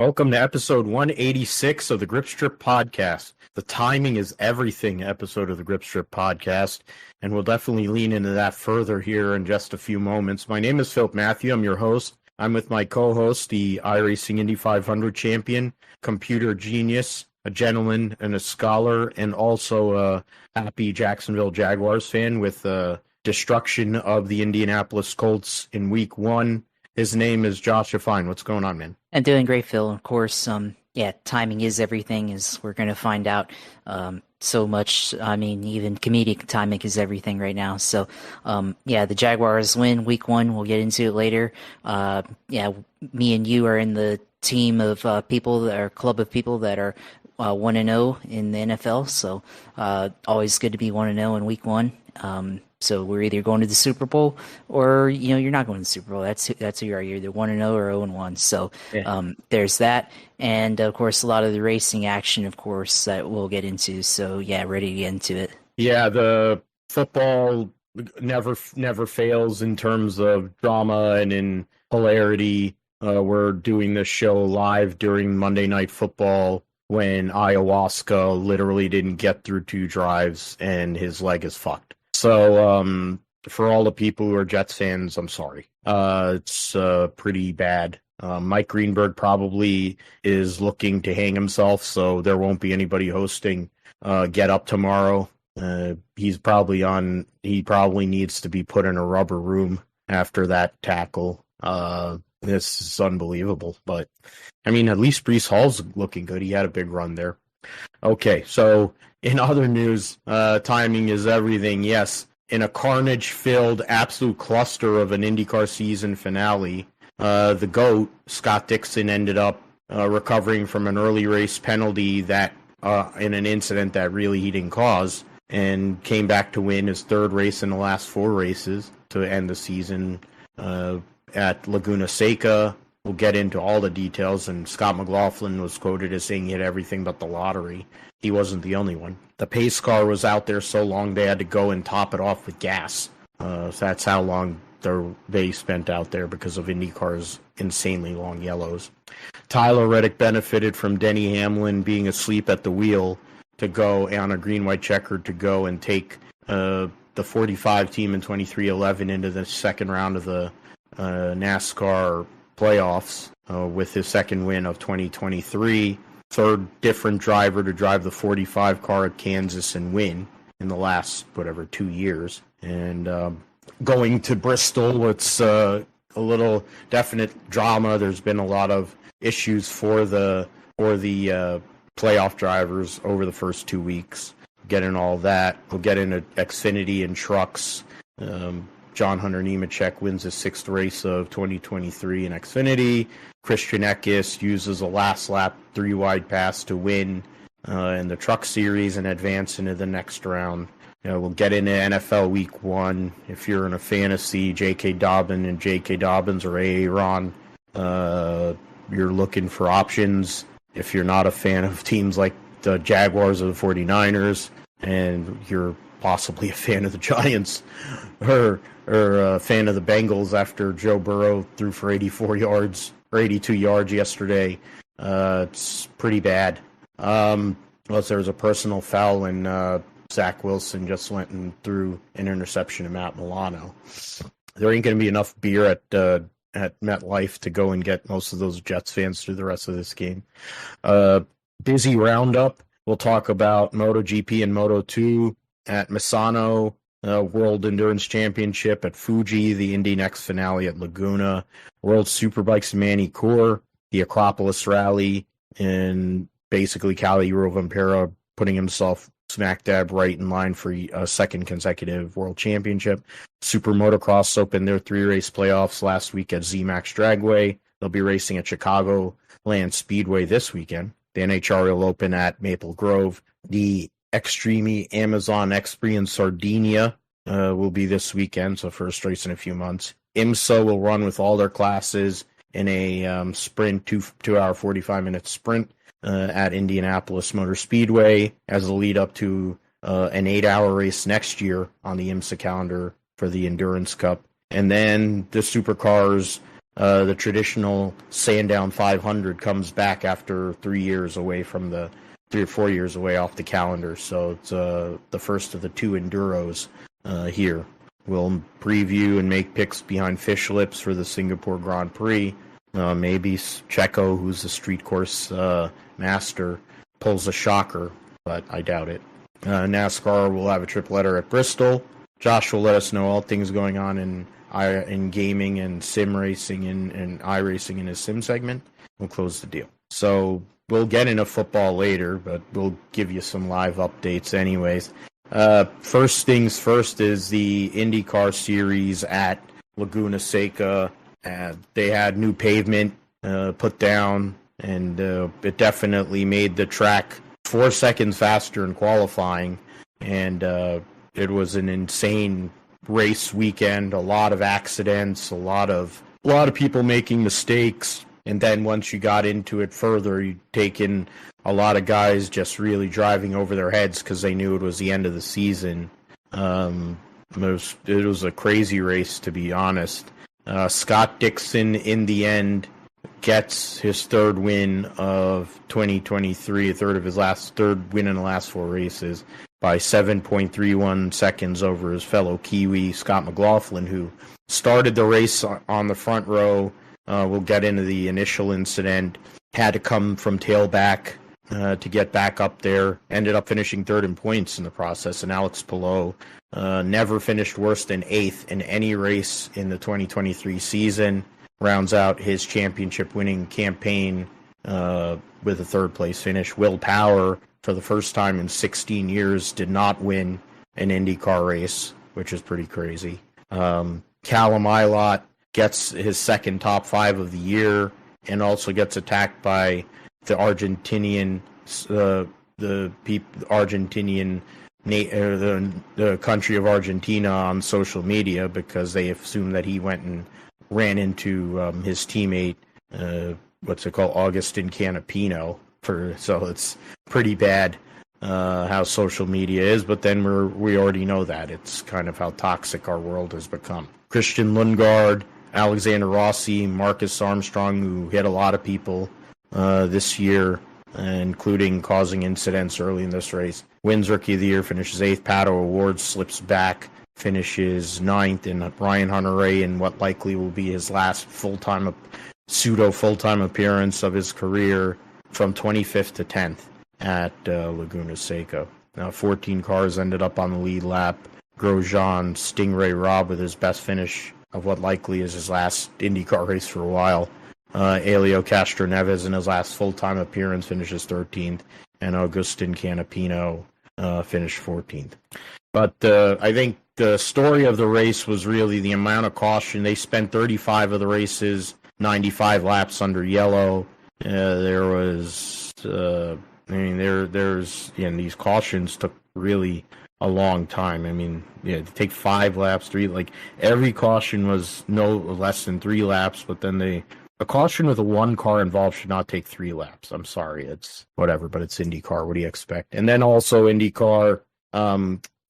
Welcome to episode 186 of the Grip Strip Podcast. The timing is everything episode of the Grip Strip Podcast, and we'll definitely lean into that further here in just a few moments. My name is Philip Matthew. I'm your host. I'm with my co-host, the iRacing Indy 500 champion, computer genius, a gentleman and a scholar, and also a happy Jacksonville Jaguars fan with destruction of the Indianapolis Colts in week one. His name is Josh Fine. What's going on, man? I'm doing great, Phil. Of course, timing is everything, as we're going to find out so much. I mean, even comedic timing is everything right now. So, the Jaguars win week one. We'll get into it later. Me and you are in the team of people that are club of people that are 1-0 in the NFL. So, always good to be 1-0 in week one. So we're either going to the Super Bowl or, you're not going to the Super Bowl. That's who you are. You're either 1-0 or 0-1. So there's that. And, of course, a lot of the racing action, of course, that we'll get into. So, ready to get into it. Yeah, the football never fails in terms of drama and in hilarity. We're doing this show live during Monday Night Football when Ayahuasca literally didn't get through two drives and his leg is fucked. So, for all the people who are Jets fans, I'm sorry. It's pretty bad. Mike Greenberg probably is looking to hang himself, so there won't be anybody hosting Get Up tomorrow. He probably needs to be put in a rubber room after that tackle. This is unbelievable. But, I mean, at least Breece Hall's looking good. He had a big run there. Okay, so in other news, timing is everything. Yes, in a carnage-filled absolute cluster of an IndyCar season finale, the GOAT, Scott Dixon, ended up recovering from an early race penalty that in an incident that really he didn't cause, and came back to win his third race in the last four races to end the season at Laguna Seca. We'll get into all the details, and Scott McLaughlin was quoted as saying he had everything but the lottery. He wasn't the only one. The pace car was out there so long they had to go and top it off with gas. So that's how long they spent out there because of IndyCar's insanely long yellows. Tyler Reddick benefited from Denny Hamlin being asleep at the wheel to go on a green-white checkered to go and take the 45 team in 2311 into the second round of the NASCAR playoffs with his second win of 2023. Third different driver to drive the 45 car at Kansas and win in the last, 2 years. And going to Bristol, it's a little definite drama. There's been a lot of issues for the playoff drivers over the first 2 weeks. Getting all that. We'll get into Xfinity and trucks. John Hunter Nemechek wins his sixth race of 2023 in Xfinity. Christian Eckes uses a last lap 3-wide pass to win in the Truck Series and advance into the next round. We'll get into NFL Week 1. If you're in a fantasy, J.K. Dobbins or Aaron, you're looking for options. If you're not a fan of teams like the Jaguars or the 49ers, and you're possibly a fan of the Giants or a fan of the Bengals after Joe Burrow threw for 84 yards or 82 yards yesterday, it's pretty bad. Unless there was a personal foul and Zach Wilson just went and threw an interception to Matt Milano. There ain't going to be enough beer at MetLife to go and get most of those Jets fans through the rest of this game. Busy roundup. We'll talk about MotoGP and Moto2 at Misano, World Endurance Championship at Fuji, the Indy Next finale at Laguna, World Superbikes Manicure, the Acropolis Rally, and basically Cali Rovanpera putting himself smack dab right in line for a second consecutive World Championship. Super Motocross opened their 3-race playoffs last week at ZMAX Dragway. They'll be racing at Chicago Land Speedway this weekend. The NHRA will open at Maple Grove. The Extreme Amazon X3 in Sardinia will be this weekend, so first race in a few months. IMSA will run with all their classes in a sprint, 2 hour, 45-minute sprint at Indianapolis Motor Speedway as a lead up to an 8-hour race next year on the IMSA calendar for the Endurance Cup. And then the Supercars The traditional Sandown 500 comes back after 3 years away from the 3 or 4 years away off the calendar. So it's the first of the two enduros here. We'll preview and make picks behind fish lips for the Singapore Grand Prix. Maybe Checo, who's the street course master, pulls a shocker, but I doubt it. NASCAR will have a tripletter at Bristol. Josh will let us know all things going on in gaming and sim racing and iRacing in his sim segment. We'll close the deal. So we'll get into football later, but we'll give you some live updates anyways. First things first is the IndyCar Series at Laguna Seca. They had new pavement put down, and it definitely made the track 4 seconds faster in qualifying, and it was an insane race weekend. A lot of accidents, a lot of people making mistakes, and then once you got into it further, you take in a lot of guys just really driving over their heads because they knew it was the end of the season. It was a crazy race, to be honest. Scott Dixon, in the end, gets his third win of 2023, third win in the last 4 races, by 7.31 seconds over his fellow Kiwi, Scott McLaughlin, who started the race on the front row. We'll get into the initial incident. Had to come from tailback to get back up there. Ended up finishing third in points in the process, and Alex Palou never finished worse than 8th in any race in the 2023 season. Rounds out his championship-winning campaign with a third-place finish. Will Power, for the first time in 16 years, did not win an IndyCar race, which is pretty crazy. Callum Ilott gets his second top 5 of the year, and also gets attacked by the Argentinian, the country of Argentina on social media, because they assume that he went and ran into his teammate, Augustin Canapino. So it's pretty bad how social media is, but then we already know that. It's kind of how toxic our world has become. Christian Lundgaard, Alexander Rossi, Marcus Armstrong, who hit a lot of people this year, including causing incidents early in this race. Wins Rookie of the Year, finishes 8th. Pato Awards slips back, finishes 9th. And Ryan Hunter-Reay, in what likely will be his last pseudo-full-time appearance of his career, from 25th to 10th at Laguna Seca. Now, 14 cars ended up on the lead lap. Grosjean, Stingray Robb with his best finish of what likely is his last IndyCar race for a while. Elio Castroneves, in his last full-time appearance, finishes 13th, and Augustin Canapino finished 14th. But I think the story of the race was really the amount of caution. They spent 35 of the races, 95 laps under yellow. There was, these cautions took really a long time. I mean, to take 5 laps, 3, every caution was no less than 3 laps, but then a caution with a 1 car involved should not take 3 laps. I'm sorry, it's whatever, but it's IndyCar. What do you expect? And then also IndyCar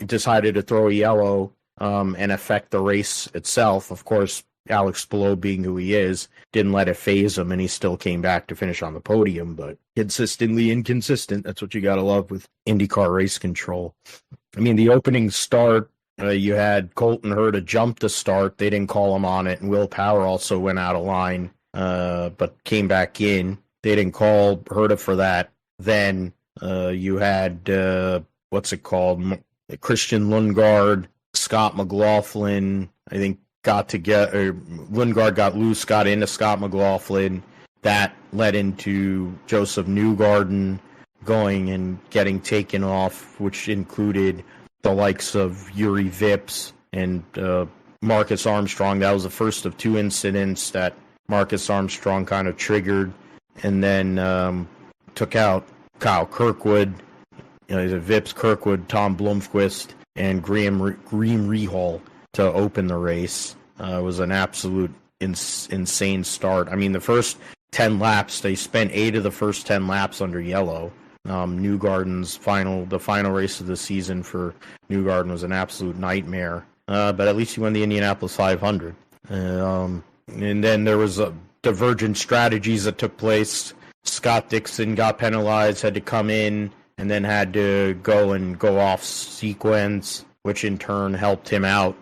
decided to throw a yellow and affect the race itself. Of course, Alex Palou, being who he is, didn't let it phase him, and he still came back to finish on the podium, but consistently inconsistent. That's what you got to love with IndyCar race control. I mean, the opening start, you had Colton Herta jump to start. They didn't call him on it, and Will Power also went out of line, but came back in. They didn't call Herta for that. Then you had, Christian Lundgaard, Scott McLaughlin, I think, Lundgaard got loose, got into Scott McLaughlin. That led into Joseph Newgarden going and getting taken off, which included the likes of Yuri Vips and Marcus Armstrong. That was the first of 2 incidents that Marcus Armstrong kind of triggered, and then took out Kyle Kirkwood, Vips, Kirkwood, Tom Blomqvist, and Graham Rahal to open the race. It was an absolute insane start. I mean, the first 10 laps, they spent 8 of the first 10 laps under yellow. Newgarden's the final race of the season for Newgarden was an absolute nightmare. But at least he won the Indianapolis 500. And then there was divergent strategies that took place. Scott Dixon got penalized, had to come in, and then had to go off sequence, which in turn helped him out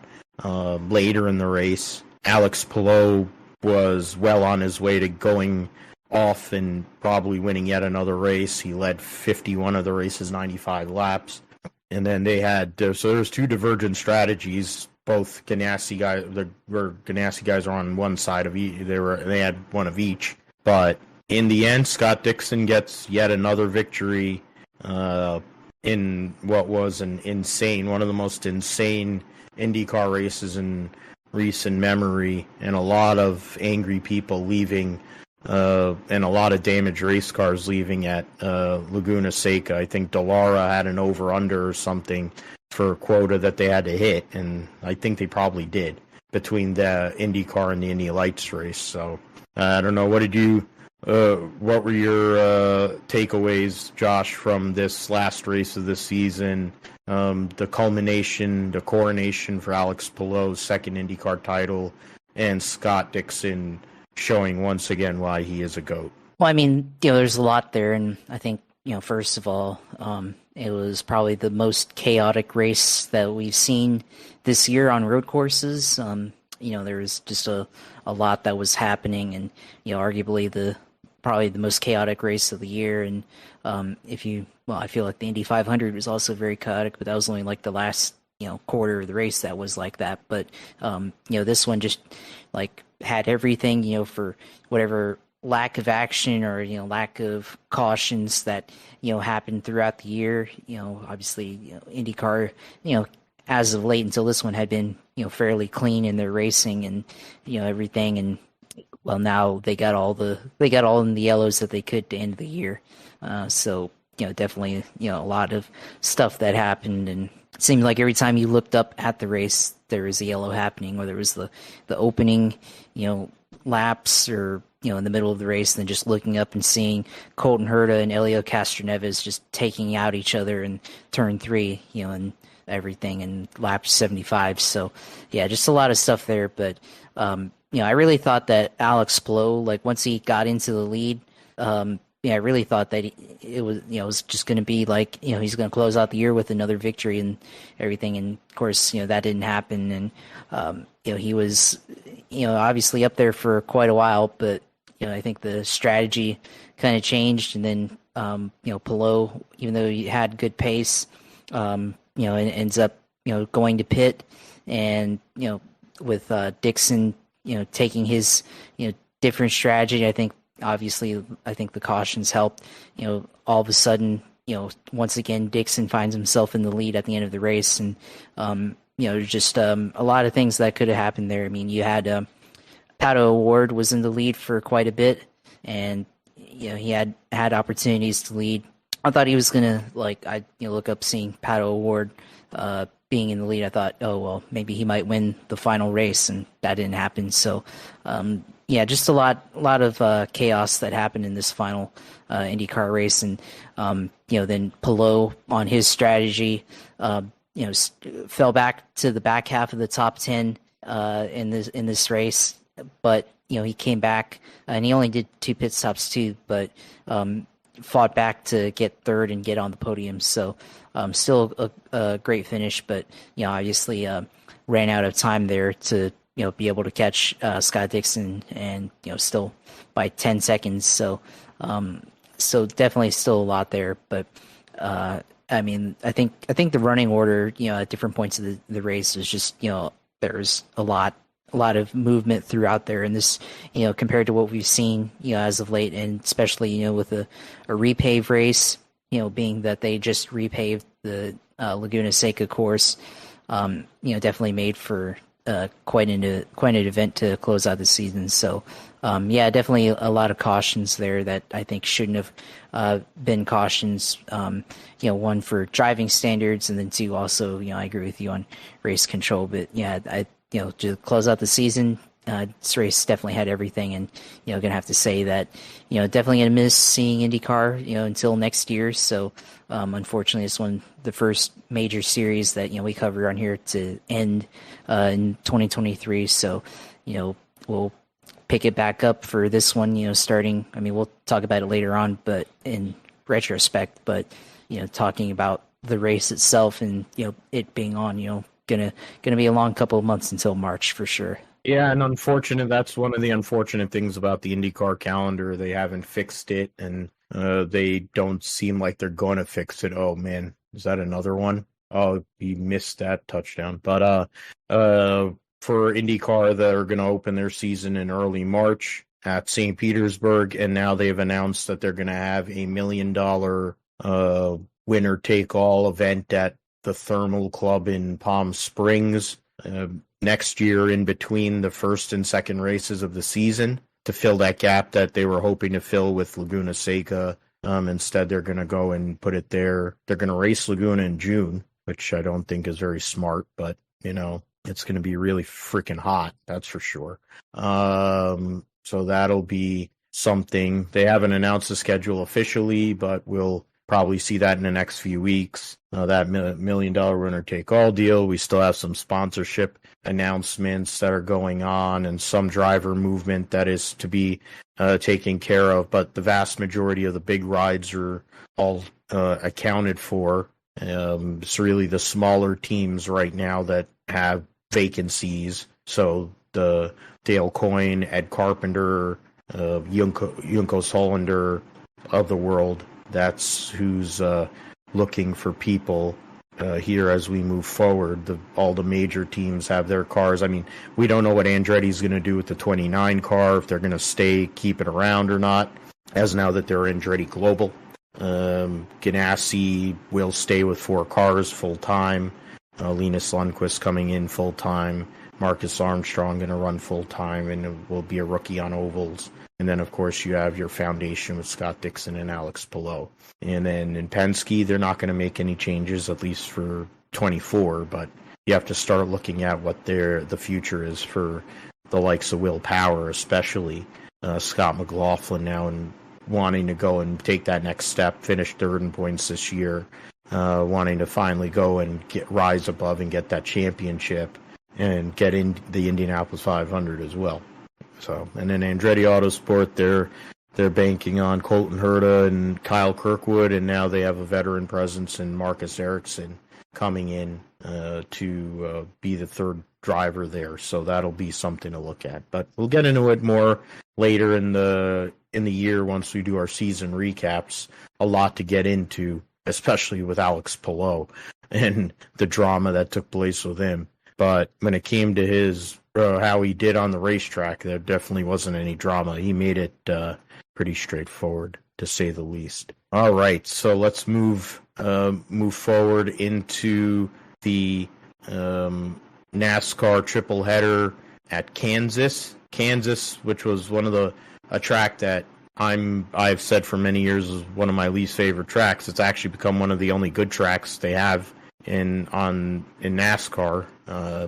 later in the race. Alex Palou was well on his way to going off and probably winning yet another race. He led 51 of the race's 95 laps. And then they had, so there's two divergent strategies. Both Ganassi guys are on one side of each. They had one of each. But in the end, Scott Dixon gets yet another victory in what was one of the most insane IndyCar races in recent memory, and a lot of angry people leaving, and a lot of damaged race cars leaving at Laguna Seca. I think Dallara had an over-under or something for a quota that they had to hit, and I think they probably did between the IndyCar and the Indy Lights race. So I don't know. What were your takeaways, Josh, from this last race of the season? The culmination, the coronation for Alex Palou's second IndyCar title, and Scott Dixon showing once again why he is a GOAT. Well, I mean, there's a lot there, and I think, first of all, it was probably the most chaotic race that we've seen this year on road courses. There was just a lot that was happening, and, arguably probably the most chaotic race of the year. And I feel like the Indy 500 was also very chaotic, but that was only like the last, quarter of the race that was like that. But, this one just like had everything, for whatever lack of action or, lack of cautions that, happened throughout the year. Obviously, IndyCar, as of late until this one had been, fairly clean in their racing and, everything. And, well, now they got all in the yellows that they could to end the year. So, definitely, a lot of stuff that happened, and it seemed like every time you looked up at the race, there was a yellow happening, whether it was the opening, laps or, in the middle of the race, and then just looking up and seeing Colton Herta and Helio Castroneves just taking out each other in turn 3, and everything in lap 75. So, yeah, just a lot of stuff there. But, I really thought that Alex Palou, like once he got into the lead, I really thought that it was just going to be like, he's going to close out the year with another victory and everything. And of course, that didn't happen. And, he was, obviously up there for quite a while, but, I think the strategy kind of changed. And then, Palou, even though he had good pace, and ends up, going to pit, and, with Dixon, taking his, different strategy. I think the cautions helped. All of a sudden, once again, Dixon finds himself in the lead at the end of the race, and just a lot of things that could have happened there. I mean, you had Pato O'Ward was in the lead for quite a bit, and he had opportunities to lead. I thought he was gonna look up seeing Pato O'Ward being in the lead. I thought, oh well, maybe he might win the final race, and that didn't happen. So. Just a lot of chaos that happened in this final IndyCar race, and then Palou on his strategy, fell back to the back half of the top 10 in this race, but he came back and he only did 2 pit stops too, but fought back to get third and get on the podium. So still a great finish, but obviously ran out of time there to. Be able to catch Scott Dixon, and still by 10 seconds. So, so definitely still a lot there. But I mean, I think the running order, at different points of the race was just, there's a lot of movement throughout there, and this, compared to what we've seen, as of late, and especially, with a repave race, being that they just repaved the Laguna Seca course, definitely made for. Quite an event to close out the season. So, definitely a lot of cautions there that I think shouldn't have been cautions. One for driving standards, and then 2 also, I agree with you on race control. But to close out the season, this race definitely had everything, and gonna have to say that definitely gonna miss seeing IndyCar until next year. So unfortunately, it's the first major series that we cover on here to end in 2023. So we'll pick it back up for this one, starting, I mean, we'll talk about it later on, but in retrospect, but, talking about the race itself and, it being on, gonna be a long couple of months until March for sure. Yeah, and that's one of the unfortunate things about the IndyCar calendar. They haven't fixed it, and they don't seem like they're going to fix it. Oh, man, is that another one? Oh, he missed that touchdown. But for IndyCar, they're going to open their season in early March at St. Petersburg, and now they've announced that they're going to have $1 million winner-take-all event at the Thermal Club in Palm Springs next year in between the first and second races of the season to fill that gap that they were hoping to fill with Laguna Seca. Instead, they're going to go and put it there. They're going to race Laguna in June, which I don't think is very smart, but, it's going to be really freaking hot. That's for sure. So that'll be something. They haven't announced the schedule officially, but we'll probably see that in the next few weeks. That $1 million winner-take-all deal. We still have some sponsorship announcements that are going on and some driver movement that is to be taken care of. But the vast majority of the big rides are all accounted for. It's really the smaller teams right now that have vacancies. So the Dale Coyne, Ed Carpenter, Junkos Hollander of the world, that's who's looking for people here as we move forward. All the major teams have their cars. I mean, we don't know what Andretti's going to do with the 29 car, if they're going to keep it around or not, as now that they're Andretti Global. Ganassi will stay with 4 cars full-time. Linus Lundqvist coming in full-time. Marcus Armstrong going to run full-time and will be a rookie on ovals. And then, of course, you have your foundation with Scott Dixon and Alex Palou. And then in Penske, they're not going to make any changes, at least for 24. But you have to start looking at what the future is for the likes of Will Power, especially Scott McLaughlin now, and wanting to go and take that next step, finish third in points this year, wanting to finally go and rise above and get that championship and get in the Indianapolis 500 as well. So, and then Andretti Autosport, they're banking on Colton Herta and Kyle Kirkwood, and now they have a veteran presence in Marcus Ericsson coming in to be the third driver there. So that'll be something to look at. But we'll get into it more later in the year once we do our season recaps. A lot to get into, especially with Alex Palou and the drama that took place with him. But when it came to his how he did on the racetrack, there definitely wasn't any drama. He made it pretty straightforward, to say the least. All right, so let's move forward into the NASCAR triple header at Kansas, which was a track that I've said for many years is one of my least favorite tracks. It's actually become one of the only good tracks they have in NASCAR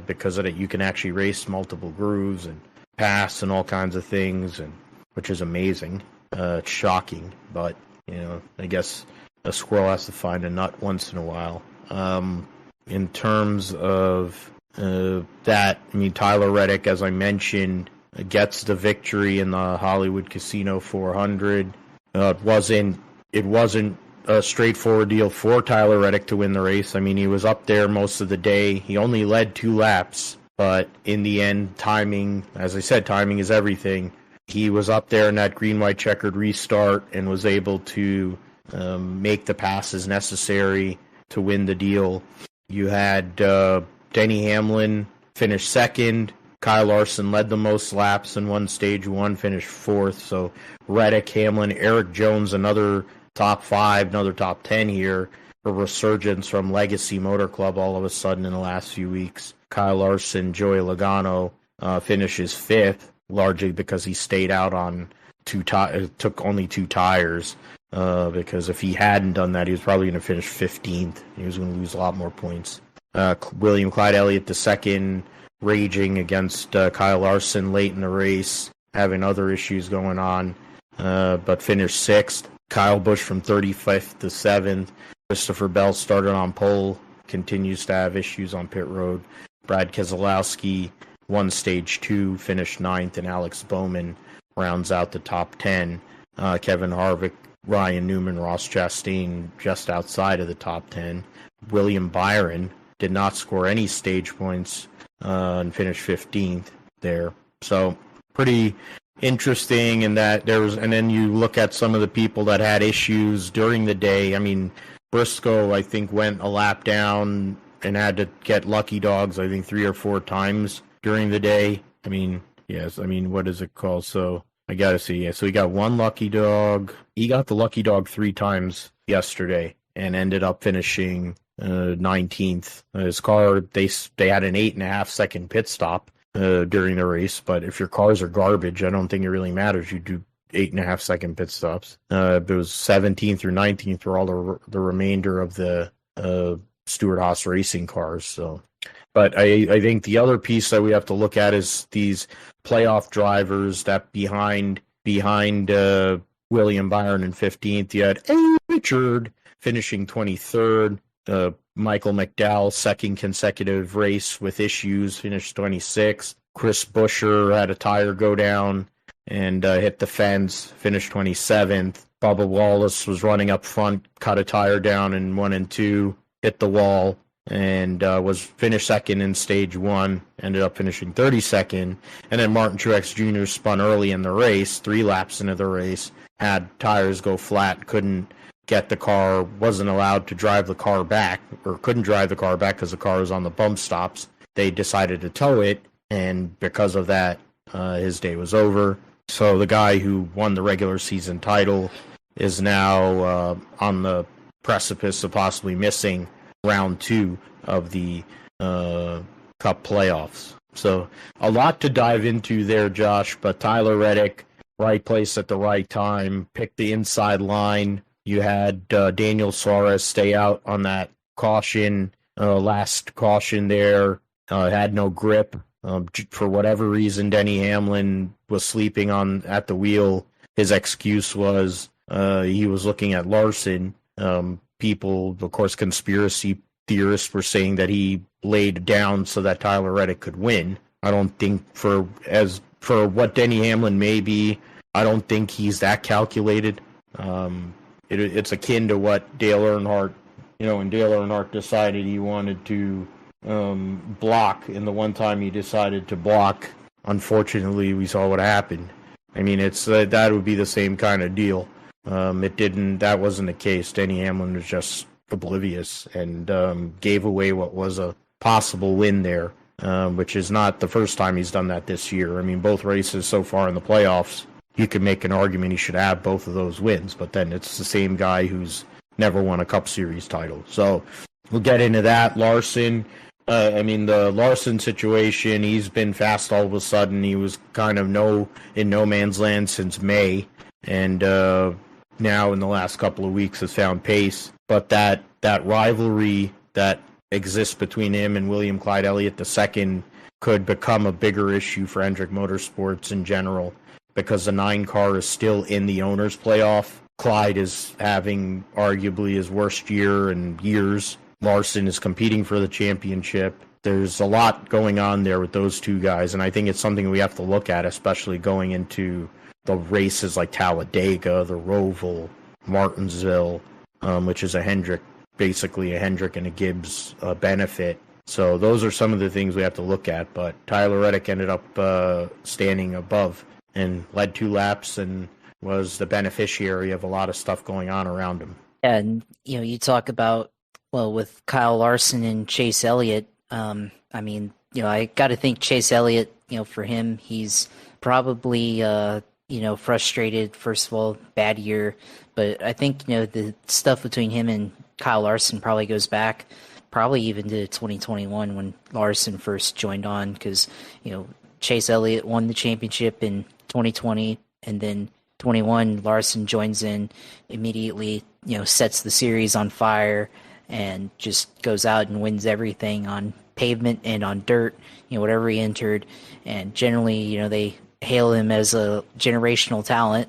because of it. You can actually race multiple grooves and pass and all kinds of things, and which is amazing. It's shocking, but I guess a squirrel has to find a nut once in a while. In terms of that, I mean, Tyler Reddick, as I mentioned, gets the victory in the Hollywood Casino 400. It wasn't a straightforward deal for Tyler Reddick to win the race. I mean, he was up there most of the day. He only led 2 laps, but in the end, timing, as I said, timing is everything. He was up there in that green, white, checkered restart and was able to make the passes necessary to win the deal. You had Denny Hamlin finish second. Kyle Larson led the most laps and won stage 1, finished 4th. So Reddick, Hamlin, Eric Jones, another top 5, another top 10 here. A resurgence from Legacy Motor Club all of a sudden in the last few weeks. Kyle Larson, Joey Logano finishes 5th, largely because he stayed out on took only 2 tires. Because if he hadn't done that, he was probably going to finish 15th. He was going to lose a lot more points. William Clyde Elliott II raging against Kyle Larson late in the race, having other issues going on, but finished 6th. Kyle Busch from 35th to 7th. Christopher Bell started on pole, continues to have issues on pit road. Brad Keselowski won stage 2, finished 9th, and Alex Bowman rounds out the top 10. Kevin Harvick, Ryan Newman, Ross Chastain just outside of the top 10. William Byron did not score any stage points and finished 15th there. So pretty interesting in that and then you look at some of the people that had issues during the day. I mean, Briscoe, I think, went a lap down and had to get lucky dogs, I think, 3 or 4 times during the day. I mean, yes, I mean, what is it called? So I got to see. Yeah, so he got 1 lucky dog. He got the lucky dog 3 times yesterday and ended up finishing 19th. His car, they had an 8.5 second pit stop during the race, but if your cars are garbage, I don't think it really matters. You do 8.5 second pit stops. It was 17th through 19th for all the remainder of the Stewart-Haas racing cars. So, but I think the other piece that we have to look at is these playoff drivers that behind William Byron in 15th. You had Richard finishing 23rd. Michael McDowell, second consecutive race with issues, finished 26th. Chris Buescher had a tire go down and hit the fence, finished 27th. Bubba Wallace was running up front, cut a tire down in 1 and 2, hit the wall, and was finished second in stage 1, ended up finishing 32nd. And then Martin Truex Jr. spun early in the race, 3 laps into the race, had tires go flat, couldn't get the car, wasn't allowed to drive the car back, or couldn't drive the car back because the car was on the bump stops. They decided to tow it, and because of that, his day was over. So the guy who won the regular season title is now on the precipice of possibly missing round 2 of the Cup playoffs. So a lot to dive into there, Josh, but Tyler Reddick, right place at the right time, picked the inside line. You had Daniel Suarez stay out on that caution, last caution there, had no grip. For whatever reason, Denny Hamlin was sleeping at the wheel. His excuse was he was looking at Larson. People, of course, conspiracy theorists were saying that he laid down so that Tyler Reddick could win. I don't think for what Denny Hamlin may be, I don't think he's that calculated. It's akin to what Dale Earnhardt, when Dale Earnhardt decided he wanted to block, and the one time he decided to block, unfortunately, we saw what happened. I mean, it's that would be the same kind of deal. That wasn't the case. Denny Hamlin was just oblivious and gave away what was a possible win there, which is not the first time he's done that this year. I mean, both races so far in the playoffs, you can make an argument he should have both of those wins, but then it's the same guy who's never won a Cup Series title. So we'll get into that. Larson, the Larson situation, he's been fast all of a sudden. He was kind of in no man's land since May, and now in the last couple of weeks has found pace. But that rivalry that exists between him and William Clyde Elliott II could become a bigger issue for Hendrick Motorsports in general, because the 9 car is still in the owners' playoff. Clyde is having arguably his worst year in years. Larson is competing for the championship. There's a lot going on there with those 2 guys, and I think it's something we have to look at, especially going into the races like Talladega, the Roval, Martinsville, which is basically a Hendrick and a Gibbs benefit. So those are some of the things we have to look at, but Tyler Reddick ended up standing above and led 2 laps and was the beneficiary of a lot of stuff going on around him. Yeah, and you talk about, with Kyle Larson and Chase Elliott, I got to think Chase Elliott, for him, he's probably, frustrated, first of all, bad year, but I think, the stuff between him and Kyle Larson probably goes back probably even to 2021 when Larson first joined on, because, Chase Elliott won the championship in 2020, and then 21 Larson joins in immediately, sets the series on fire and just goes out and wins everything on pavement and on dirt, whatever he entered. And generally, they hail him as a generational talent,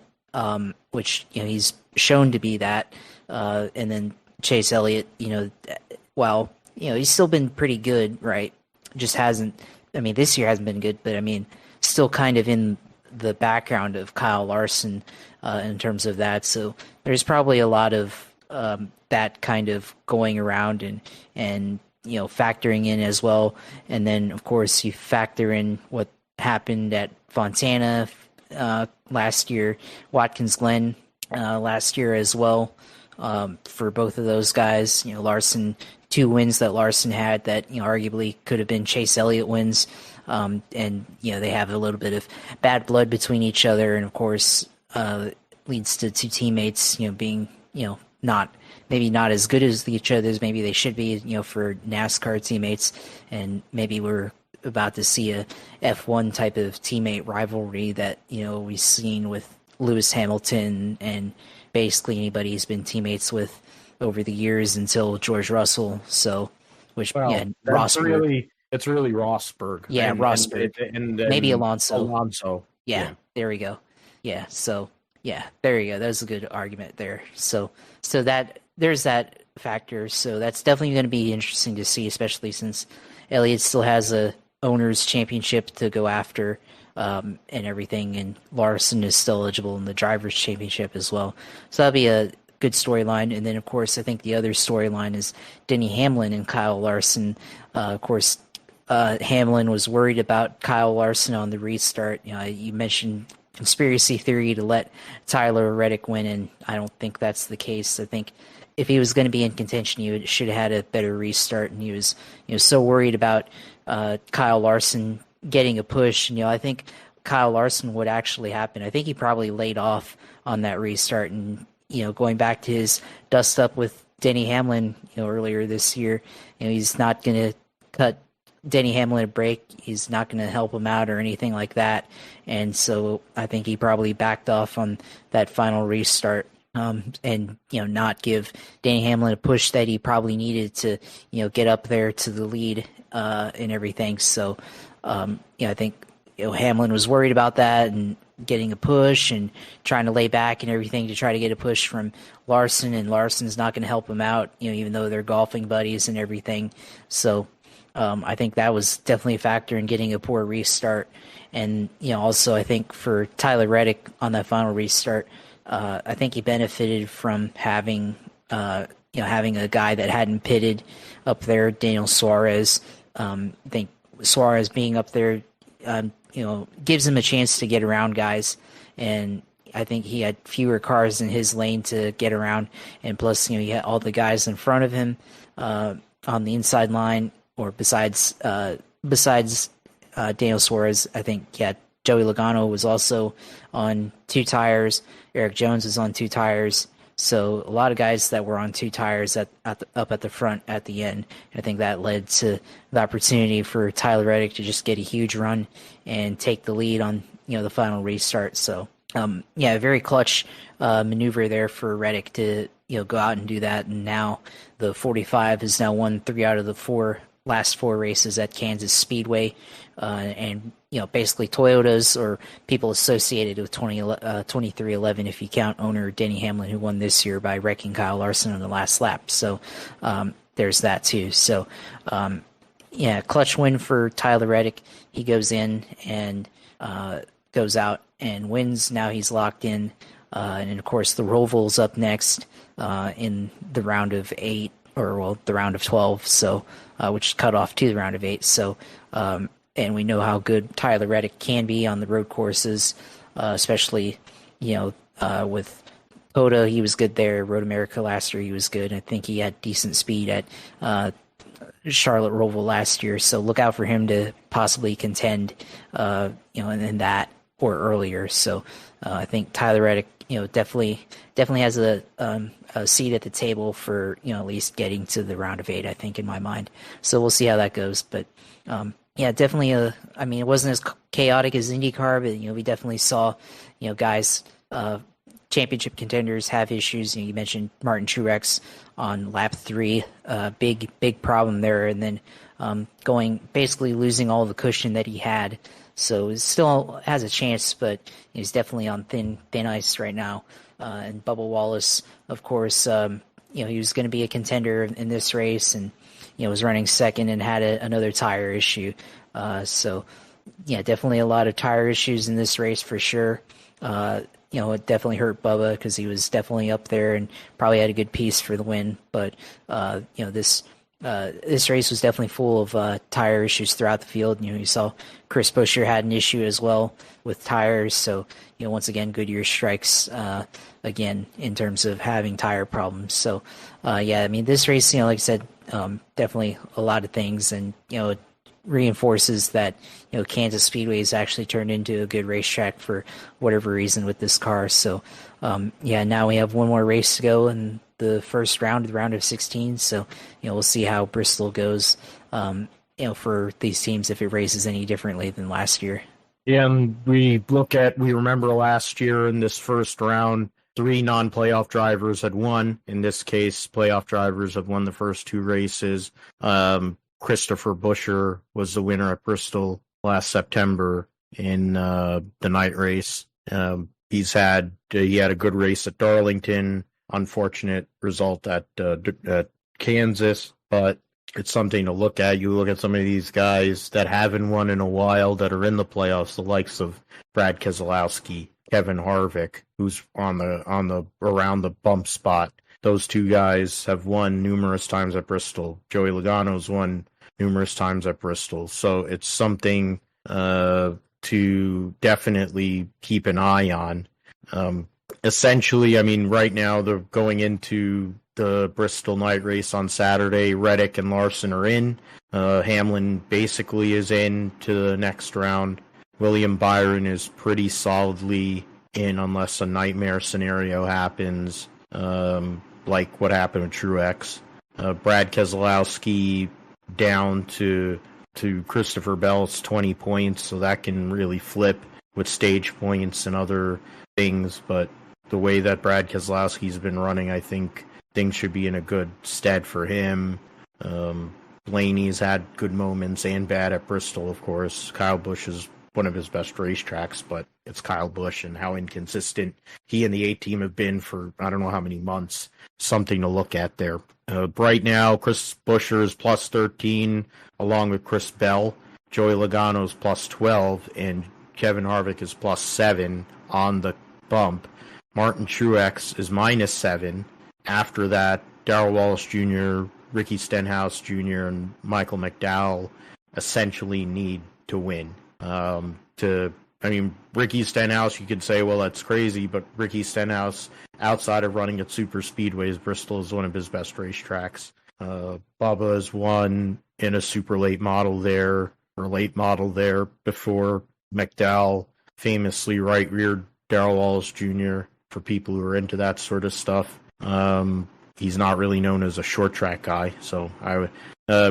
which, he's shown to be that. And then Chase Elliott, he's still been pretty good, right? Just hasn't I mean, this year hasn't been good, but I mean, still kind of in the background of Kyle Larson in terms of that. So there's probably a lot of that kind of going around and factoring in as well. And then of course you factor in what happened at Fontana last year, Watkins Glen last year as well. For both of those guys, Larson, 2 wins that Larson had that arguably could have been Chase Elliott wins, and they have a little bit of bad blood between each other, and of course leads to 2 teammates being not as good as each other as maybe they should be for NASCAR teammates, and maybe we're about to see a F1 type of teammate rivalry that we've seen with Lewis Hamilton and basically anybody he's been teammates with over the years until George Russell. So, Rosberg. It's really Rosberg. Yeah, Rosberg. And maybe Alonso. Alonso. Yeah, there we go. Yeah, so there you go. That's a good argument there. So that there's that factor. So that's definitely going to be interesting to see, especially since Elliott still has a owner's championship to go after. And everything, and Larson is still eligible in the driver's championship as well. So that'll be a good storyline. And then, of course, I think the other storyline is Denny Hamlin and Kyle Larson. Of course, Hamlin was worried about Kyle Larson on the restart. You mentioned conspiracy theory to let Tyler Reddick win, and I don't think that's the case. I think if he was going to be in contention, he should have had a better restart, and he was so worried about Kyle Larson getting a push. I think Kyle Larson would actually happen. I think he probably laid off on that restart, and going back to his dust up with Denny Hamlin earlier this year, he's not going to cut Denny Hamlin a break. He's not going to help him out or anything like that, and so I think he probably backed off on that final restart, and not give Denny Hamlin a push that he probably needed to get up there to the lead and everything. So I think Hamlin was worried about that and getting a push and trying to lay back and everything to try to get a push from Larson, and Larson's not going to help him out, even though they're golfing buddies and everything. So I think that was definitely a factor in getting a poor restart. And also I think for Tyler Reddick on that final restart, I think he benefited from having having a guy that hadn't pitted up there, Daniel Suarez. I think Suarez being up there, gives him a chance to get around guys, and I think he had fewer cars in his lane to get around, and plus, he had all the guys in front of him on the inside line, or besides Daniel Suarez. I think Joey Logano was also on 2 tires. Eric Jones was on 2 tires. So a lot of guys that were on 2 tires up at the front at the end. I think that led to the opportunity for Tyler Reddick to just get a huge run and take the lead on the final restart. So a very clutch maneuver there for Reddick to go out and do that. And now the 45 has now won 3 out of the last 4 races at Kansas Speedway, and basically Toyotas or people associated with 2311 if you count owner Denny Hamlin, who won this year by wrecking Kyle Larson on the last lap. So there's that too. So clutch win for Tyler Reddick. He goes in and goes out and wins. Now he's locked in, and of course the Roval's up next in the round of 8, or the round of 12. So which is cut off to the round of 8. So and we know how good Tyler Reddick can be on the road courses, especially, with COTA, he was good there. Road America last year, he was good. I think he had decent speed at Charlotte Roval last year. So look out for him to possibly contend, in that or earlier. So I think Tyler Reddick, definitely has a seat at the table for, at least getting to the round of 8, I think, in my mind. So we'll see how that goes. But, definitely it wasn't as chaotic as IndyCar, but, we definitely saw, guys, championship contenders have issues. You mentioned Martin Truex on lap 3, big problem there. And then basically losing all the cushion that he had. So he still has a chance, but he's definitely on thin ice right now. And Bubba Wallace, of course, he was going to be a contender in this race, and was running second and had another tire issue. So yeah, definitely a lot of tire issues in this race for sure. It definitely hurt Bubba because he was definitely up there and probably had a good piece for the win. But this race was definitely full of tire issues throughout the field. You saw Chris Buescher had an issue as well with tires. So once again, Goodyear strikes again in terms of having tire problems. So this race, like I said, definitely a lot of things, and it reinforces that Kansas Speedway has actually turned into a good racetrack for whatever reason with this car. So now we have one more race to go in the first round, the round of 16. So we'll see how Bristol goes for these teams, if it races any differently than last year. Yeah, and we remember last year in this first round, 3 non-playoff drivers had won. In this case, playoff drivers have won the first 2 races. Christopher Buescher was the winner at Bristol last September in the night race. He had a good race at Darlington. Unfortunate result at Kansas, but it's something to look at. You look at some of these guys that haven't won in a while that are in the playoffs, the likes of Brad Keselowski, Kevin Harvick, who's on the around the bump spot. Those 2 guys have won numerous times at Bristol. Joey Logano's won numerous times at Bristol. So it's something to definitely keep an eye on. Essentially, right now they're going into the Bristol night race on Saturday. Reddick and Larson are in. Hamlin basically is in to the next round. William Byron is pretty solidly in unless a nightmare scenario happens, like what happened with Truex. Brad Keselowski down to Christopher Bell's 20 points, so that can really flip with stage points and other things. But the way that Brad Keselowski's been running, I think things should be in a good stead for him. Blaney's had good moments and bad at Bristol, of course. Kyle Busch is one of his best racetracks, but it's Kyle Busch, and how inconsistent he and the A-team have been for I don't know how many months. Something to look at there. Right now, Chris Buescher is plus 13, along with Chris Bell. Joey Logano's plus 12, and Kevin Harvick is plus 7 on the bump. Martin Truex is minus 7. After that, Darrell Wallace Jr., Ricky Stenhouse Jr., and Michael McDowell essentially need to win. Ricky Stenhouse, you could say, well, that's crazy, but Ricky Stenhouse, outside of running at super speedways, Bristol is one of his best racetracks. Bubba has won in a super late model there before. McDowell famously right-reared Darrell Wallace Jr. for people who are into that sort of stuff. He's not really known as a short track guy, so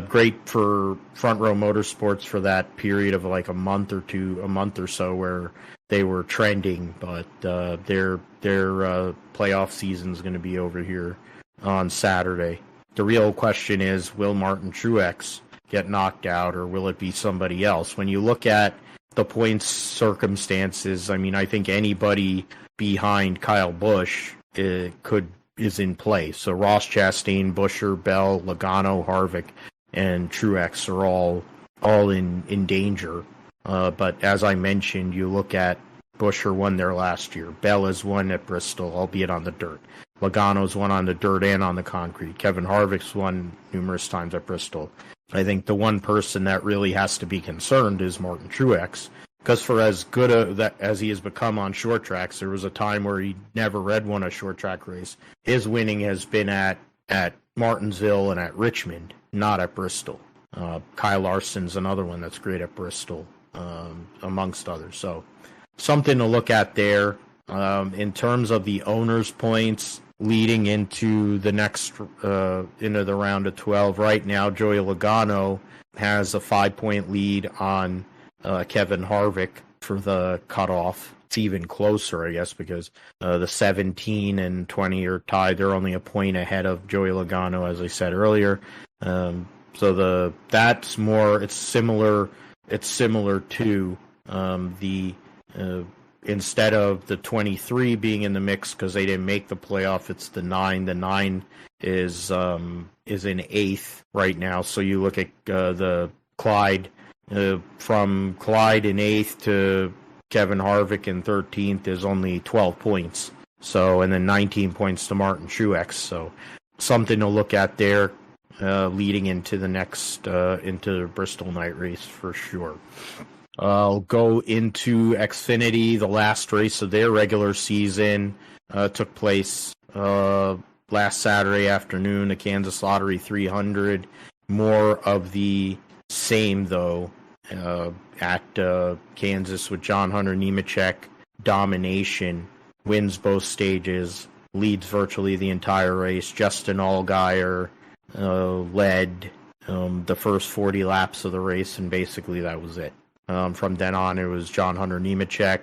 great for Front Row Motorsports for that period of like a month or so where they were trending, but their playoff season is going to be over here on Saturday. The real question is, will Martin Truex get knocked out, or will it be somebody else? When you look at the points circumstances, I think anybody behind Kyle Busch is in play. So Ross Chastain, Buescher, Bell, Logano, Harvick, and Truex are all in danger. But as I mentioned, you look at Buescher won there last year. Bell has won at Bristol, albeit on the dirt. Logano's won on the dirt and on the concrete. Kevin Harvick's won numerous times at Bristol. I think the one person that really has to be concerned is Martin Truex, because for as good as he has become on short tracks, there was a time where he never won a short track race. His winning has been at Martinsville and at Richmond, not at Bristol. Kyle Larson's another one that's great at Bristol, amongst others. So something to look at there. In terms of the owners' points leading into the next into the round of 12, right now Joey Logano has a 5-point lead on Kevin Harvick for the cutoff. It's even closer, I guess, because the 17 and 20 are tied. They're only a point ahead of Joey Logano, as I said earlier. So that's more. It's similar. It's similar to the instead of the 23 being in the mix because they didn't make the playoff. It's the 9. The 9 is in 8th right now. So you look at the Clyde From Clyde in 8th to Kevin Harvick in 13th is only 12 points. So, and then 19 points to Martin Truex. So, something to look at there, leading into the next, into the Bristol night race for sure. I'll go into Xfinity. The last race of their regular season took place last Saturday afternoon, the Kansas Lottery 300. More of the same, though, at Kansas with John Hunter Nemechek. Domination, wins both stages, leads virtually the entire race. Justin Allgaier led the first 40 laps of the race, and basically that was it. From then on, it was John Hunter Nemechek.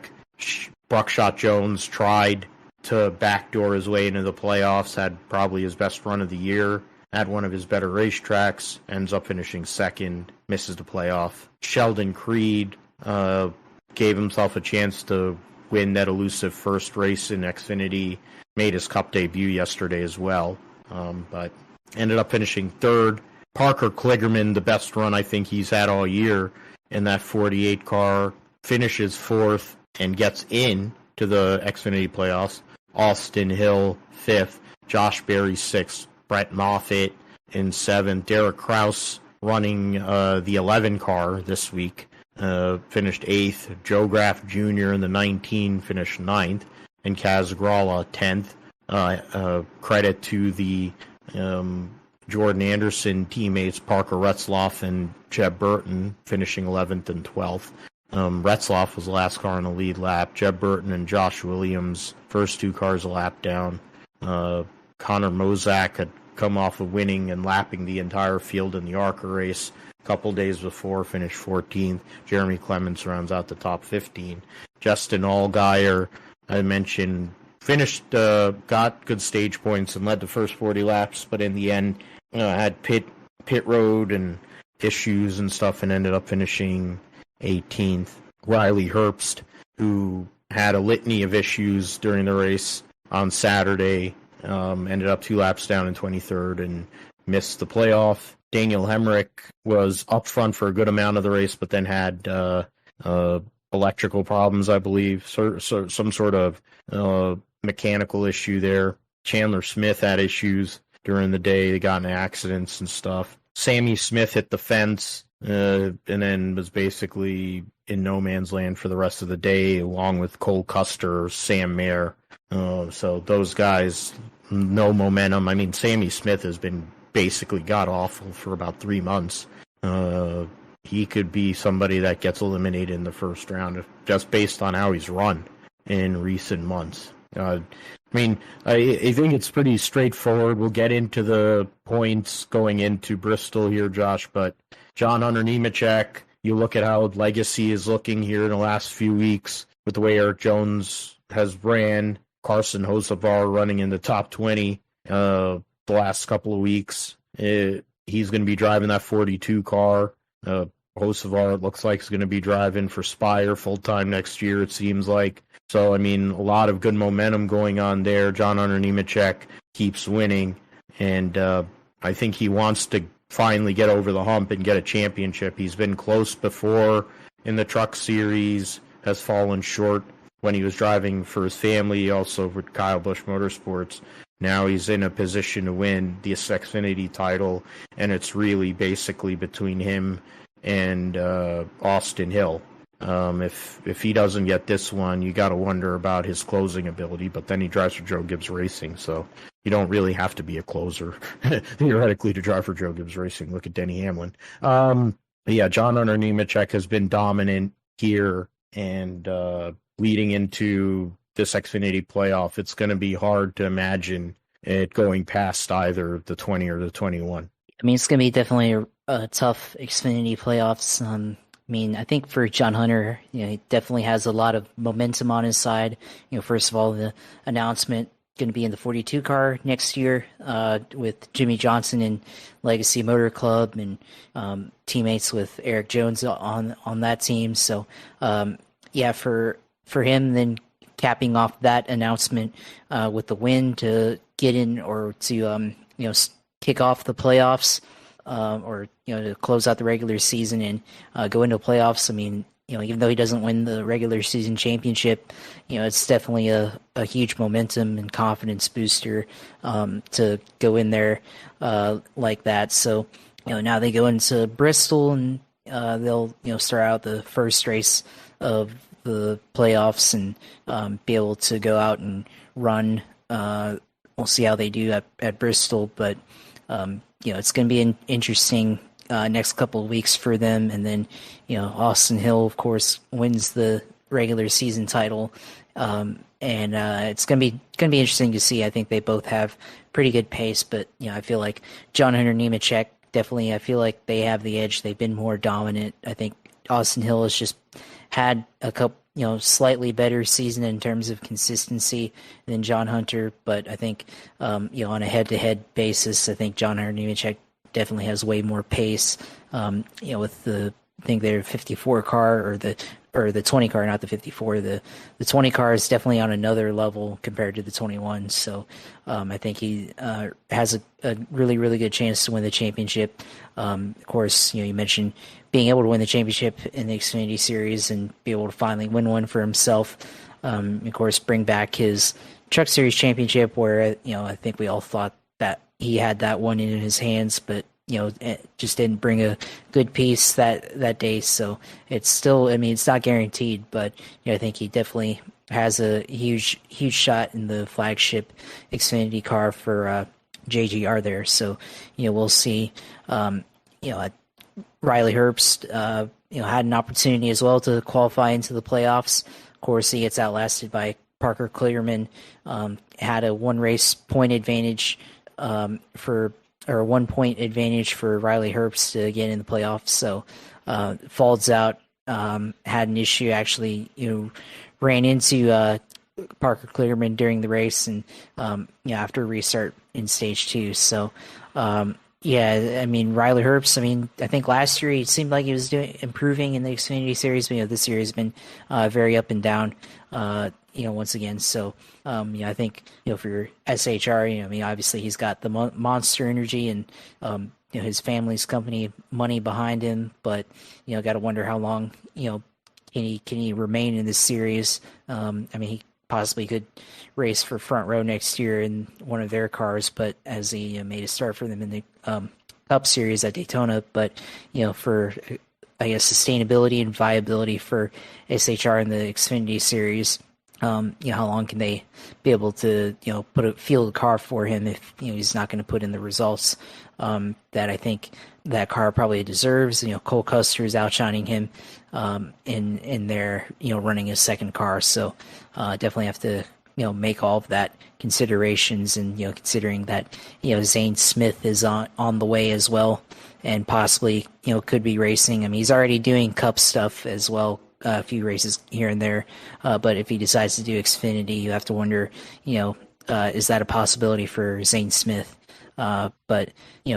Buckshot Jones tried to backdoor his way into the playoffs, had probably his best run of the year, at one of his better racetracks, ends up finishing second, misses the playoff. Sheldon Creed gave himself a chance to win that elusive first race in Xfinity, made his Cup debut yesterday as well, but ended up finishing third. Parker Kligerman, the best run I think he's had all year in that 48 car, finishes fourth and gets in to the Xfinity playoffs. Austin Hill, fifth. Josh Berry, sixth. Brett Moffitt in seventh. Derek Kraus running the 11 car this week, finished eighth. Joe Graff Jr. in the 19 finished ninth. And Kaz Gralla, 10th. Credit to the Jordan Anderson teammates, Parker Retzlaff and Jeb Burton, finishing 11th and 12th. Retzlaff was the last car in the lead lap. Jeb Burton and Josh Williams, first two cars a lap down. Connor Mozak had come off of winning and lapping the entire field in the ARCA race a couple days before, finished 14th. Jeremy Clements rounds out the top 15. Justin Allgaier, I mentioned, finished, got good stage points and led the first 40 laps, but in the end, had pit road and issues and stuff and ended up finishing 18th. Riley Herbst, who had a litany of issues during the race on Saturday, ended up 2 laps down in 23rd and missed the playoff. Daniel Hemrick was up front for a good amount of the race, but then had electrical problems, I believe, so some sort of mechanical issue there. Chandler Smith had issues during the day. They got in accidents and stuff. Sammy Smith hit the fence and then was basically in no man's land for the rest of the day, along with Cole Custer, Sam Mayer. So those guys, no momentum. I mean, Sammy Smith has been basically god-awful for about 3 months. He could be somebody that gets eliminated in the first round just based on how he's run in recent months. I think it's pretty straightforward. We'll get into the points going into Bristol here, Josh, but John Hunter Nemechek, you look at how Legacy is looking here in the last few weeks with the way Eric Jones has ran, Carson Hocevar running in the top 20 the last couple of weeks. He's going to be driving that 42 car. Hocevar, it looks like, is going to be driving for Spire full-time next year, it seems like. So, I mean, a lot of good momentum going on there. John Hunter Nemechek keeps winning, and I think he wants to finally get over the hump and get a championship. He's been close before in the Truck Series, has fallen short when he was driving for his family, also with Kyle Busch Motorsports. Now he's in a position to win the Xfinity title, and it's really basically between him and Austin Hill. If he doesn't get this one, you got to wonder about his closing ability, but then he drives for Joe Gibbs Racing, so you don't really have to be a closer, theoretically, to drive for Joe Gibbs Racing. Look at Denny Hamlin. Yeah, John Hunter Nemechek has been dominant here, and leading into this Xfinity playoff, it's going to be hard to imagine it going past either the 20 or the 21. I mean, it's going to be definitely a tough Xfinity playoffs. I think for John Hunter, he definitely has a lot of momentum on his side. First of all, the announcement going to be in the 42 car next year with Jimmy Johnson and Legacy Motor Club and teammates with Eric Jones on that team. So, for him, then capping off that announcement with the win to get in or to kick off the playoffs. or to close out the regular season and go into playoffs. I mean, even though he doesn't win the regular season championship, it's definitely a huge momentum and confidence booster to go in there like that. So, now they go into Bristol and they'll, start out the first race of the playoffs and be able to go out and run. We'll see how they do at Bristol, but it's going to be an interesting next couple of weeks for them. And then, Austin Hill, of course, wins the regular season title. And it's going to be interesting to see. I think they both have pretty good pace, but, I feel like John Hunter Nemechek, definitely, I feel like they have the edge. They've been more dominant. I think Austin Hill has just had a couple, slightly better season in terms of consistency than John Hunter, but I think, on a head-to-head basis, I think John Hunter Nemechek definitely has way more pace. With I think their 54 car or the 20 car, not the 54. The 20 car is definitely on another level compared to the 21. So I think he has a really, really good chance to win the championship. Of course, you mentioned being able to win the championship in the Xfinity Series and be able to finally win one for himself. Of course, bring back his Truck Series championship, where I think we all thought that he had that one in his hands, but it just didn't bring a good piece that day. So it's still, I mean, it's not guaranteed, but I think he definitely has a huge shot in the flagship Xfinity car for JGR there. So we'll see. Riley Herbst, had an opportunity as well to qualify into the playoffs. Of course, he gets outlasted by Parker Kligerman. Had a 1 race point advantage or 1 point advantage for Riley Herbst to get in the playoffs. So falls out, had an issue actually, ran into Parker Kligerman during the race and after a restart in stage 2. So I mean, Riley Herbst, I mean, I think last year he seemed like he was improving in the Xfinity Series, but this year has been very up and down. Once again. So, I think, for your SHR, I mean, obviously he's got the monster energy and, his family's company money behind him, but, got to wonder how long, can he remain in this series? I mean, he possibly could race for Front Row next year in one of their cars, but as he made a start for them in the Cup Series at Daytona, but, for, I guess, sustainability and viability for SHR in the Xfinity Series, how long can they be able to, field a car for him if, he's not going to put in the results that I think that car probably deserves. Cole Custer is outshining him in their, running a second car. So definitely have to, make all of that considerations and, considering that, Zane Smith is on the way as well and possibly, could be racing. I mean, he's already doing Cup stuff as well. A few races here and there, but if he decides to do Xfinity, you have to wonder, is that a possibility for Zane Smith? But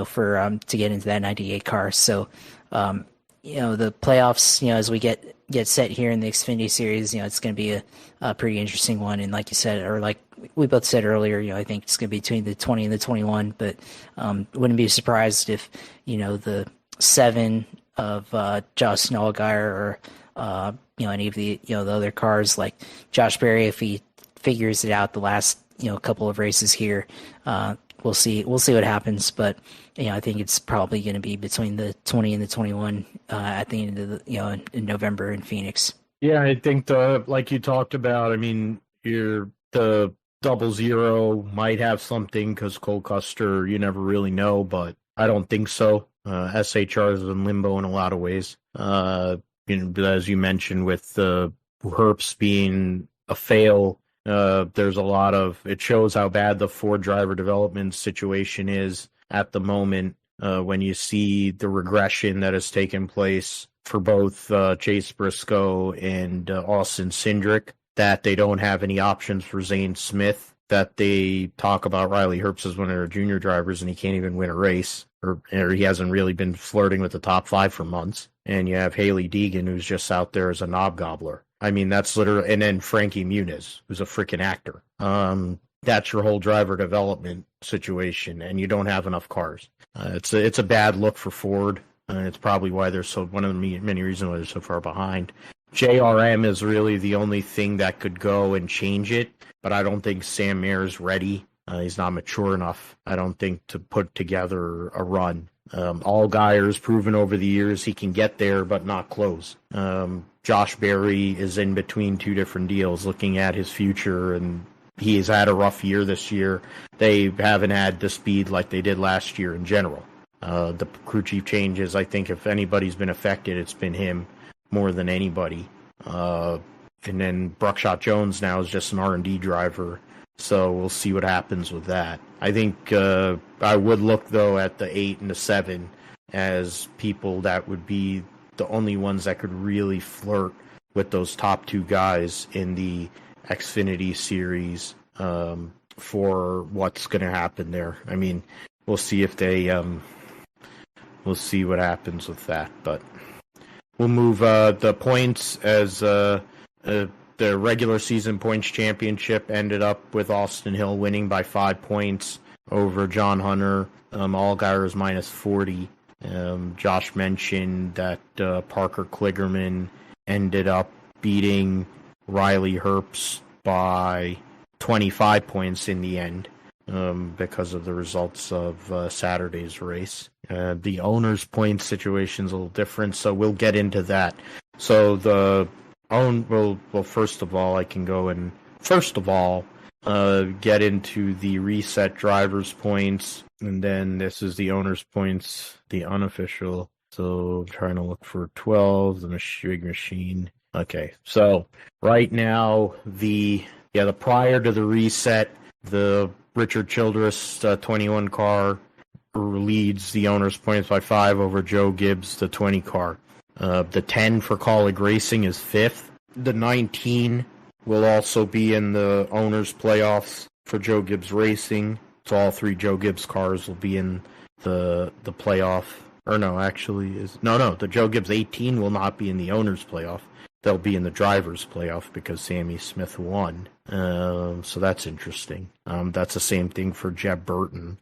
for to get into that 98 car. So the playoffs, as we get set here in the Xfinity Series, it's going to be a pretty interesting one. And like you said, or like we both said earlier, I think it's going to be between the 20 and the 21. But wouldn't be surprised if the 7 of Josh Allgaier or any of the the other cars like Josh Berry, if he figures it out the last couple of races here, we'll see what happens. But I think it's probably going to be between the 20 and the 21 at the end of the in November in Phoenix. Yeah, I think like you talked about, I mean, the 00 might have something because Cole Custer, you never really know, but I don't think so. SHR is in limbo in a lot of ways. As you mentioned, with the Herbst being a fail, there's a lot of, it shows how bad the Ford driver development situation is at the moment when you see the regression that has taken place for both Chase Briscoe and Austin Cindric, that they don't have any options for Zane Smith, that they talk about Riley Herbst as one of their junior drivers and he can't even win a race, or he hasn't really been flirting with the top 5 for months. And you have Haley Deegan, who's just out there as a knob gobbler. I mean, that's literally, and then Frankie Muniz, who's a freaking actor. That's your whole driver development situation, and you don't have enough cars. It's a bad look for Ford. It's probably why they're so one of the many reasons why they're so far behind. JRM is really the only thing that could go and change it, but I don't think Sam Mayer's ready. He's not mature enough, I don't think, to put together a run. Allgaier's proven over the years he can get there, but not close. Josh Berry is in between two different deals, looking at his future, and he has had a rough year this year. They haven't had the speed like they did last year in general. The crew chief changes, I think if anybody's been affected, it's been him more than anybody. And then Buckshot Jones now is just an R&D driver, so we'll see what happens with that. I think I would look, though, at the 8 and the 7 as people that would be the only ones that could really flirt with those top two guys in the Xfinity Series for what's going to happen there. I mean, we'll see if they we'll see what happens with that, but we'll move the points as the regular season points championship ended up with Austin Hill winning by 5 points over John Hunter. Allgaier is minus 40. Josh mentioned that Parker Kligerman ended up beating Riley Herbst by 25 points in the end because of the results of Saturday's race. The owner's points situation is a little different, so we'll get into that. So first of all, I can go and get into the reset driver's points, and then this is the owner's points, the unofficial. So I'm trying to look for 12, the big machine. Okay, so right now, the prior to the reset, the Richard Childress 21 car leads the owner's points by 5 over Joe Gibbs, the 20 car. The 10 for Colleague Racing is 5th. The 19 will also be in the owner's playoffs for Joe Gibbs Racing. So all 3 Joe Gibbs cars will be in the playoff. Or no, actually, the Joe Gibbs 18 will not be in the owner's playoff. They'll be in the driver's playoff because Sammy Smith won. So that's interesting. That's the same thing for Jeb Burton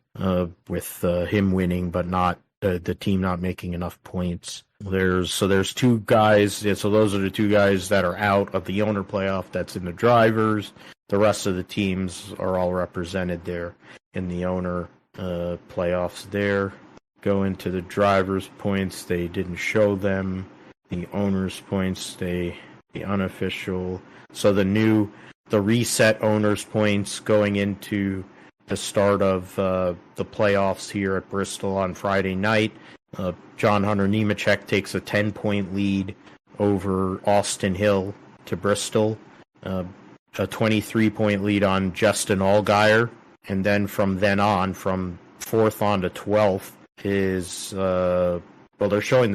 with him winning, but not the team not making enough points. There's 2 guys. So those are the 2 guys that are out of the owner playoff. That's in the drivers. The rest of the teams are all represented there in the owner playoffs there. Go into the drivers' points. They didn't show them. The owner's points, the unofficial. So the reset owner's points going into the start of the playoffs here at Bristol on Friday night. John Hunter Nemechek takes a 10-point lead over Austin Hill to Bristol. A 23-point lead on Justin Allgaier. And then from 4th on to 12th is, they're showing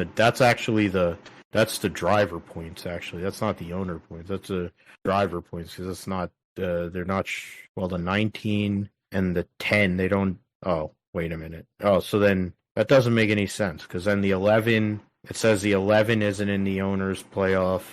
that's the driver points, actually. That's not the owner points. That's the driver points, because it's not, they're not, the 19 and the 10, they don't, wait a minute. So then that doesn't make any sense, because then the 11, it says the 11 isn't in the owner's playoff.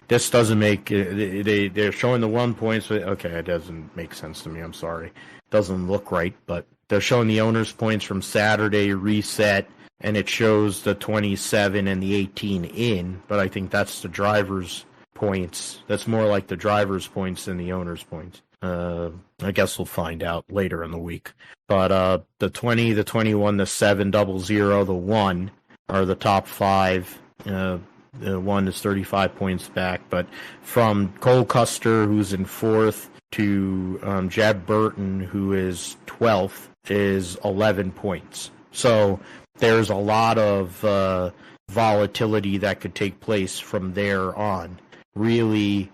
This doesn't make, they're showing the 1 points, okay, it doesn't make sense to me, I'm sorry. It doesn't look right, but they're showing the owner's points from Saturday reset, and it shows the 27 and the 18 in, but I think that's the driver's points. That's more like the driver's points than the owner's points. I guess we'll find out later in the week. But the 20, the 21, the 7, 00, the 1 are the top 5. The 1 is 35 points back. But from Cole Custer, who's in 4th, to Jeb Burton, who is 12th, is 11 points. So there's a lot of volatility that could take place from there on. Really,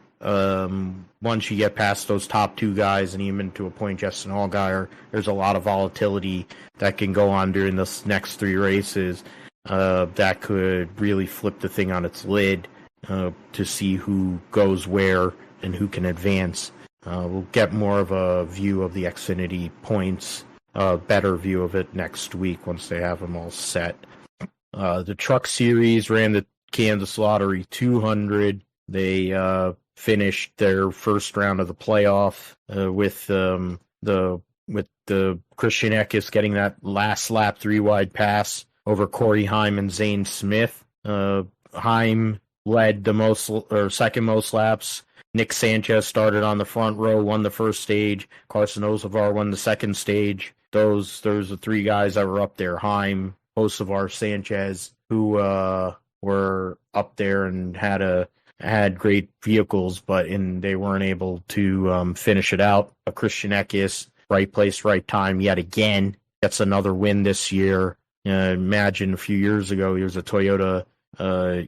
once you get past those top 2 guys and even to a point Justin Allgaier, there's a lot of volatility that can go on during the next 3 races that could really flip the thing on its lid to see who goes where and who can advance. We'll get more of a view of the Xfinity points, better view of it next week once they have them all set. The Truck Series ran the Kansas Lottery 200. They finished their first round of the playoff with the Christian Eckes getting that last lap 3-wide pass over Corey Heim and Zane Smith. Heim led the second most laps. Nick Sanchez started on the front row, won the first stage. Carson Ozavar won the second stage. Those are the three guys that were up there. Heim, Ozavar, Sanchez, who were up there and had great vehicles, but they weren't able to finish it out. Christian Eckes, right place, right time yet again, gets another win this year. Imagine a few years ago, he was a Toyota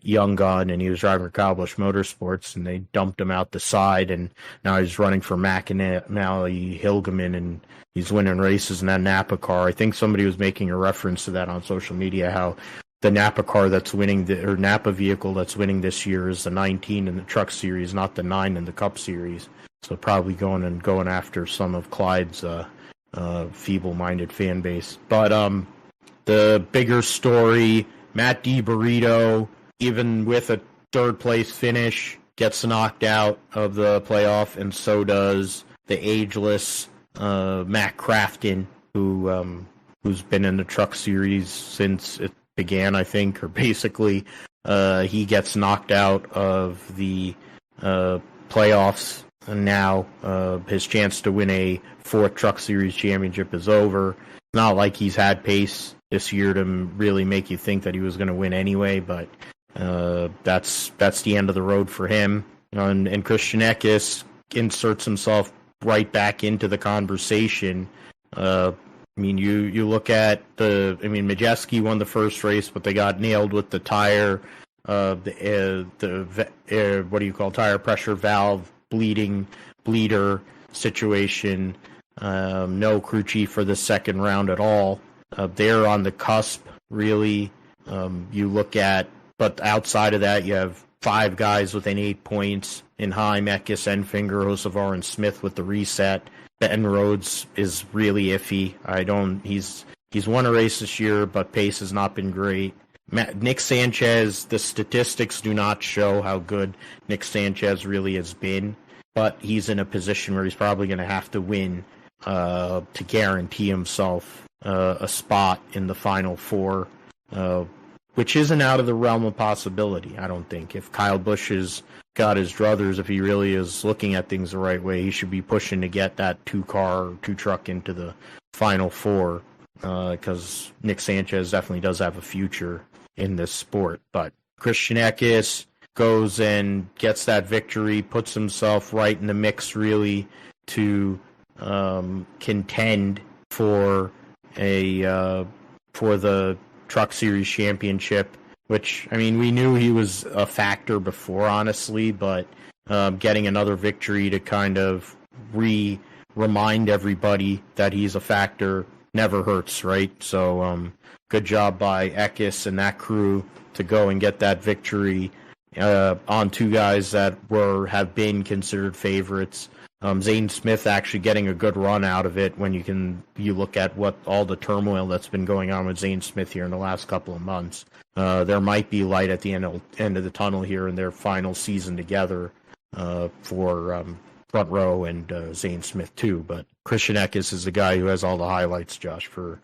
young gun, and he was driving for Kyle Busch Motorsports, and they dumped him out the side, and now he's running for McAnally Hilgeman, and he's winning races in that Napa car. I think somebody was making a reference to that on social media, how the Napa car that's winning, or Napa vehicle that's winning this year is the 19 in the Truck Series, not the 9 in the Cup Series. So probably going after some of Clyde's feeble-minded fan base. But the bigger story, Matt DiBurrito, even with a third-place finish, gets knocked out of the playoff, and so does the ageless Matt Crafton, who's been in the Truck Series since it began, I think, or basically he gets knocked out of the playoffs, and now his chance to win a fourth Truck Series championship is over. It's not like he's had pace this year to really make you think that he was going to win anyway, but that's the end of the road for him. And Christian Eckes inserts himself right back into the conversation. I mean, you look at Majeski won the first race, but they got nailed with the tire, tire pressure valve bleeder situation. No crew chief for the second round at all. They're on the cusp, really. You look at, but outside of that, you have 5 guys within 8 points in Heim, Eckes, Enfinger, Ozavar, and Smith with the reset. Ben Rhodes is really iffy. He's won a race this year, but pace has not been great. Nick Sanchez, the statistics do not show how good Nick Sanchez really has been, but he's in a position where he's probably going to have to win to guarantee himself a spot in the Final Four, which isn't out of the realm of possibility, I don't think. If Kyle Busch has got his druthers, if he really is looking at things the right way, he should be pushing to get that 2-truck into the Final Four, because Nick Sanchez definitely does have a future in this sport. But Christian Eckes goes and gets that victory, puts himself right in the mix, really, to contend for the Truck Series championship, which, I mean, we knew he was a factor before, honestly, but getting another victory to kind of remind everybody that he's a factor never hurts, right? So good job by Eckes and that crew to go and get that victory on 2 guys that have been considered favorites. Zane Smith actually getting a good run out of it when you look at what all the turmoil that's been going on with Zane Smith here in the last couple of months. There might be light at the end of the tunnel here in their final season together for Front Row and Zane Smith too. But Christian Eckes is the guy who has all the highlights, Josh, for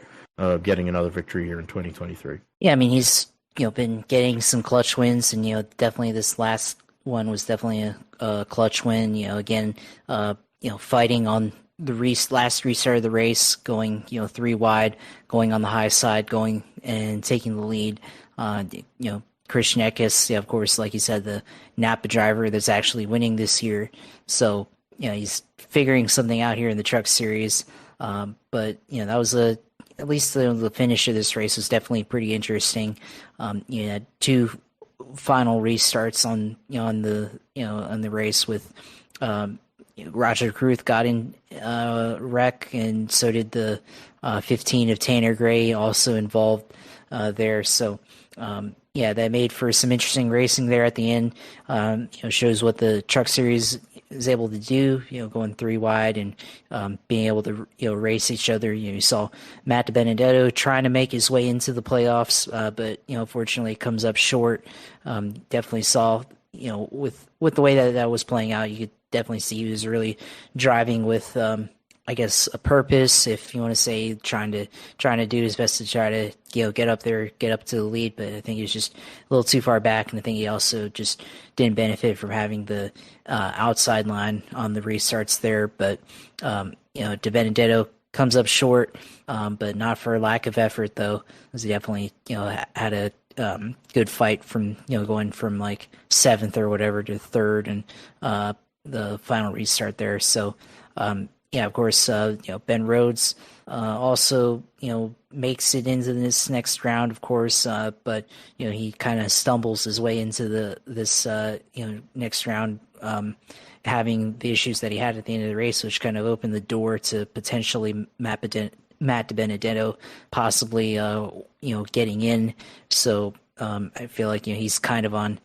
getting another victory here in 2023. Yeah, I mean, he's been getting some clutch wins, and definitely this last one was definitely a clutch win. Again, fighting on the last restart of the race, going 3 wide, going on the high side, going and taking the lead. Christian Eckes, of course, like you said, the Napa driver that's actually winning this year. So he's figuring something out here in the Truck Series. But that was at least the finish of this race was definitely pretty interesting. You had 2 final restarts on the race with Roger Cruth got in wreck, and so did the 15 of Tanner Gray, also involved there. So that made for some interesting racing there at the end. Shows what the Truck Series is able to do, going 3 wide and being able to race each other. You saw Matt DiBenedetto trying to make his way into the playoffs, but unfortunately comes up short. Definitely saw with the way that was playing out, you could definitely see he was really driving with I guess a purpose, if you want to say, trying to do his best to try to get up there, get up to the lead. But I think he was just a little too far back, and I think he also just didn't benefit from having the outside line on the restarts there. But De Benedetto comes up short, but not for lack of effort though, because he definitely had a good fight from going from like seventh or whatever to third and the final restart there. So. Yeah, of course, Ben Rhodes also, makes it into this next round, of course, but, he kind of stumbles his way into this next round, having the issues that he had at the end of the race, which kind of opened the door to potentially Matt DiBenedetto possibly, getting in. So I feel like, he's kind of on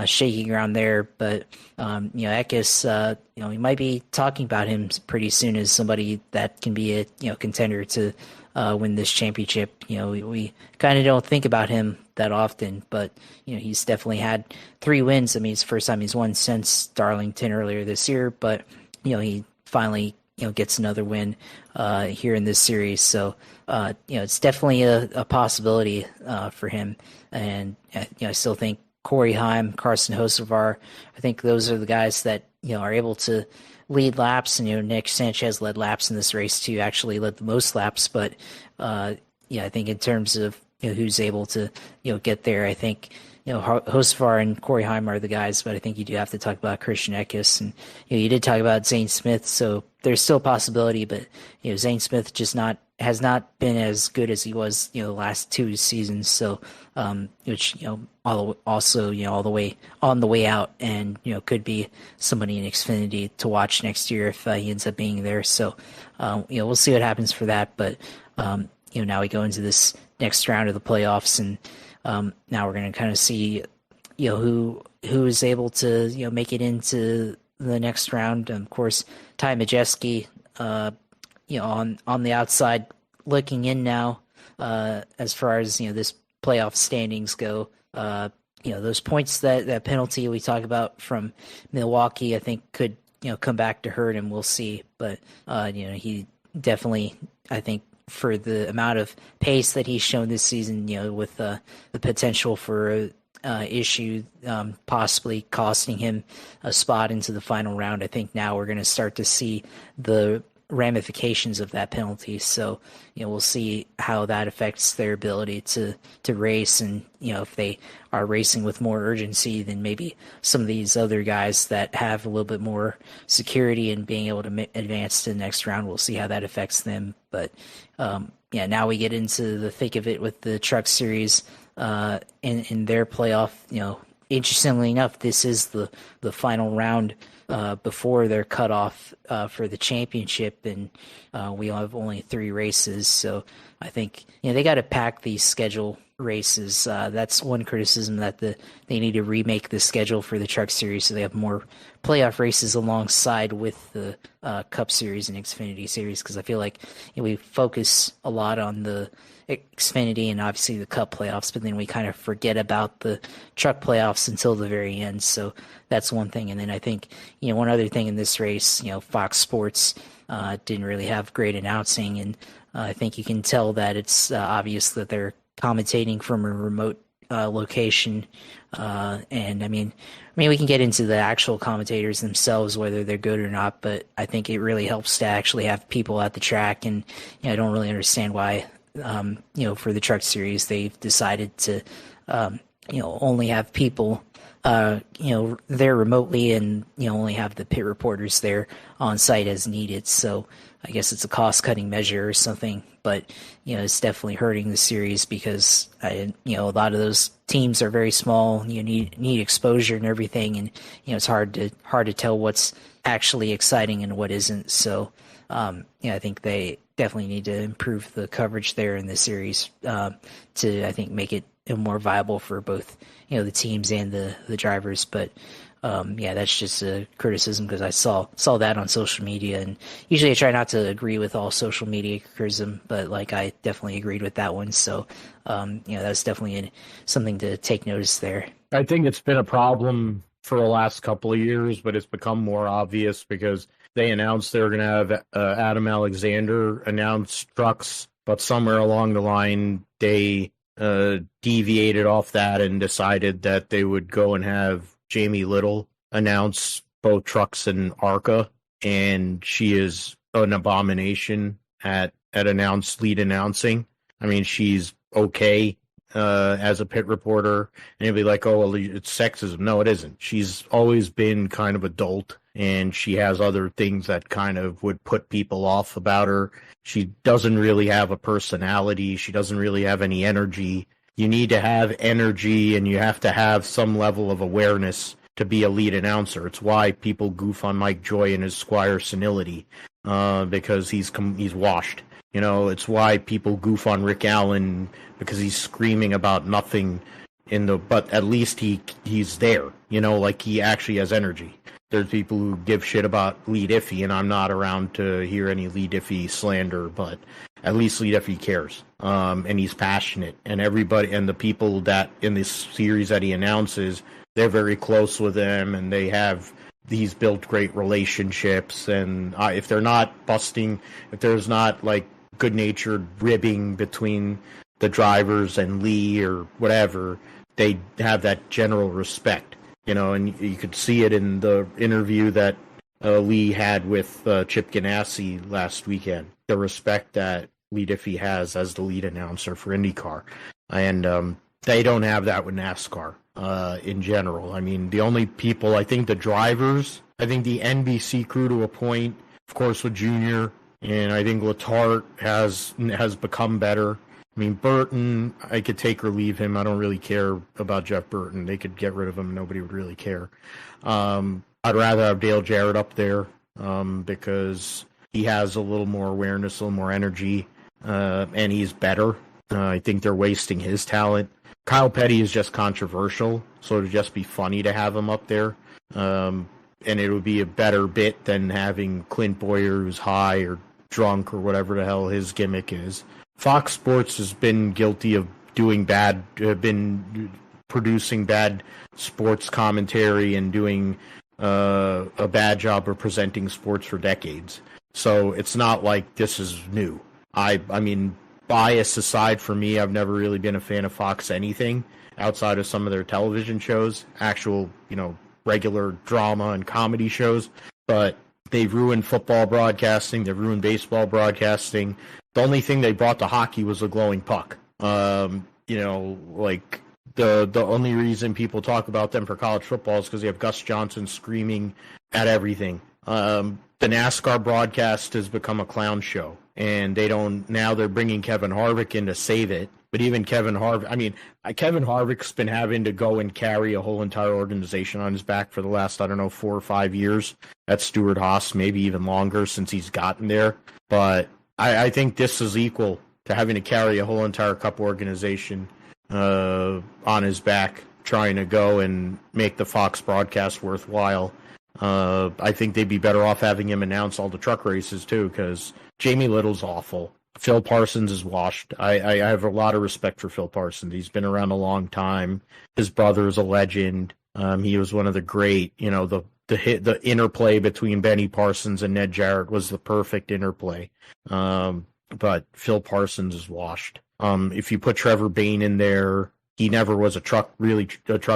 shaky ground there, but Eckes, we might be talking about him pretty soon as somebody that can be a contender to win this championship. We kind of don't think about him that often, but he's definitely had 3 wins. I mean, it's the first time he's won since Darlington earlier this year, but he finally gets another win here in this series. So it's definitely a possibility for him, and I still think Corey Heim, Carson Hocevar, I think those are the guys that are able to lead laps. And Nick Sanchez led laps in this race too, actually led the most laps. But I think in terms of who's able to get there, I think Hocevar and Corey Heim are the guys. But I think you do have to talk about Christian Eckes, and you did talk about Zane Smith, so there's still a possibility. But Zane Smith has not been as good as he was the last 2 seasons. So which also all the way on the way out, and could be somebody in Xfinity to watch next year if he ends up being there. So we'll see what happens for that. But now we go into this next round of the playoffs, and now we're going to kind of see who is able to make it into the next round. Of course, Ty Majeski on the outside looking in now, as far as this playoff standings go. Those points, that penalty we talk about from Milwaukee, I think could come back to hurt him. We'll see, but he definitely, I think, for the amount of pace that he's shown this season, with the potential for issue possibly costing him a spot into the final round, I think now we're going to start to see the ramifications of that penalty. So we'll see how that affects their ability to race, and if they are racing with more urgency than maybe some of these other guys that have a little bit more security in being able to advance to the next round, we'll see how that affects them. But now we get into the thick of it with the Truck Series in their playoff. Interestingly enough, this is the final round before their cutoff for the championship, and we have only 3 races. So I think they got to pack these schedule races. That's one criticism, that they need to remake the schedule for the Truck Series so they have more playoff races alongside with the Cup Series and Xfinity Series, because I feel like we focus a lot on the Xfinity and obviously the Cup playoffs, but then we kind of forget about the Truck playoffs until the very end. So that's one thing. And then I think one other thing in this race, Fox Sports didn't really have great announcing, and I think you can tell that it's obvious that they're commentating from a remote location. And I mean, we can get into the actual commentators themselves, whether they're good or not, but I think it really helps to actually have people at the track. And I don't really understand why, for the Truck Series, they've decided to, only have people, there remotely, and, only have the pit reporters there on site as needed. So I guess it's a cost-cutting measure or something, but it's definitely hurting the series because a lot of those teams are very small. You need exposure and everything, and it's hard to tell what's actually exciting and what isn't. So I think they definitely need to improve the coverage there in the series to, I think, make it more viable for both the teams and the drivers. But that's just a criticism because I saw that on social media, and usually I try not to agree with all social media criticism, but I definitely agreed with that one. So that's definitely something to take notice there. I think it's been a problem for the last couple of years, but it's become more obvious because they announced they were going to have Adam Alexander announce trucks, but somewhere along the line they deviated off that and decided that they would go and have Jamie Little announce both trucks and ARCA, and she is an abomination at lead announcing. I mean, she's okay as a pit reporter, and you'll be like, oh, well, it's sexism. No, it isn't. She's always been kind of adult, and she has other things that kind of would put people off about her. She doesn't really have a personality. She doesn't really have any energy. You need to have energy, and you have to have some level of awareness to be a lead announcer. It's why people goof on Mike Joy and his Squire senility, because he's washed. You know, it's why people goof on Rick Allen because he's screaming about nothing but at least he's there. You know, like he actually has energy. There's people who give shit about Lee Diffie, and I'm not around to hear any Lee Diffie slander, but at least Lee Diffie cares. And he's passionate, and everybody and the people that in this series that he announces, they're very close with him, and he's built great relationships. And if they're not busting, if there's not like good-natured ribbing between the drivers and Lee or whatever, they have that general respect, you know. And you could see it in the interview that Lee had with Chip Ganassi last weekend, the respect that Lee Diffie has as the lead announcer for IndyCar. And they don't have that with NASCAR in general. I mean, the only people, I think the drivers, I think the NBC crew to a point, of course with Junior, and I think Letarte has become better. I mean, Burton, I could take or leave him. I don't really care about Jeff Burton. They could get rid of him. Nobody would really care. I'd rather have Dale Jarrett up there because he has a little more awareness, a little more energy, and he's better. I think they're wasting his talent. Kyle Petty is just controversial, so it would just be funny to have him up there. And it would be a better bit than having Clint Boyer, who's high or drunk or whatever the hell his gimmick is. Fox Sports has been guilty of been producing bad sports commentary and doing a bad job of presenting sports for decades. So it's not like this is new. I mean, bias aside for me, I've never really been a fan of Fox anything outside of some of their television shows, actual, you know, regular drama and comedy shows. But they've ruined football broadcasting. They've ruined baseball broadcasting. The only thing they brought to hockey was a glowing puck. You know, like the only reason people talk about them for college football is because you have Gus Johnson screaming at everything. The NASCAR broadcast has become a clown show, and now they're bringing Kevin Harvick in to save it. But even Kevin Harvick's been having to go and carry a whole entire organization on his back for the last, 4 or 5 years. That's Stewart Haas, maybe even longer since he's gotten there. But I think this is equal to having to carry a whole entire Cup organization on his back, trying to go and make the Fox broadcast worthwhile. I think they'd be better off having him announce all the truck races, too, because Jamie Little's awful. Phil Parsons is washed. I have a lot of respect for Phil Parsons. He's been around a long time. His brother is a legend. He was one of the great, you know, the interplay between Benny Parsons and Ned Jarrett was the perfect interplay. But Phil Parsons is washed. If you put Trevor Bayne in there, he never was a truck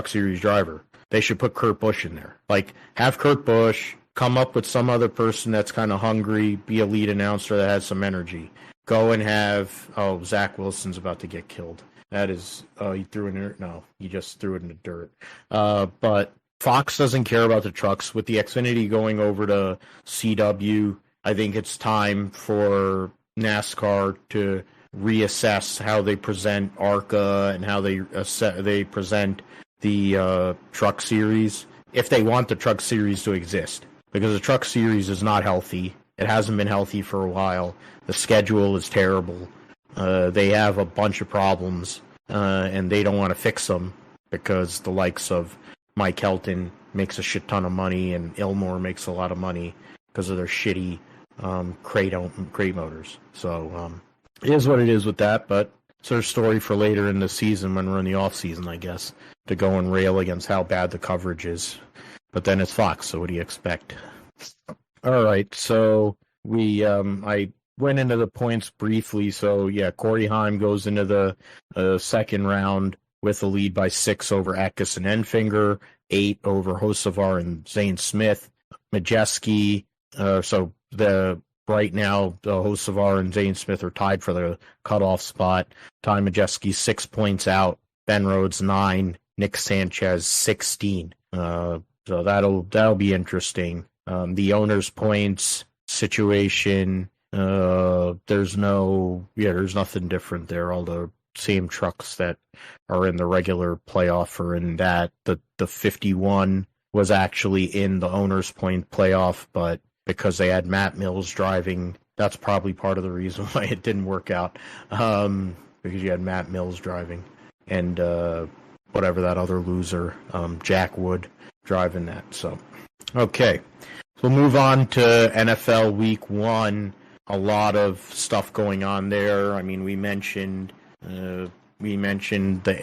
series driver. They should put Kurt Busch in there. Like, have Kurt Busch come up with some other person that's kind of hungry, be a lead announcer that has some energy. Go and have, Zach Wilson's about to get killed. That is, he threw in dirt. No, he just threw it in the dirt. But Fox doesn't care about the trucks. With the Xfinity going over to CW, I think it's time for NASCAR to reassess how they present ARCA and how they present the truck series, if they want the truck series to exist. Because the truck series is not healthy. It hasn't been healthy for a while. The schedule is terrible. They have a bunch of problems, and they don't want to fix them because the likes of Mike Helton makes a shit ton of money and Ilmore makes a lot of money because of their shitty crate motors. So it is what it is with that, but our story for later in the season when we're in the off season, I guess, to go and rail against how bad the coverage is. But then it's Fox, so what do you expect? All right, so I went into the points briefly. So yeah, Corey Heim goes into the second round with a lead by 6 over Eckes and Enfinger, 8 over Hocevar and Zane Smith. Majeski, so right now the Hocevar and Zane Smith are tied for the cutoff spot. Ty Majeski 6 points out, Ben Rhodes 9, Nick Sanchez 16. So that'll be interesting. The owners' points situation, there's nothing different there. All the same trucks that are in the regular playoff are in that. The 51 was actually in the owners' point playoff, but because they had Matt Mills driving, that's probably part of the reason why it didn't work out. Because you had Matt Mills driving and whatever that other loser, Jack Wood, driving that. So, okay. We'll move on to NFL Week 1. A lot of stuff going on there. I mean, we mentioned the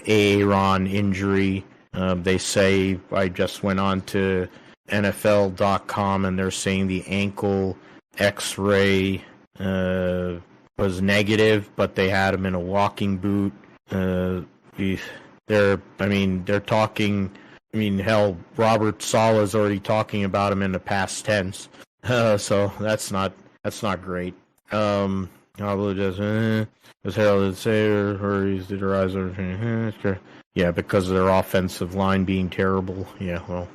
Aaron injury. They say, I just went on to NFL.com and they're saying the ankle X-ray was negative, but they had him in a walking boot. They're talking. I mean, hell, Robert Sala's already talking about him in the past tense. So that's not great. Probably just as heralded Sayer hurries to rise over. Yeah, because of their offensive line being terrible. Yeah, well,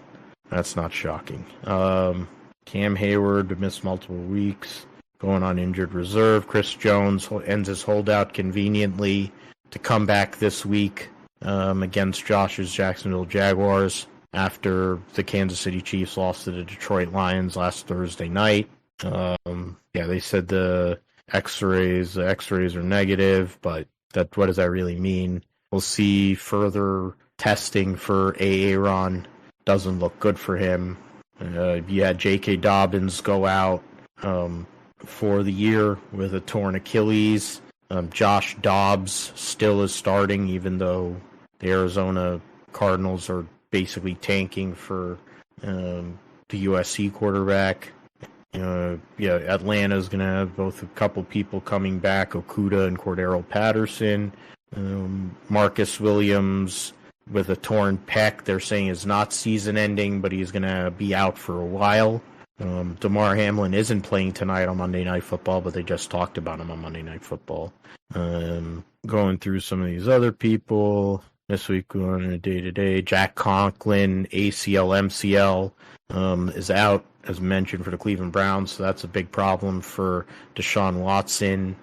that's not shocking. Cam Hayward missed multiple weeks, going on injured reserve. Chris Jones ends his holdout conveniently to come back this week against Josh's Jacksonville Jaguars after the Kansas City Chiefs lost to the Detroit Lions last Thursday night. They said the X-rays are negative, but what does that really mean? We'll see further testing for Aaron. Doesn't look good for him. You had J.K. Dobbins go out for the year with a torn Achilles. Josh Dobbs still is starting, even though the Arizona Cardinals are basically tanking for the USC quarterback. Atlanta's going to have both a couple people coming back, Okuda and Cordero Patterson. Marcus Williams with a torn pec, they're saying is not season-ending, but he's going to be out for a while. DeMar Hamlin isn't playing tonight on Monday Night Football, but they just talked about him on Monday Night Football. Going through some of these other people. This week, going on a day-to-day. Jack Conklin, ACL, MCL, is out, as mentioned, for the Cleveland Browns, so that's a big problem for Deshaun Watson.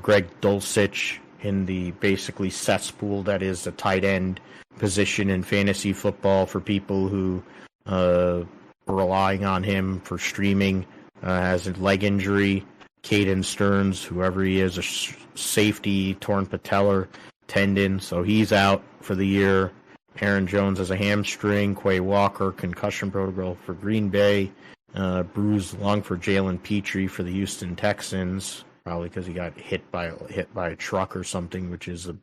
Greg Dulcich in the basically cesspool that is the tight end position in fantasy football for people who are relying on him for streaming, has a leg injury. Caden Stearns, whoever he is, a safety, torn patellar tendon, so he's out for the year. Aaron Jones has a hamstring. Quay Walker, concussion protocol for Green Bay. Bruised lung for Jalen Petrie for the Houston Texans, probably because he got hit by a truck or something, which is the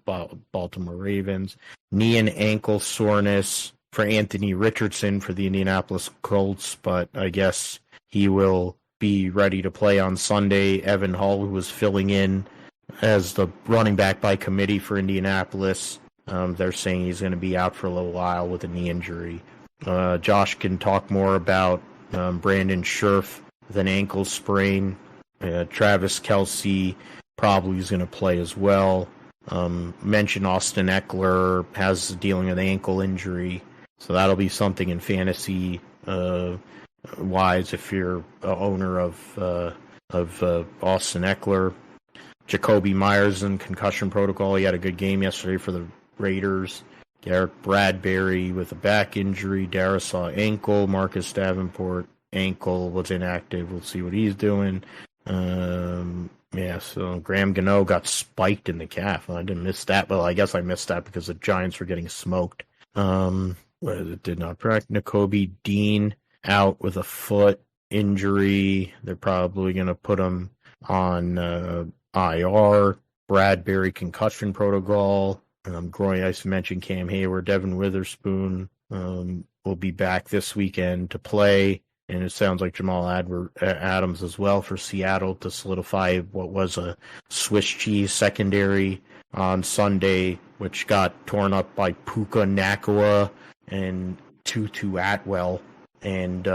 Baltimore Ravens. Knee and ankle soreness for Anthony Richardson for the Indianapolis Colts, but I guess he will be ready to play on Sunday. Evan Hull, who was filling in as the running back by committee for Indianapolis, they're saying he's going to be out for a little while with a knee injury. Josh can talk more about Brandon Scherf with an ankle sprain. Travis Kelce probably is going to play as well. Mentioned Austin Eckler has dealing with an ankle injury, so that'll be something in fantasy wise if you're a owner of Austin Eckler. Jacoby Myers in concussion protocol. He had a good game yesterday for the Raiders. Garrett Bradbury with a back injury. Darisaw ankle. Marcus Davenport ankle was inactive. We'll see what he's doing. So Graham Gano got spiked in the calf. I didn't miss that. Well, I guess I missed that because the Giants were getting smoked. Did not practice. Nakobe Dean out with a foot injury. They're probably going to put him on IR. Bradbury concussion protocol. Groin, I mentioned Cam Hayward, Devin Witherspoon will be back this weekend to play. And it sounds like Jamal Adams as well for Seattle to solidify what was a Swiss cheese secondary on Sunday, which got torn up by Puka Nakua and Tutu Atwell and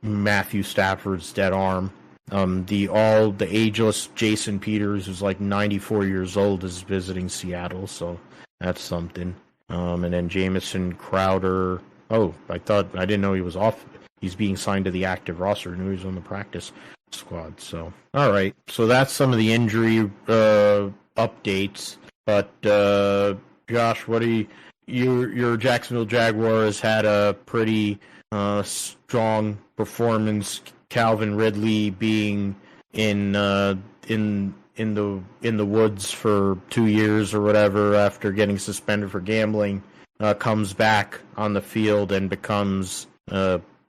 Matthew Stafford's dead arm. The ageless Jason Peters, who's like 94 years old, is visiting Seattle, so that's something. And then Jamison Crowder. Oh, I didn't know he was off. He's being signed to the active roster. I knew he was on the practice squad. So, all right. So that's some of the injury updates. But Josh, your Jacksonville Jaguars had a pretty strong performance. Calvin Ridley being in the woods for 2 years or whatever after getting suspended for gambling, comes back on the field and becomes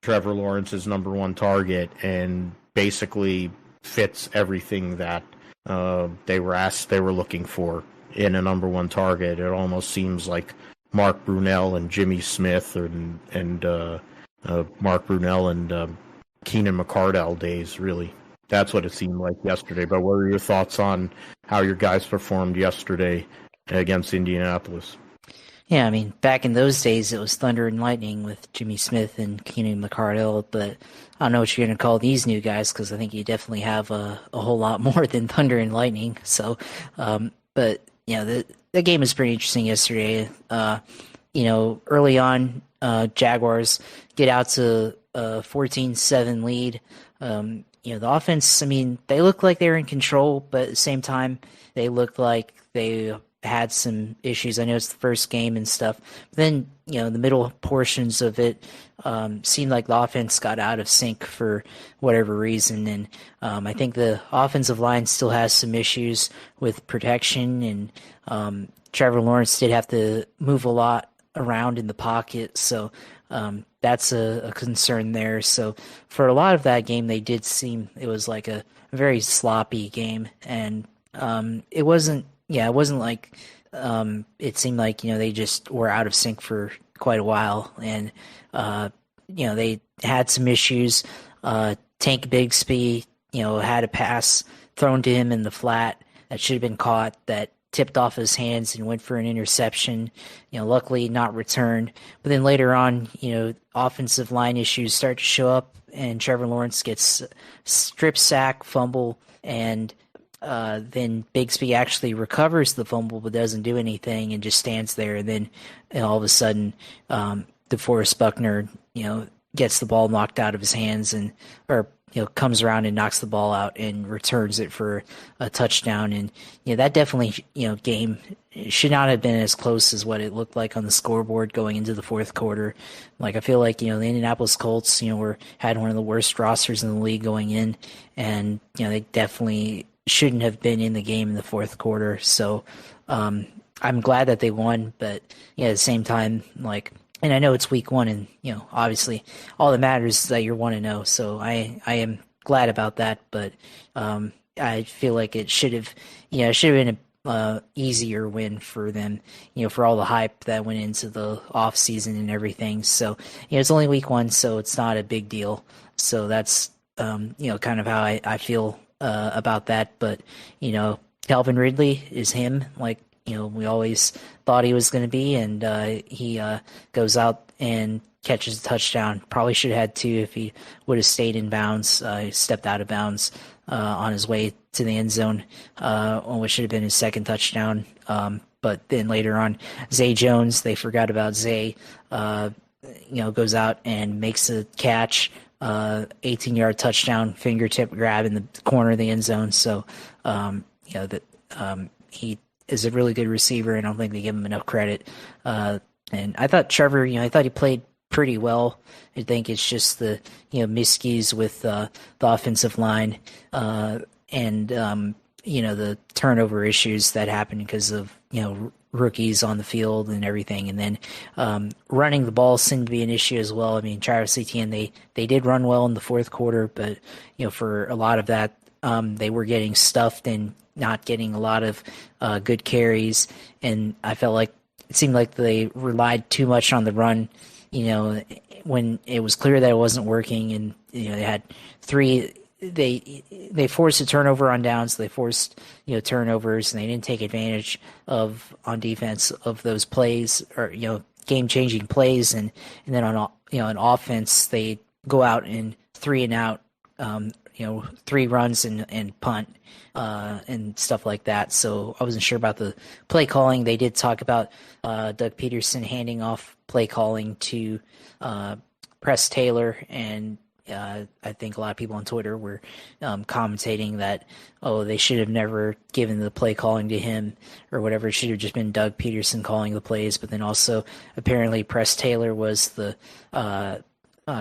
Trevor Lawrence's number one target and basically fits everything that they were looking for in a number one target. It almost seems like Mark Brunell and Jimmy Smith and Mark Brunell and Keenan McCardell days, really. That's what it seemed like yesterday. But what are your thoughts on how your guys performed yesterday against Indianapolis? Yeah, I mean, back in those days, it was thunder and lightning with Jimmy Smith and Keenan McCardell, but I don't know what you're going to call these new guys, because I think you definitely have a whole lot more than thunder and lightning. So, but, the game was pretty interesting yesterday. Early on, Jaguars get out to a 14-7 lead. The offense, I mean, they looked like they were in control, but at the same time, they looked like they had some issues. I know it's the first game and stuff. But then, the middle portions of it seemed like the offense got out of sync for whatever reason. And I think the offensive line still has some issues with protection. And Trevor Lawrence did have to move a lot around in the pocket. So that's a concern there. So for a lot of that game, it was like a very sloppy game. And it wasn't like it seemed like, they just were out of sync for quite a while. And, they had some issues. Tank Bigsby, had a pass thrown to him in the flat that should have been caught, that tipped off his hands and went for an interception, luckily not returned. But then later on, offensive line issues start to show up, and Trevor Lawrence gets strip sack, fumble, and then Bigsby actually recovers the fumble but doesn't do anything and just stands there. And then all of a sudden, DeForest Buckner, gets the ball knocked out of his hands or comes around and knocks the ball out and returns it for a touchdown. And that definitely, game should not have been as close as what it looked like on the scoreboard going into the fourth quarter. Like, I feel like, the Indianapolis Colts, had one of the worst rosters in the league going in, and they definitely shouldn't have been in the game in the fourth quarter. So I'm glad that they won, but at the same time, and I know it's week one, and obviously all that matters is that you're 1-0. So I am glad about that, but I feel like it should have been a easier win for them, for all the hype that went into the off season and everything. So it's only week one, so it's not a big deal. So that's kind of how I feel about that. But Calvin Ridley is him, we always thought he was going to be, and he goes out and catches a touchdown. Probably should have had two if he would have stayed in bounds. He stepped out of bounds on his way to the end zone, on what should have been his second touchdown. But then later on, Zay Jones, they forgot about Zay, goes out and makes a catch, 18-yard touchdown, fingertip grab in the corner of the end zone. So, he is a really good receiver, and I don't think they give him enough credit. And I thought Trevor, I thought he played pretty well. I think it's just the, miscues with the offensive line and, the turnover issues that happen because of, rookies on the field and everything. And then running the ball seemed to be an issue as well. I mean, Travis Etienne, they did run well in the fourth quarter, but, for a lot of that, they were getting stuffed and not getting a lot of good carries, and I felt like it seemed like they relied too much on the run, when it was clear that it wasn't working, and they had three. They forced a turnover on downs. They forced turnovers, and they didn't take advantage of on defense of those plays or game changing plays, and then on offense they go out and 3 and out, 3 runs and punt and stuff like that. So I wasn't sure about the play calling. They did talk about Doug Peterson handing off play calling to Press Taylor, and I think a lot of people on Twitter were commentating that, they should have never given the play calling to him or whatever. It should have just been Doug Peterson calling the plays. But then also apparently Press Taylor was the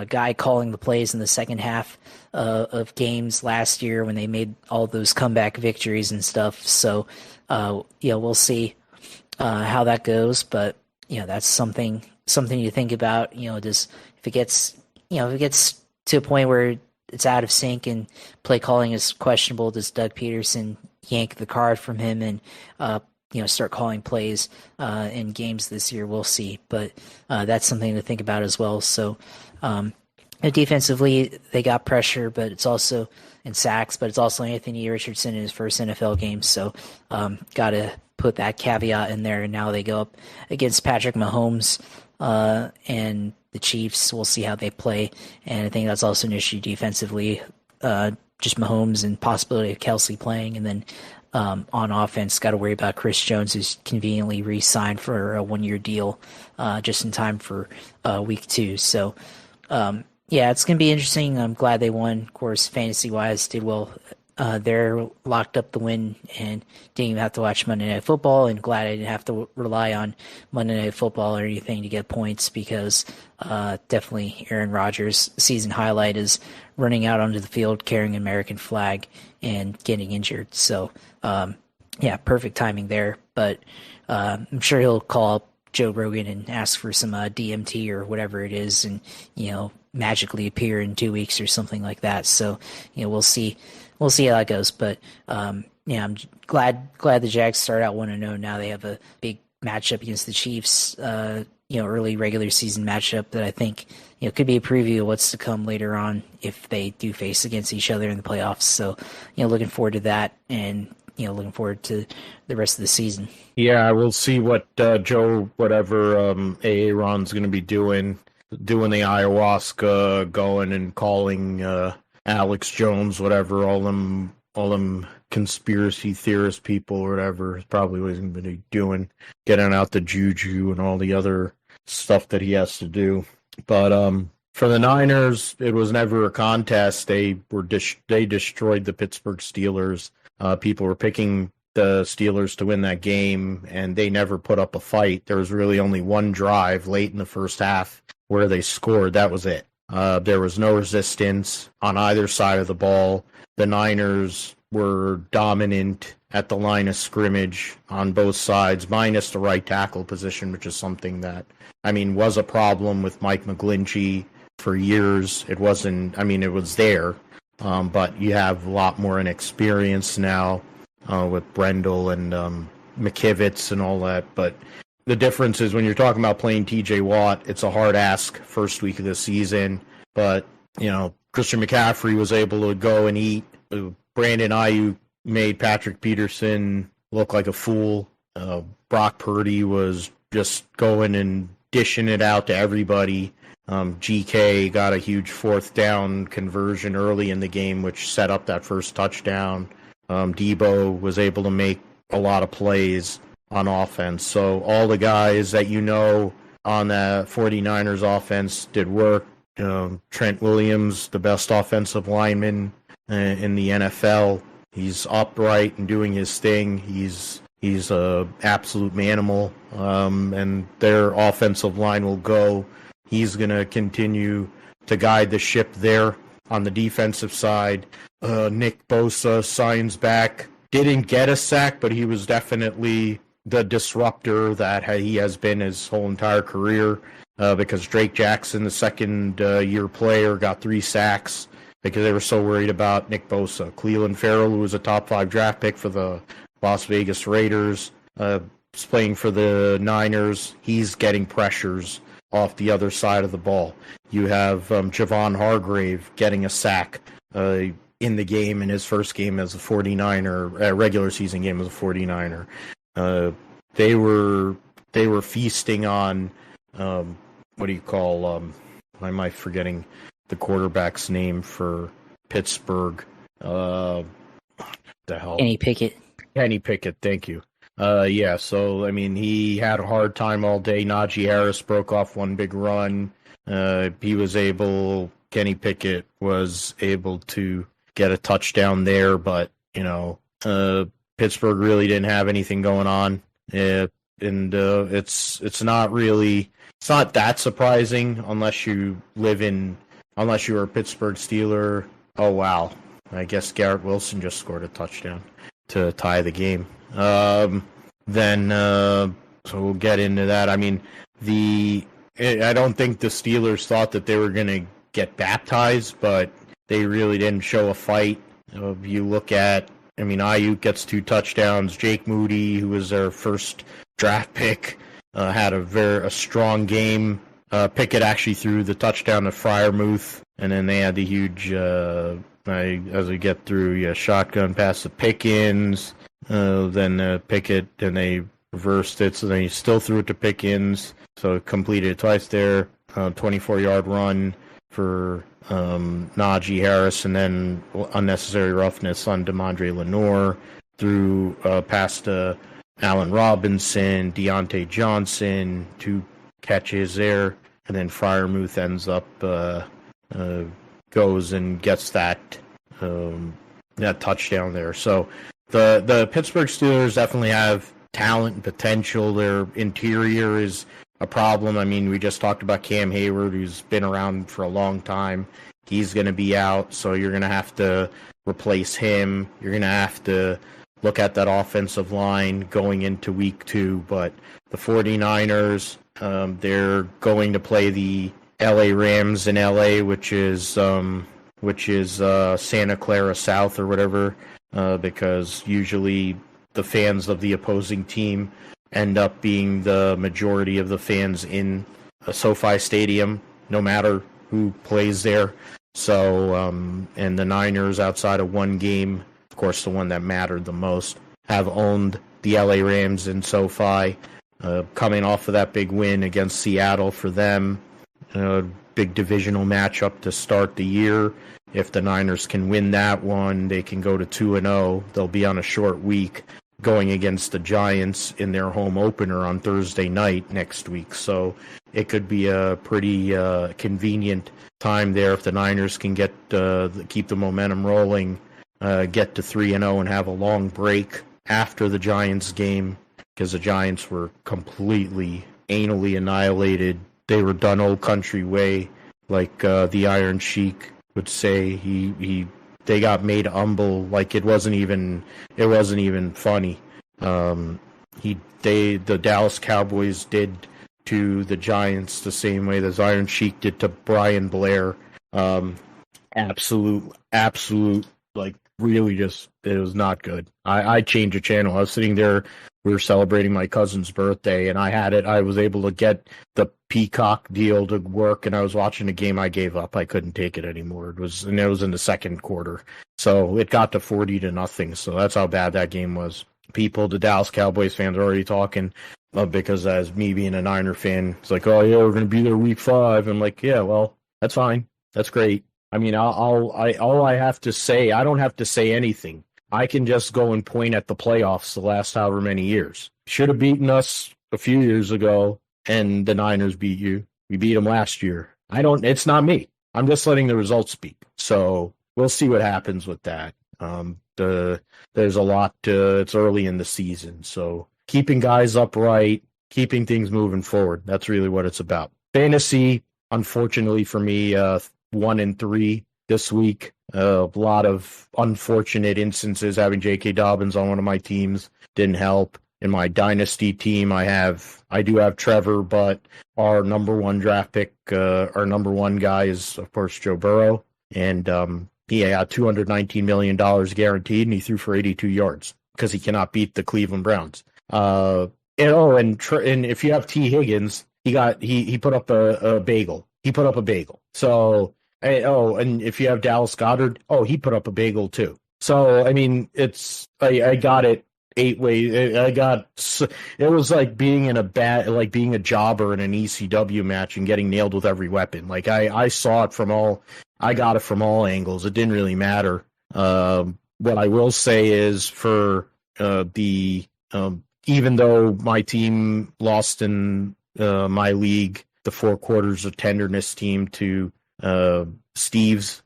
guy calling the plays in the second half of games last year when they made all those comeback victories and stuff. So, we'll see how that goes. But, that's something to think about. If it gets to a point where it's out of sync and play calling is questionable, does Doug Peterson yank the card from him and start calling plays in games this year? We'll see, but that's something to think about as well. So defensively, they got pressure, but it's also in sacks, but it's also Anthony Richardson in his first NFL game. So got to put that caveat in there. And now they go up against Patrick Mahomes and the Chiefs. We'll see how they play, and I think that's also an issue defensively. Just Mahomes and possibility of Kelsey playing, and then on offense, got to worry about Chris Jones, who's conveniently re-signed for a 1-year deal, just in time for week 2. So, it's going to be interesting. I'm glad they won. Of course, fantasy-wise, did well. They're locked up the win and didn't even have to watch Monday Night Football, and glad I didn't have to rely on Monday Night Football or anything to get points, because definitely Aaron Rodgers' season highlight is running out onto the field carrying an American flag and getting injured. So, perfect timing there. But I'm sure he'll call up Joe Rogan and ask for some DMT or whatever it is, and magically appear in 2 weeks or something like that. So we'll see. We'll see how that goes, but I'm glad the Jags start out 1-0. Now they have a big matchup against the Chiefs, early regular season matchup that I think could be a preview of what's to come later on if they do face against each other in the playoffs. So looking forward to that, and looking forward to the rest of the season. Yeah, we'll see what Joe, whatever Aaron's going to be doing the ayahuasca, going and calling Alex Jones, whatever, all them conspiracy theorist people or whatever, is probably what he's going to be doing, getting out the juju and all the other stuff that he has to do. But for the Niners, it was never a contest. They destroyed the Pittsburgh Steelers. People were picking the Steelers to win that game, and they never put up a fight. There was really only one drive late in the first half where they scored. That was it. There was no resistance on either side of the ball. The Niners were dominant at the line of scrimmage on both sides, minus the right tackle position, which is something that, was a problem with Mike McGlinchey for years. It wasn't, it was there, but you have a lot more inexperience now with Brendel and McKivitz and all that. But the difference is when you're talking about playing TJ Watt, it's a hard ask first week of the season. But, Christian McCaffrey was able to go and eat. Brandon Ayuk made Patrick Peterson look like a fool. Brock Purdy was just going and dishing it out to everybody. GK got a huge 4th down conversion early in the game, which set up that first touchdown. Debo was able to make a lot of plays on offense. So all the guys that on the 49ers offense did work. Trent Williams, the best offensive lineman in the NFL. He's upright and doing his thing. He's a absolute manimal, and their offensive line will go. He's going to continue to guide the ship there. On the defensive side, Nick Bosa signs back. Didn't get a sack, but he was definitely the disruptor that he has been his whole entire career, because Drake Jackson, the second-year player, got 3 sacks because they were so worried about Nick Bosa. Cleveland Farrell, who was a top 5 draft pick for the Las Vegas Raiders, is playing for the Niners. He's getting pressures off the other side of the ball. You have Javon Hargrave getting a sack in the game, in his first game as a 49er, regular season game as a 49er. They were feasting on what do you call? Why am I forgetting the quarterback's name for Pittsburgh? The hell? Kenny Pickett. Kenny Pickett, thank you. Yeah, so, I mean, he had a hard time all day. Najee Harris broke off one big run. Kenny Pickett was able to get a touchdown there, but, Pittsburgh really didn't have anything going on. It's not that surprising unless you are a Pittsburgh Steeler. Oh, wow. I guess Garrett Wilson just scored a touchdown to tie the game. So we'll get into that. I mean, I don't think the Steelers thought that they were going to get baptized, but they really didn't show a fight. If you look at, Ayuk gets 2 touchdowns. Jake Moody, who was their first draft pick, had a strong game. Pickett actually threw the touchdown to Freiermuth, and then they had the huge, as we get through, shotgun pass to Pickens. Then Pickett, and they reversed it, so then he still threw it to Pickens, so it completed it twice there. 24-yard run for Najee Harris, and then unnecessary roughness on DeMondre Lenore. Threw past Allen Robinson, Deontay Johnson, 2 catches there, and then Freiermuth ends up goes and gets that touchdown there. So the Pittsburgh Steelers definitely have talent and potential. Their interior is a problem. We just talked about Cam Hayward, who's been around for a long time. He's going to be out, so you're going to have to replace him. You're going to have to look at that offensive line going into week 2. But the 49ers, they're going to play the LA Rams in LA, which is Santa Clara South or whatever, because usually the fans of the opposing team end up being the majority of the fans in a SoFi Stadium, no matter who plays there. So, and the Niners, outside of one game, of course the one that mattered the most, have owned the LA Rams in SoFi, coming off of that big win against Seattle for them. Big divisional matchup to start the year. If the Niners can win that one, they can go to 2-0. They'll be on a short week going against the Giants in their home opener on Thursday night next week. So it could be a pretty convenient time there if the Niners can keep the momentum rolling, get to 3-0 and have a long break after the Giants game, because the Giants were completely anally annihilated. They were done old country way, like the Iron Sheik would say. They got made humble, like it wasn't even funny. The Dallas Cowboys did to the Giants the same way that Iron Sheik did to Brian Blair. Absolute, like really just, it was not good. I changed the channel. I was sitting there, we were celebrating my cousin's birthday, and I was able to get the Peacock deal to work, and I was watching a game. I gave up. I couldn't take it anymore. It was in the second quarter. So it got to 40-0. So that's how bad that game was. The Dallas Cowboys fans are already talking, because as me being a Niner fan, it's like, oh yeah, we're going to be there week 5. I'm like, yeah, well, that's fine. That's great. All I have to say, I don't have to say anything. I can just go and point at the playoffs the last however many years. Should have beaten us a few years ago, and the Niners beat you. We beat them last year. It's not me. I'm just letting the results speak. So we'll see what happens with that. There's a lot it's early in the season. So keeping guys upright, keeping things moving forward. That's really what it's about. Fantasy, unfortunately for me, 1-3 this week. A lot of unfortunate instances. Having J.K. Dobbins on one of my teams didn't help. In my dynasty team, I do have Trevor, but our number one draft pick, our number one guy is, of course, Joe Burrow. and he got $219 million guaranteed, and he threw for 82 yards because he cannot beat the Cleveland Browns. And if you have T. Higgins, he put up a bagel. He put up a bagel. So, and if you have Dallas Goedert, he put up a bagel too. So, I mean, I got it 8 ways. It was like being being a jobber in an ECW match and getting nailed with every weapon. Like I saw it I got it from all angles. It didn't really matter. What I will say is for even though my team lost in my league, the 4 quarters of tenderness team to Steve's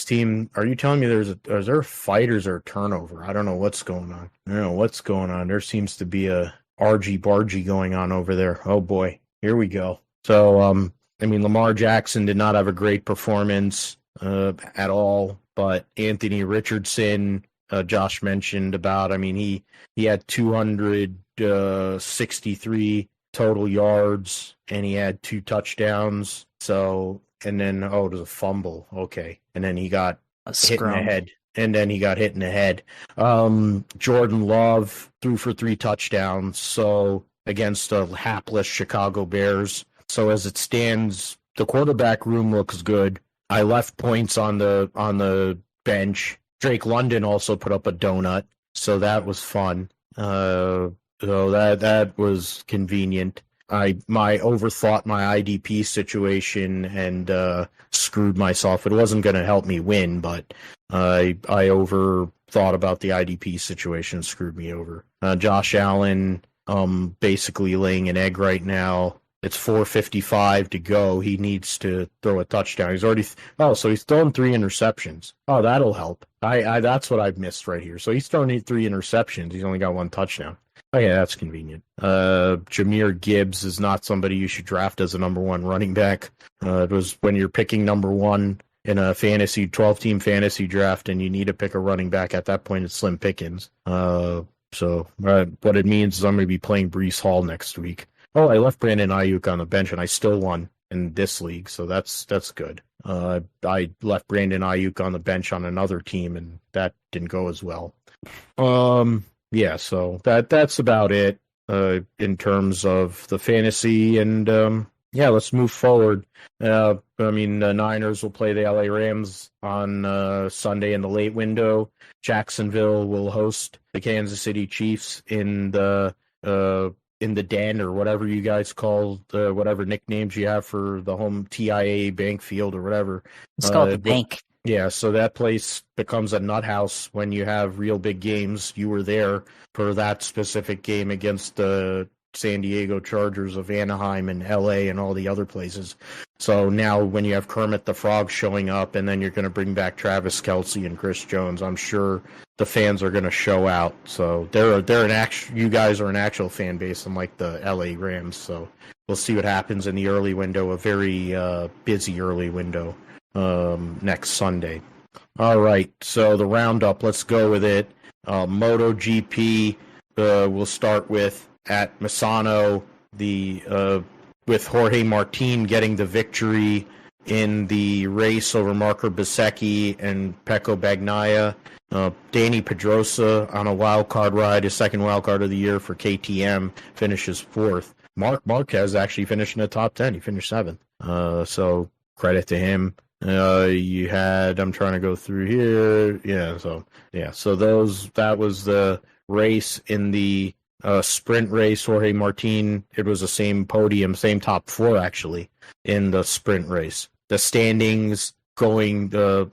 team. Are you telling me is there a fight or is there a turnover? I don't know what's going on. I don't know what's going on. There seems to be a argy-bargy going on over there. Oh boy, here we go. So, I mean, Lamar Jackson did not have a great performance at all, but Anthony Richardson, Josh mentioned about, I mean, he had 263 total yards and he had 2 touchdowns. So, and then, it was a fumble. Okay. And then he got hit in the head. Jordan Love threw for 3 touchdowns. So against the hapless Chicago Bears. So as it stands, the quarterback room looks good. I left points on the bench. Drake London also put up a donut. So that was fun. So that was convenient. I overthought my IDP situation and screwed myself. It wasn't going to help me win, but I overthought about the IDP situation and screwed me over. Josh Allen basically laying an egg right now. It's 4:55 to go. He needs to throw a touchdown. He's already so he's thrown 3 interceptions. Oh, that'll help. I that's what I've missed right here. So he's thrown 3 interceptions. He's only got 1 touchdown. Oh, yeah, that's convenient. Jahmyr Gibbs is not somebody you should draft as a number 1 running back. It was when you're picking number 1 in a 12-team fantasy draft and you need to pick a running back at that point, it's slim pickings. So what it means is I'm going to be playing Breece Hall next week. Oh, I left Brandon Ayuk on the bench and I still won in this league, so that's good. I left Brandon Ayuk on the bench on another team and that didn't go as well. Yeah, so that's about it in terms of the fantasy, and let's move forward. I mean, the Niners will play the LA Rams on Sunday in the late window. Jacksonville will host the Kansas City Chiefs in the den, or whatever you guys call whatever nicknames you have for the home TIAA Bank Field or whatever. It's called the Bank. Yeah, so that place becomes a nut house when you have real big games. You were there for that specific game against the San Diego Chargers of Anaheim and LA and all the other places. So now when you have Kermit the Frog showing up and then you're going to bring back Travis Kelce and Chris Jones, I'm sure the fans are going to show out. So you guys are an actual fan base, unlike the LA Rams. So we'll see what happens in the early window, a very busy early window. Next Sunday. All right, so the roundup, let's go with it. MotoGP, we'll start with at Misano, with Jorge Martin getting the victory in the race over Marco Bezzecchi and Pecco Bagnaia. Danny Pedrosa on a wild card ride, his second wild card of the year for KTM, finishes 4th. Marc Marquez actually finished in the top 10. He finished 7th. So credit to him. You had, I'm trying to go through here. So that was the race. In the sprint race, Jorge Martin, it was the same podium, same top 4 actually in the sprint race. The standings going, the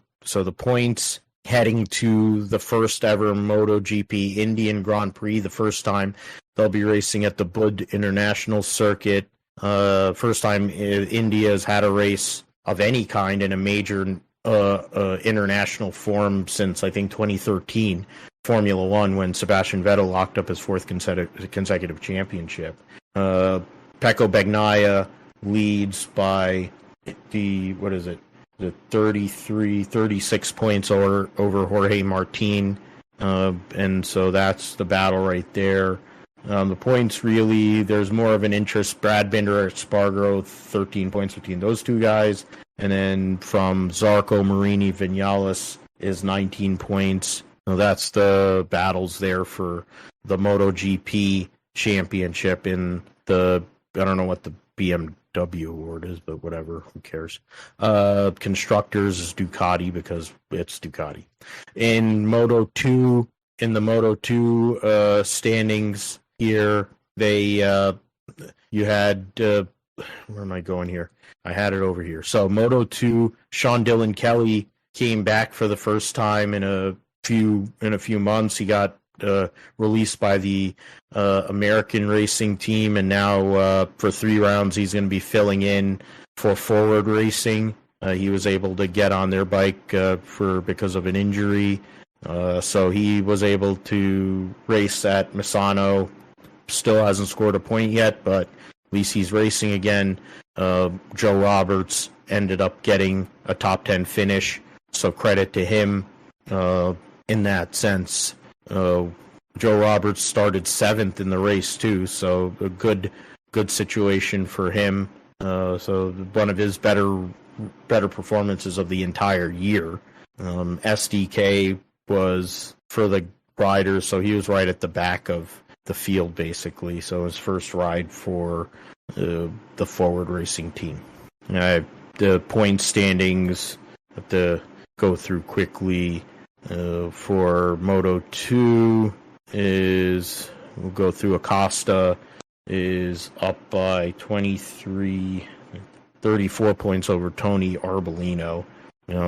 points heading to the first ever MotoGP Indian Grand Prix, the first time they'll be racing at the Bud International Circuit. First time India has had a race of any kind in a major international form since, I think, 2013, Formula One, when Sebastian Vettel locked up his 4th consecutive championship. Pecco Bagnaia leads by the 36 points over Jorge Martin, and so that's the battle right there. The points, really, there's more of an interest. Brad Binder at Spargo, 13 points between those two guys. And then from Zarco, Marini, Vinales is 19 points. So that's the battles there for the MotoGP championship in the, I don't know what the BMW award is, but whatever, who cares. Constructors is Ducati because it's Ducati. In the Moto2 standings here, you had, where am I going here? I had it over here. So Moto2, Sean Dillon Kelly came back for the first time in a few months. He got released by the American racing team, and now for 3 rounds he's going to be filling in for Forward Racing. He was able to get on their bike because of an injury, so he was able to race at Misano. Still hasn't scored a point yet, but at least he's racing again. Joe Roberts ended up getting a top 10 finish, so credit to him in that sense. Joe Roberts started 7th in the race too, so a good situation for him. So one of his better performances of the entire year. SDK was for the riders, so he was right at the back of the field basically. So his first ride for the Forward Racing team. The point standings, have to go through quickly. For Moto2 we'll go through. Acosta is up by 34 points over Tony Arbolino.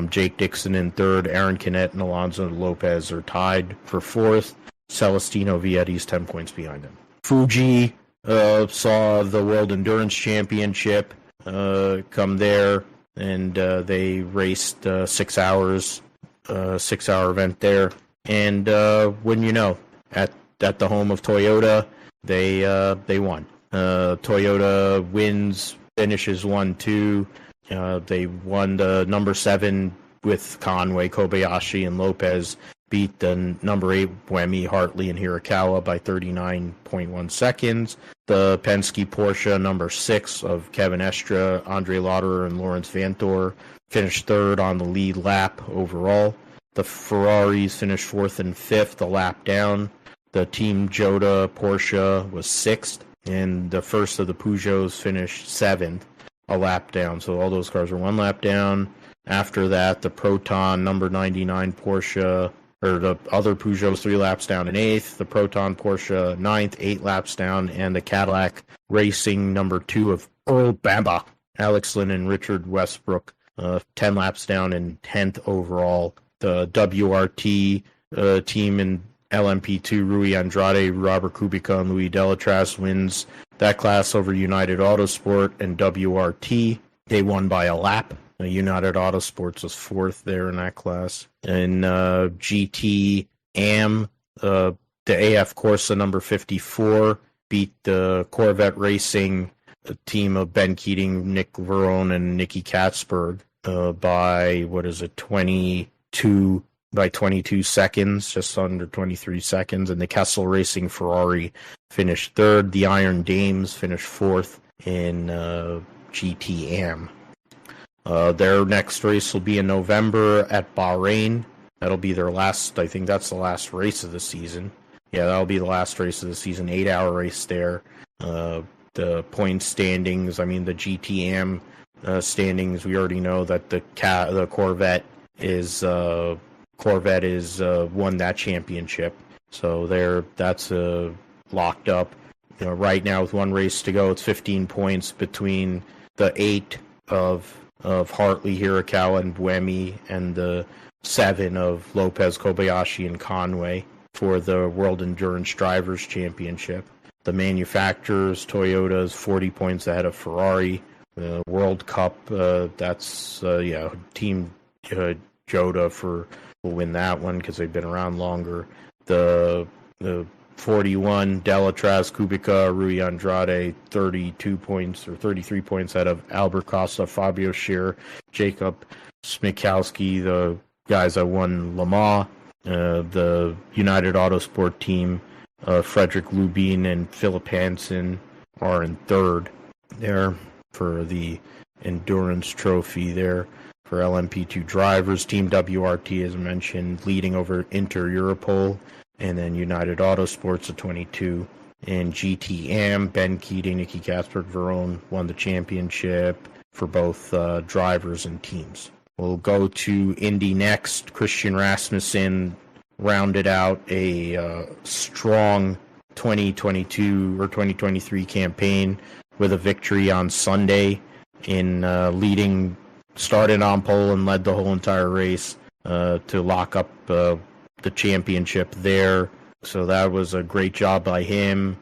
Jake Dixon in 3rd, Aaron Canet and Alonso Lopez are tied for 4th. Celestino Vietti's 10 points behind him. Fuji saw the World Endurance Championship come there, and they raced 6 hours, 6-hour event there. And wouldn't you know, at the home of Toyota, they won. Toyota finishes 1-2. They won the number 7 with Conway, Kobayashi, and Lopez. Beat the number 8 Buemi, Hartley, and Hirakawa by 39.1 seconds. The Penske Porsche number 6 of Kevin Estra, Andre Lauderer, and Lawrence Vantor finished 3rd on the lead lap overall. The Ferraris finished 4th and 5th, a lap down. The Team Joda Porsche was 6th, and the first of the Peugeots finished 7th, a lap down. So all those cars were 1 lap down. After that, the Proton number 99 Porsche, or the other Peugeots, 3 laps down in 8th. The Proton Porsche 9th, 8 laps down. And the Cadillac Racing number 2 of Earl Bamba, Alex Lynn, and Richard Westbrook, 10 laps down and 10th overall. The WRT team in LMP2, Rui Andrade, Robert Kubica, and Louis Delatraz wins that class over United Autosport and WRT. They won by a lap. United Autosports was 4th there in that class. And GT AM, the AF Corsa number 54 beat the Corvette Racing team of Ben Keating, Nick Verone, and Nicky Katzberg by 22 seconds, just under 23 seconds. And the Kessel Racing Ferrari finished 3rd. The Iron Dames finished 4th in GTM. Their next race will be in November at Bahrain. That'll be their last, I think that's the last race of the season. Yeah, that'll be the last race of the season, 8-hour race there. The point standings, the GTM standings, we already know that the Corvette is won that championship. So that's locked up. Right now with 1 race to go, it's 15 points between the 8 of Hartley, Hirakawa, and Buemi, and the 7 of Lopez, Kobayashi, and Conway for the World Endurance Drivers Championship. The manufacturers, Toyota is 40 points ahead of Ferrari. The World Cup, Team Joda will win that one because they've been around longer. The 41, Delatraz, Kubica, Rui Andrade, 32 points or 33 points out of Albert Costa, Fabio Scheer, Jacob Smikowski, the guys that won Le Mans. The United Autosport team, Frederick Lubin and Philip Hansen are in 3rd there for the Endurance Trophy there for LMP2 drivers. Team WRT, as mentioned, leading over Inter Europol, and then United Autosports at 22. And GTM, Ben Keating, Nicky Kasper, Verone won the championship for both drivers and teams. We'll go to Indy next. Christian Rasmussen rounded out a strong 2022 or 2023 campaign with a victory on Sunday in started on pole and led the whole entire race to lock up the championship there. So that was a great job by him.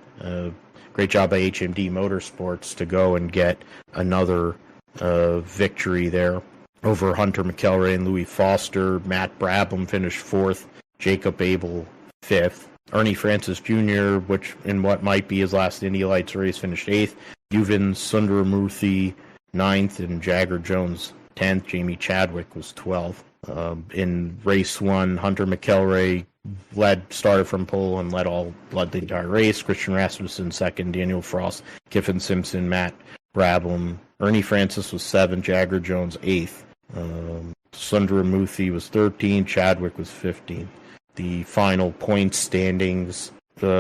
Great job by HMD Motorsports to go and get another victory there over Hunter McElroy and Louis Foster. Matt Brabham finished 4th. Jacob Abel 5th. Ernie Francis Jr., which in what might be his last Indy Lights race, finished 8th. Yuvan Sundaramurthy 9th, and Jagger Jones 10th. Jamie Chadwick was 12th. In race 1, Hunter McElroy started from pole and led the entire race. Christian Rasmussen 2nd, Daniel Frost, Kiffin Simpson, Matt Brabham. Ernie Francis was 7th, Jagger Jones 8th. Sundaramurthy was 13th, Chadwick was 15th. The final point standings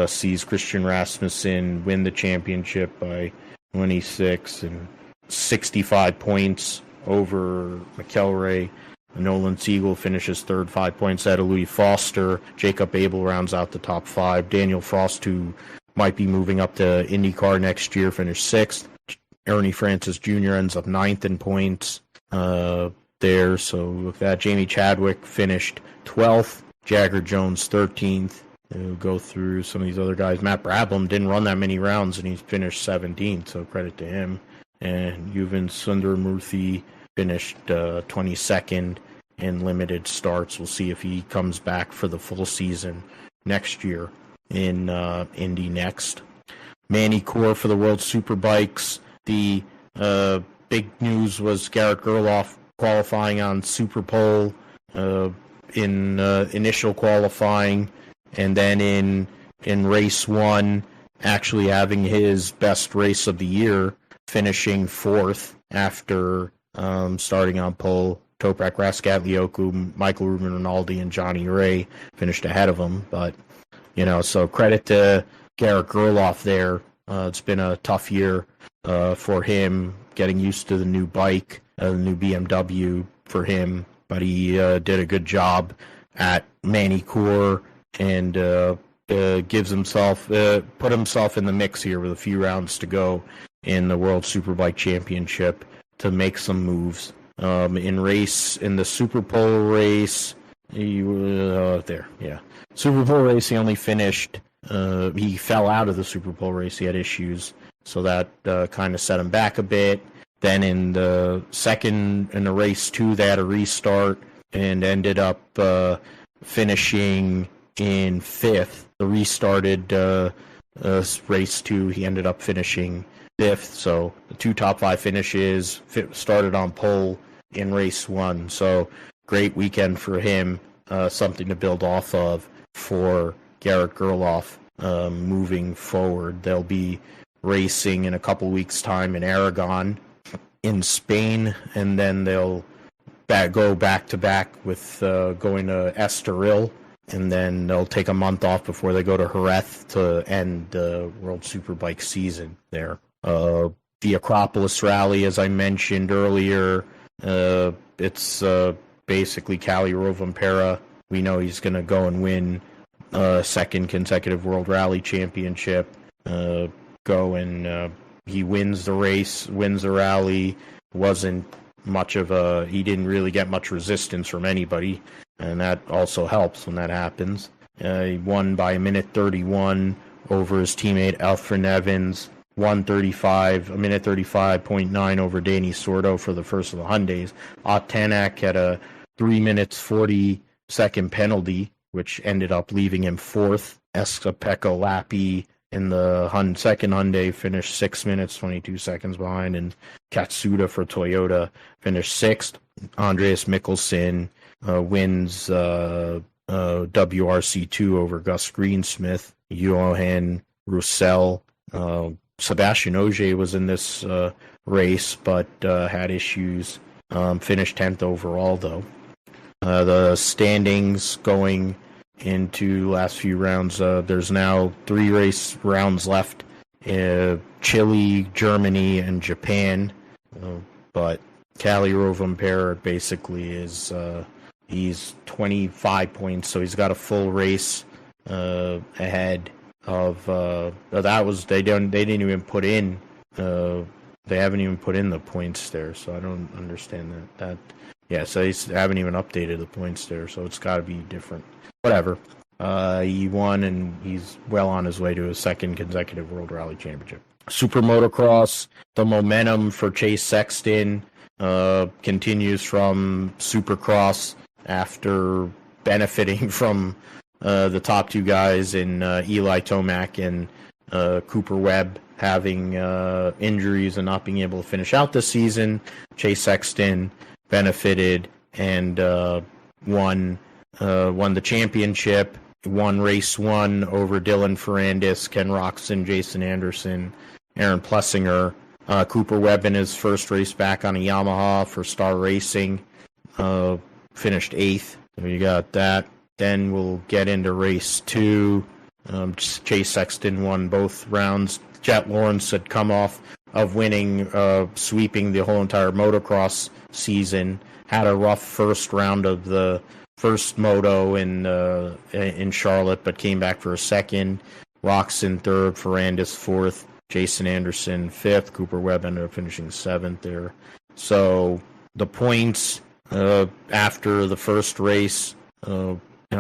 sees Christian Rasmussen win the championship by 26 and 65 points over McElroy. Nolan Siegel finishes 3rd, 5 points ahead of Louis Foster. Jacob Abel rounds out the top 5. Daniel Frost, who might be moving up to IndyCar next year, finished 6th. Ernie Francis Jr. ends up 9th in points there. So with that, Jamie Chadwick finished 12th. Jagger Jones 13th. We'll go through some of these other guys. Matt Brabham didn't run that many rounds, and he's finished 17th, so credit to him. And Yuvan Sundaramurthy finished 22nd in limited starts. We'll see if he comes back for the full season next year in Indy next. Manny Core for the World Superbikes. The big news was Garrett Gerloff qualifying on Super Pole in initial qualifying, and then in race 1 actually having his best race of the year, finishing 4th after starting on pole. Toprak Raskatlioglu, Michael Ruben Rinaldi, and Johnny Ray finished ahead of him. But, so credit to Garrett Gerloff there. It's been a tough year for him, getting used to the new bike, the new BMW for him. But he did a good job at Manny Core and put himself in the mix here with a few rounds to go in the World Superbike Championship to make some moves. In the Super Pole race, Super Pole race, he only finished. He fell out of the Super Pole race. He had issues, so that kind of set him back a bit. Then in the race 2, they had a restart and ended up finishing in 5th. The restarted race 2, he ended up finishing 5th. So the 2 top 5 finishes, started on pole in race 1. So great weekend for him, something to build off of for Garrett Gerloff moving forward. They'll be racing in a couple weeks' time in Aragon in Spain, and then they'll go back-to-back with going to Estoril, and then they'll take a month off before they go to Jerez to end the World Superbike season there. The Acropolis Rally, as I mentioned earlier, it's basically Kalle Rovanperä. We know he's going to go and win second consecutive World Rally Championship. He wins the race, wins the rally. He didn't really get much resistance from anybody, and that also helps when that happens. He won by a minute 31 over his teammate Alfred Evans. A minute 35.9 over Danny Sordo for the first of the Hyundais. Ott Tanak had a 3 minutes 40 second penalty, which ended up leaving him 4th. Esa-Pekka Lappi in the second Hyundai finished 6 minutes 22 seconds behind, and Katsuda for Toyota finished 6th. Andreas Mikkelsen wins WRC2 over Gus Greensmith. Johan Roussel Sebastian Ogier was in this race, but had issues. Finished 10th overall, though. The standings going into last few rounds, there's now 3 race rounds left. Chile, Germany, and Japan. But Kalle Rovanperä basically is he's 25 points, so he's got a full race ahead of that was they didn't even put in they haven't even put in the points there, so I don't understand that so they haven't even updated the points there, so it's got to be different. Whatever. He won, and he's well on his way to his second consecutive World Rally Championship. Super Motocross, the momentum for Chase Sexton continues from Supercross after benefiting from the top 2 guys in Eli Tomac and Cooper Webb having injuries and not being able to finish out the season. Chase Sexton benefited and won the championship. Won race 1 over Dylan Ferrandis, Ken Roczen, Jason Anderson, Aaron Plessinger. Cooper Webb in his first race back on a Yamaha for Star Racing finished 8th. So you got that. Then we'll get into race 2. Chase Sexton won both rounds. Jet Lawrence had come off of winning, sweeping the whole entire motocross season. Had a rough first round of the first moto in Charlotte, but came back for a second. Roczen 3rd, Ferrandis 4th, Jason Anderson 5th. Cooper Webb ended up finishing 7th there. So the points after the first race,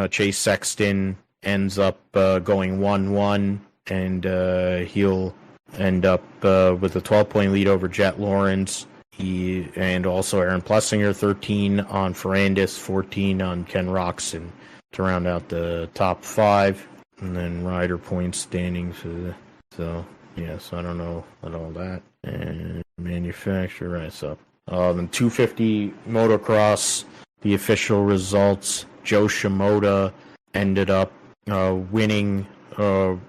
Chase Sexton ends up going 1-1, and he'll end up with a 12-point lead over Jet Lawrence. And also Aaron Plessinger, 13 on Ferrandis, 14 on Ken Roczen to round out the top 5. And then rider point standings. So I don't know about all that. And manufacturer, right, so. Then 250 motocross, the official results. Joe Shimoda ended up winning, going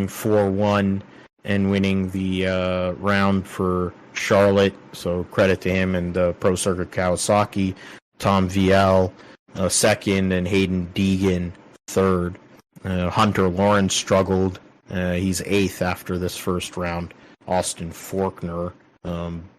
4-1 and winning the round for Charlotte, so credit to him, and Pro Circuit Kawasaki. Tom Viel 2nd, and Hayden Deegan 3rd. Hunter Lawrence struggled. He's 8th after this first round. Austin Faulkner,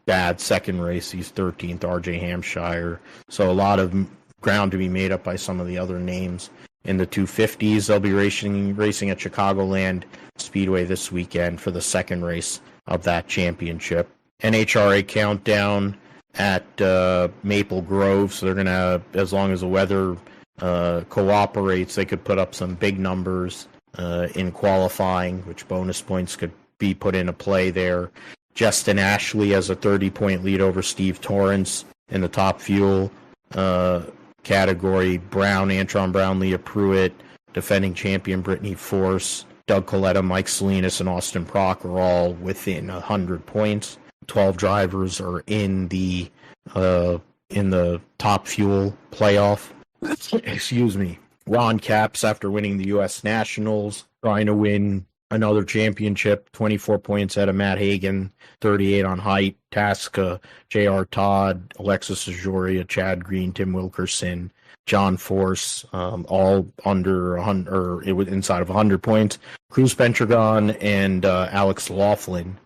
bad second race. He's 13th. RJ Hampshire. So a lot of ground to be made up by some of the other names. In the 250s, they'll be racing at Chicagoland Speedway this weekend for the second race of that championship. NHRA countdown at Maple Grove, so they're going to, as long as the weather cooperates, they could put up some big numbers in qualifying, which bonus points could be put into play there. Justin Ashley has a 30-point lead over Steve Torrance in the top fuel category. Antron Brown, Leah Pruitt, defending champion Brittany Force, Doug Coletta, Mike Salinas, and Austin Prock are all within 100 points. 12 drivers are in the top fuel playoff. Excuse me. Ron Capps, after winning the U.S. Nationals, trying to win another championship, 24 points out of Matt Hagan, 38 on height. Tasca, J.R. Todd, Alexis Ajoria, Chad Green, Tim Wilkerson, John Force, all under 100, or it was inside of 100 points. Cruz Pentragon and Alex Laughlin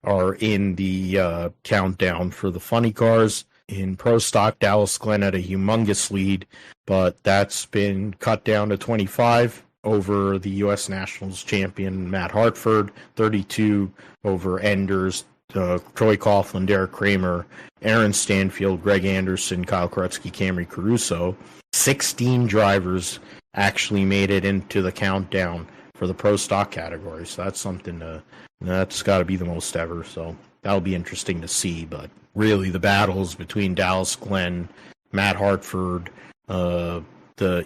are in the countdown for the funny cars. In Pro Stock, Dallas Glenn had a humongous lead, but that's been cut down to 25 over the U.S. Nationals champion Matt Hartford, 32 over Enders, Troy Coughlin, Derek Kramer, Aaron Stanfield, Greg Anderson, Kyle Krutsky, Camry Caruso. 16 drivers actually made it into the countdown for the Pro Stock category, so that's something that's got to be the most ever, so that'll be interesting to see. But really, the battles between Dallas Glenn, Matt Hartford, the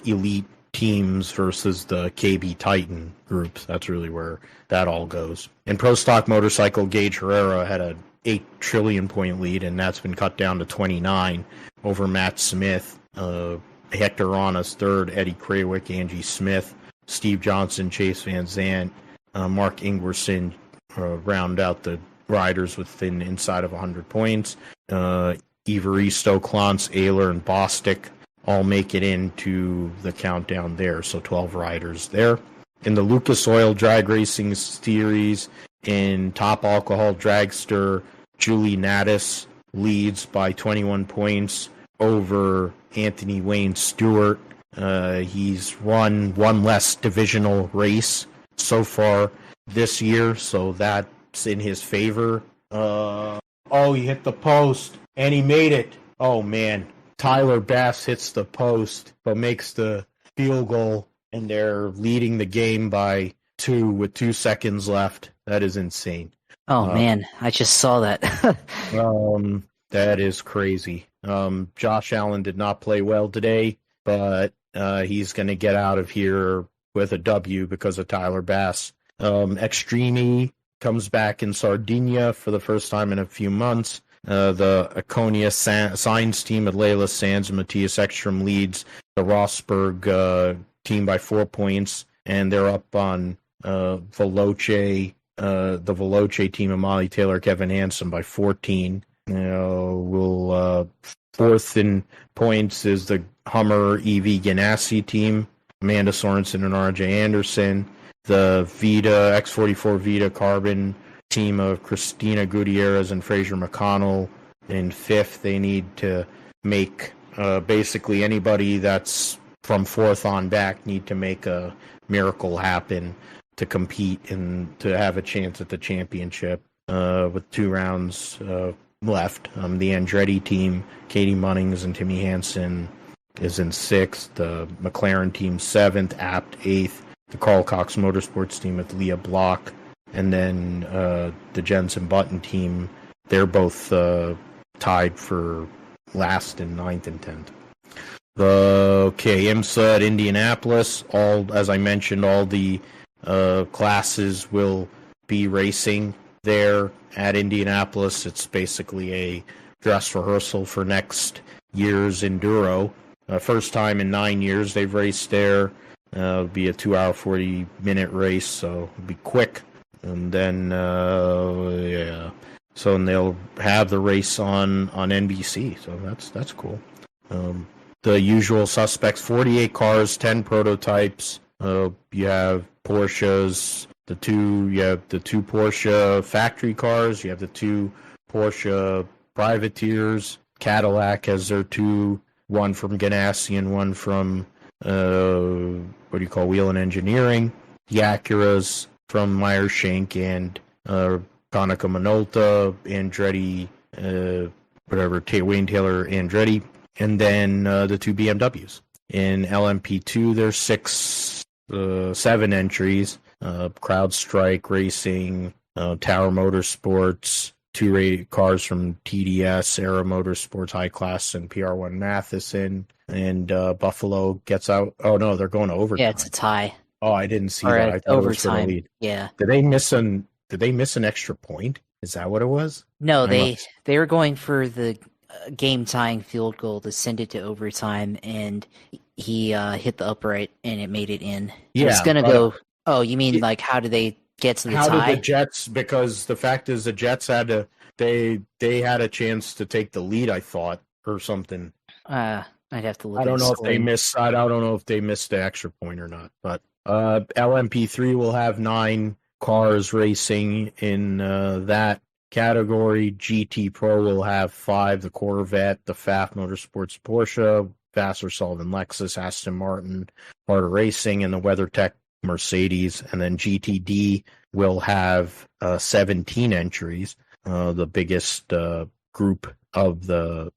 elite teams versus the KB Titan groups, that's really where that all goes. In Pro Stock Motorcycle, Gage Herrera had a 8 trillion point lead, and that's been cut down to 29 over Matt Smith. Hector Ranas third, Eddie Krawick, Angie Smith, Steve Johnson, Chase Van Zandt, Mark Ingwerson, round out the riders within inside of 100 points. Evaristo, Clance, Ayler, and Bostic all make it into the countdown there, so 12 riders there. In the Lucas Oil Drag Racing Series, in Top Alcohol Dragster, Julie Natus leads by 21 points over Anthony Wayne Stewart. He's run one less divisional race so far this year, so that's in his favor. He hit the post, and he made it. Oh, man. Tyler Bass hits the post, but makes the field goal, and they're leading the game by 2 with 2 seconds left. That is insane. Oh, man. I just saw that. That is crazy. Josh Allen did not play well today, but he's going to get out of here with a W because of Tyler Bass. Extreme comes back in Sardinia for the first time in a few months. The Iconia Signs team at Layla Sands and Matthias Ekstrom leads the Rosberg team by 4 points, and they're up on Veloce, the Veloce team of Molly Taylor, Kevin Hansen by 14. Fourth in points is the Hummer EV Ganassi team, Amanda Sorensen and RJ Anderson. The Vita, X44 Vita Carbon team of Christina Gutierrez and Fraser McConnell in fifth. They need to make basically anybody that's from fourth on back need to make a miracle happen to compete and to have a chance at the championship with 2 rounds left. The Andretti team, Katie Munnings and Timmy Hansen, is in sixth. The McLaren team 7th, Apt 8th. The Carl Cox Motorsports team with Leah Block. And then the Jensen Button team, they're both tied for last in 9th and 10th. IMSA at Indianapolis, as I mentioned, all the classes will be racing there at Indianapolis. It's basically a dress rehearsal for next year's Enduro. First time in 9 years they've raced there. It'll be a 2-hour, 40-minute race, so it'll be quick. And then, so they'll have the race on NBC, so that's cool. The usual suspects, 48 cars, 10 prototypes. You have Porsches, you have the 2 Porsche factory cars, you have the 2 Porsche privateers. Cadillac has their 2, one from Ganassi and one from Wheel and Engineering. The Acuras from Meyer-Shank and Konica Minolta, Andretti, Wayne Taylor Andretti, and then the 2 BMWs. In LMP2, there's 7 entries. CrowdStrike Racing, Tower Motorsports, 2 cars from TDS, Aero Motorsports High Class, and PR1 Matheson. And Buffalo gets out. Oh, no, they're going to overtime. Yeah, it's a tie. Oh, I didn't see that. I thought overtime. It was for the lead. Yeah. Did they miss an extra point? Is that what it was? No, they were going for the game tying field goal to send it to overtime, and he hit the upright and it made it in. Yeah, it's gonna go. Oh, you mean like how did they get to the tie? How did the Jets? Because the fact is, the Jets had to. They had a chance to take the lead, I thought, or something. I'd have to look. I don't know if they missed. I don't know if they missed the extra point or not. But LMP3 will have 9 cars racing in that category. GT Pro will have 5: the Corvette, the FAF Motorsports Porsche, Vassar Sullivan Lexus, Aston Martin, Marta Racing, and the WeatherTech Mercedes. And then GTD will have 17 entries, the biggest group of the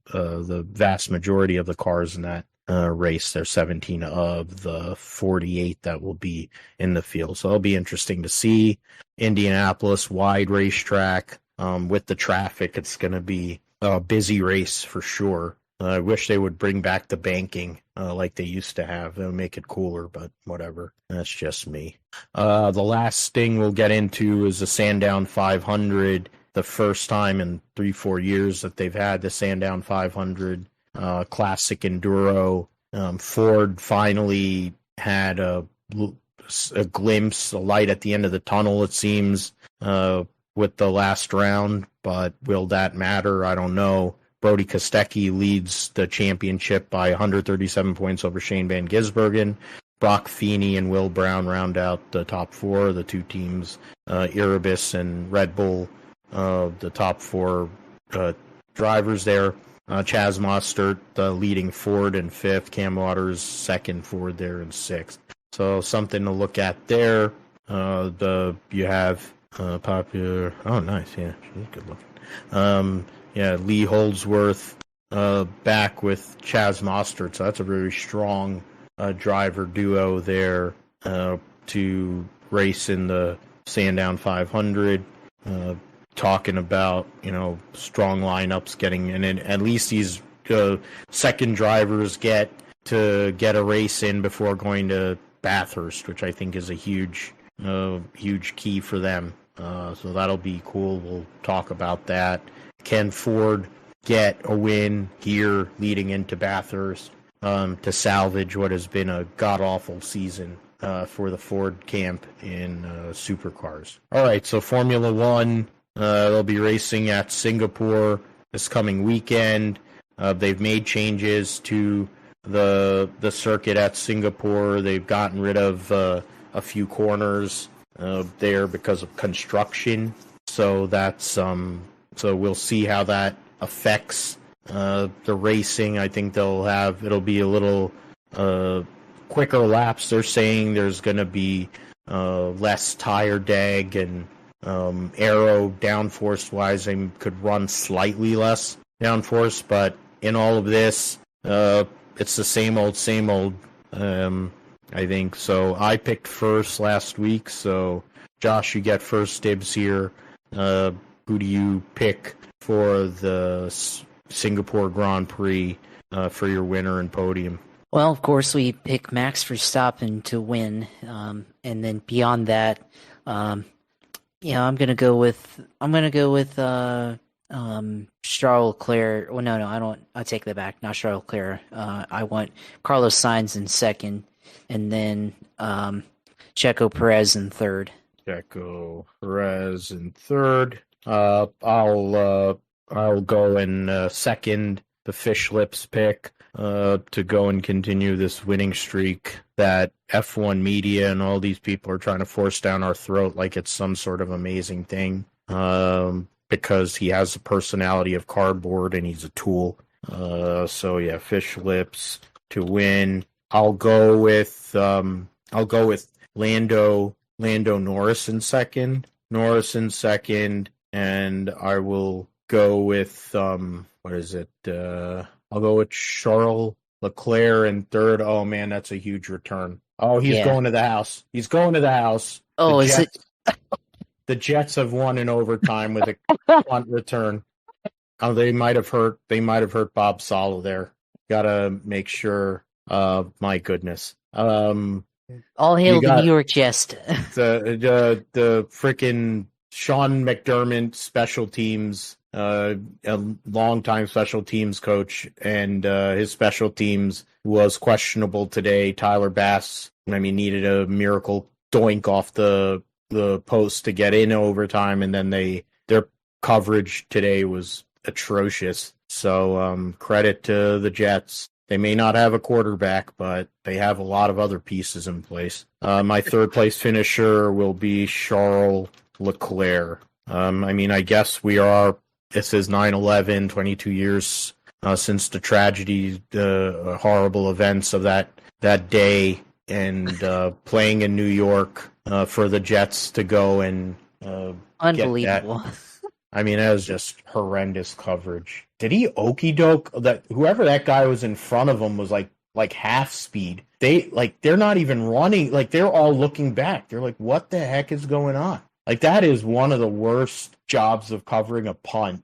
vast majority of the cars in that race. There's 17 of the 48 that will be in the field. So it'll be interesting to see. Indianapolis, wide racetrack. With the traffic, it's going to be a busy race for sure. I wish they would bring back the banking like they used to have. It'll make it cooler, but whatever. That's just me. The last thing we'll get into is the Sandown 500. The first time in 3-4 years that they've had the Sandown 500 Classic Enduro. Ford finally had a glimpse, a light at the end of the tunnel, it seems, with the last round. But will that matter? I don't know. Brody Kostecki leads the championship by 137 points over Shane Van Gisbergen. Brock Feeney and Will Brown round out the top four. The two teams, Erebus and Red Bull, the top four drivers there. Chaz Mostert, the leading Ford in fifth. Cam Waters, second Ford there in sixth. So something to look at there. You have popular. Oh, nice. Yeah, she's good looking. Lee Holdsworth back with Chaz Mostert. So that's a very strong driver duo there to race in the Sandown 500. Talking about, strong lineups getting in, and at least these second drivers get a race in before going to Bathurst, which I think is a huge key for them. So that'll be cool. We'll talk about that. Can Ford get a win here leading into Bathurst to salvage what has been a god-awful season for the Ford camp in supercars? All right, so Formula One. They'll be racing at Singapore this coming weekend. They've made changes to the circuit at Singapore. They've gotten rid of a few corners there because of construction. So that's so we'll see how that affects the racing. I think it'll be a little quicker laps. They're saying there's going to be less tire drag and aero downforce wise, they could run slightly less downforce, but in all of this, it's the same old. I think so. I picked first last week, so Josh, you get first dibs here. Who do you pick for the Singapore Grand Prix for your winner and podium? Well, of course, we pick Max Verstappen to win, and then beyond that, I'm gonna go with Charles Leclerc. Well, no, I don't. I take that back. Not Charles Leclerc. I want Carlos Sainz in second, and then Checo Perez in third. Checo Perez in third. I'll go in second. The Fish Lips pick to go and continue this winning streak that F1 media and all these people are trying to force down our throat like it's some sort of amazing thing because he has the personality of cardboard and he's a tool. Fish Lips to win. I'll go with Lando Norris in second. And I will go with I'll go with Charles Leclerc in third. Oh man, that's a huge return. Oh, he's going to the house. Oh, the Jets have won in overtime with a punt return. Oh, they might have hurt Bob Sala there. Gotta make sure. My goodness. All hail the New York Jets. the frickin' Sean McDermott, special teams, a longtime special teams coach, and his special teams was questionable today. Tyler Bass, needed a miracle doink off the post to get in overtime, and then their coverage today was atrocious. So credit to the Jets. They may not have a quarterback, but they have a lot of other pieces in place. My third place finisher will be Charles Leclerc. I guess this is 9/11, 22 years since the tragedy, the horrible events of that day, and playing in New York for the Jets to go and unbelievable. Get that. That was just horrendous coverage. Did he okey doke that whoever that guy was in front of him was like half speed? They're not even running, they're all looking back. They're like, what the heck is going on? That is one of the worst jobs of covering a punt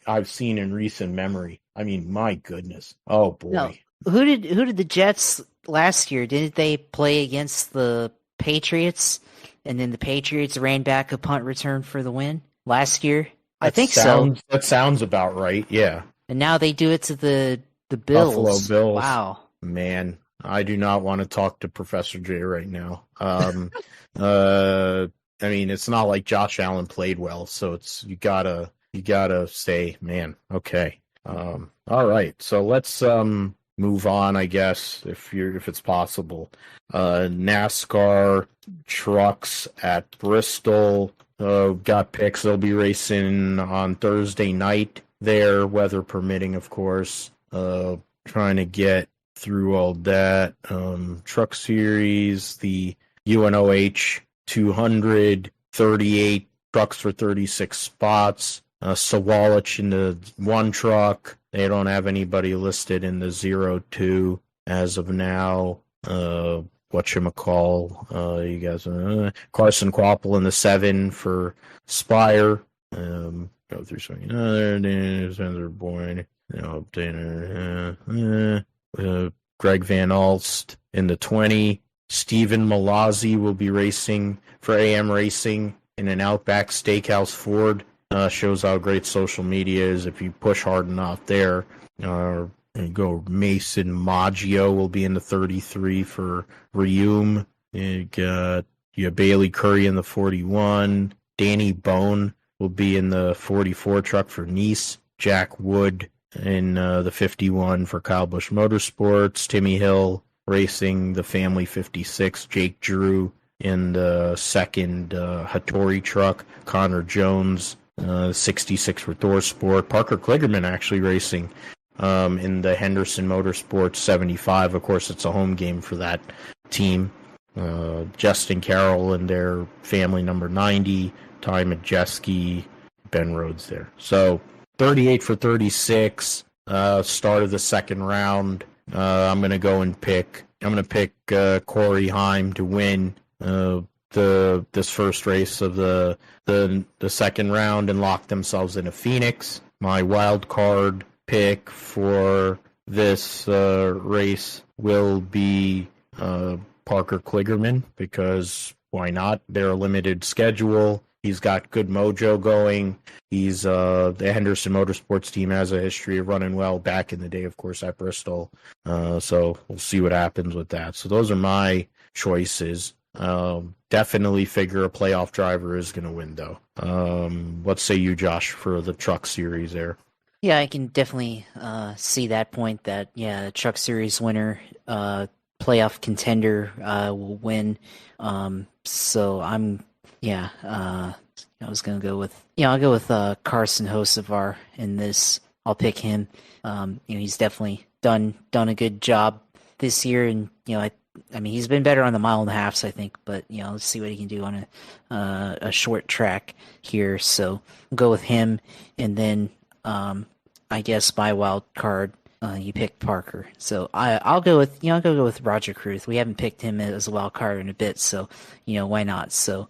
I've seen in recent memory. My goodness. Oh boy. No. Who did the Jets last year? Didn't they play against the Patriots and then the Patriots ran back a punt return for the win last year? I think so. That sounds about right. Yeah. And now they do it to the Bills. Buffalo Bills. Wow. Man. I do not want to talk to Professor J right now. I mean, it's not like Josh Allen played well, so it's you gotta say, man, okay. All right, so let's move on, I guess, if it's possible. NASCAR trucks at Bristol got picks. They'll be racing on Thursday night there, weather permitting, of course. Trying to get through all that. Truck Series, the UNOH 200, 38 trucks for 36 spots. Sawalich in the one truck. They don't have anybody listed in the 0-2 as of now. Whatchamacall, you guys, Carson Quapple in the 7 for Spire. Go through some other names, born, Greg Van Alst in the 20. Stephen Malazzi will be racing for AM Racing in an Outback Steakhouse Ford. Shows how great social media is if you push hard enough there. Mason Maggio will be in the 33 for Reum. You got Bailey Curry in the 41. Danny Bone will be in the 44 truck for Nice. Jack Wood in the 51 for Kyle Busch Motorsports. Timmy Hill racing the Family 56. Jake Drew in the second Hattori truck. Connor Jones 66 for ThorSport. Parker Kligerman actually racing in the Henderson Motorsports 75. Of course, it's a home game for that team. Justin Carroll and their family number 90. Ty Majeski, Ben Rhodes there. So 38 for 36. Start of the second round. I'm going to pick Corey Heim to win this first race of the second round and lock themselves into Phoenix. My wild card pick for this race will be Parker Kligerman, because why not? They're a limited schedule. He's got good mojo going. He's the Henderson Motorsports team has a history of running well back in the day, of course, at Bristol. So we'll see what happens with that. So those are my choices. Definitely figure a playoff driver is going to win, though. What say you, Josh, for the Truck Series there? Yeah, I can definitely see that point that, the Truck Series winner, playoff contender will win. So I'm, I was going to go with, I'll go with Carson Hocevar in this. I'll pick him. He's definitely done a good job this year, and, I mean, he's been better on the mile and a half, I think, but, let's see what he can do on a short track here. So I'll go with him, and then I guess my wild card, you picked Parker. So I'll go with, go with Roger Cruth. We haven't picked him as a wild card in a bit, so, why not? So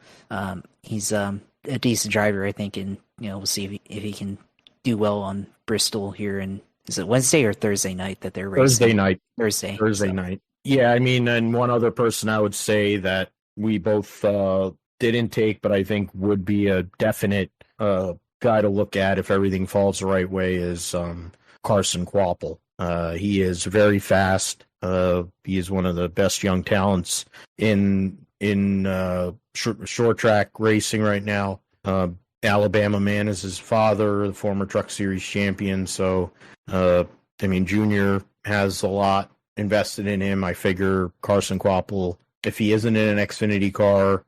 he's a decent driver, I think, and, we'll see if he can do well on Bristol here. And is it Wednesday or Thursday night that they're racing? Thursday night. Yeah, I mean, and one other person I would say that we both didn't take, but I think would be a definite guy to look at if everything falls the right way is Carson Quapple. He is very fast. He is one of the best young talents in short track racing right now. Alabama man is his father, the former Truck Series champion. So, Junior has a lot invested in him. I figure Carson Quapple, if he isn't in an Xfinity car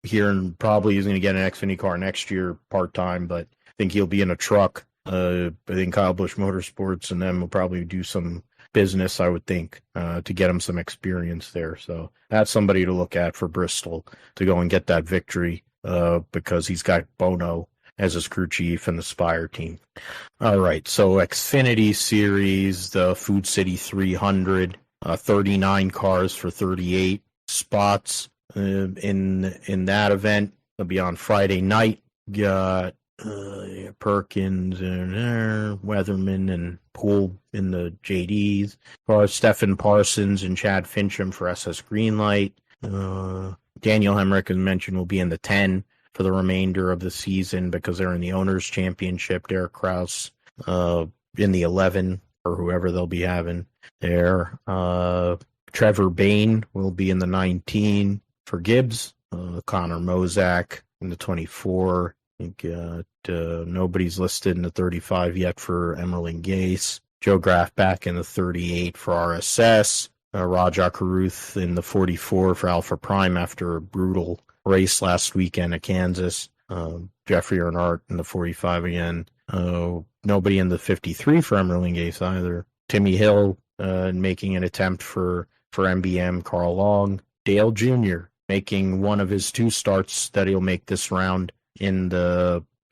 here, and probably he's going to get an Xfinity car next year part-time, but I think he'll be in a truck. I think Kyle Busch Motorsports and them will probably do some business, I would think, to get him some experience there. So that's somebody to look at for Bristol to go and get that victory because he's got Bono as his crew chief and the Spire team. All right, so Xfinity Series, the Food City 300, 39 cars for 38 spots in that event. It'll be on Friday night. Got Perkins and Weatherman and Poole in the JDs. Stephen Parsons and Chad Fincham for SS Greenlight. Daniel Hemrick, as mentioned, will be in the 10 for the remainder of the season because they're in the Owners' Championship. Derek Kraus in the 11 or whoever they'll be having there. Trevor Bayne will be in the 19 for Gibbs. Connor Mozak in the 24. I think nobody's listed in the 35 yet for Emmerling Gase. Joe Graff back in the 38 for RSS. Raja Caruth in the 44 for Alpha Prime after a brutal race last weekend at Kansas. Jeffrey Earnhardt in the 45 again. Nobody in the 53 for Emmerling Gase either. Timmy Hill making an attempt for MBM. Carl Long. Dale Jr. making one of his 2 starts that he'll make this round in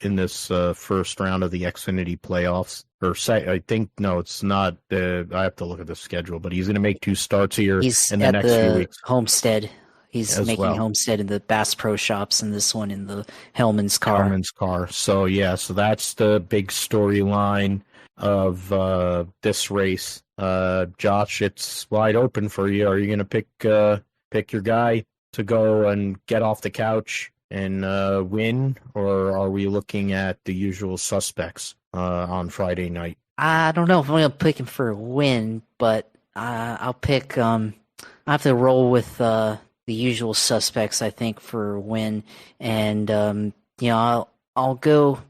this first round of the Xfinity playoffs. I think, no, it's not. I have to look at the schedule, but he's going to make 2 starts here in the next few weeks. Homestead. He's making Homestead in the Bass Pro Shops, and this one in the Hellman's car. So that's the big storyline of this race. Josh, it's wide open for you. Are you going to pick your guy to go and get off the couch and win, or are we looking at the usual suspects on Friday night? I don't know if I'm going to pick him for a win, but I'll pick. I have to roll with the usual suspects, I think, for a win, and I'll go.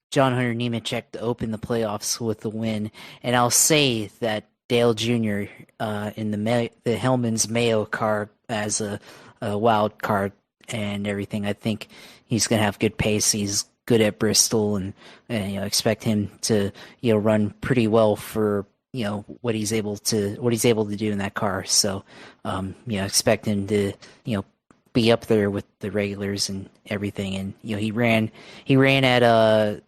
John Hunter Nemechek to open the playoffs with the win, and I'll say that Dale Jr. In the Hellman's Mayo car as a wild card and everything. I think he's going to have good pace. He's good at Bristol, and expect him to run pretty well for what he's able to do in that car. So expect him to be up there with the regulars and everything. And he ran at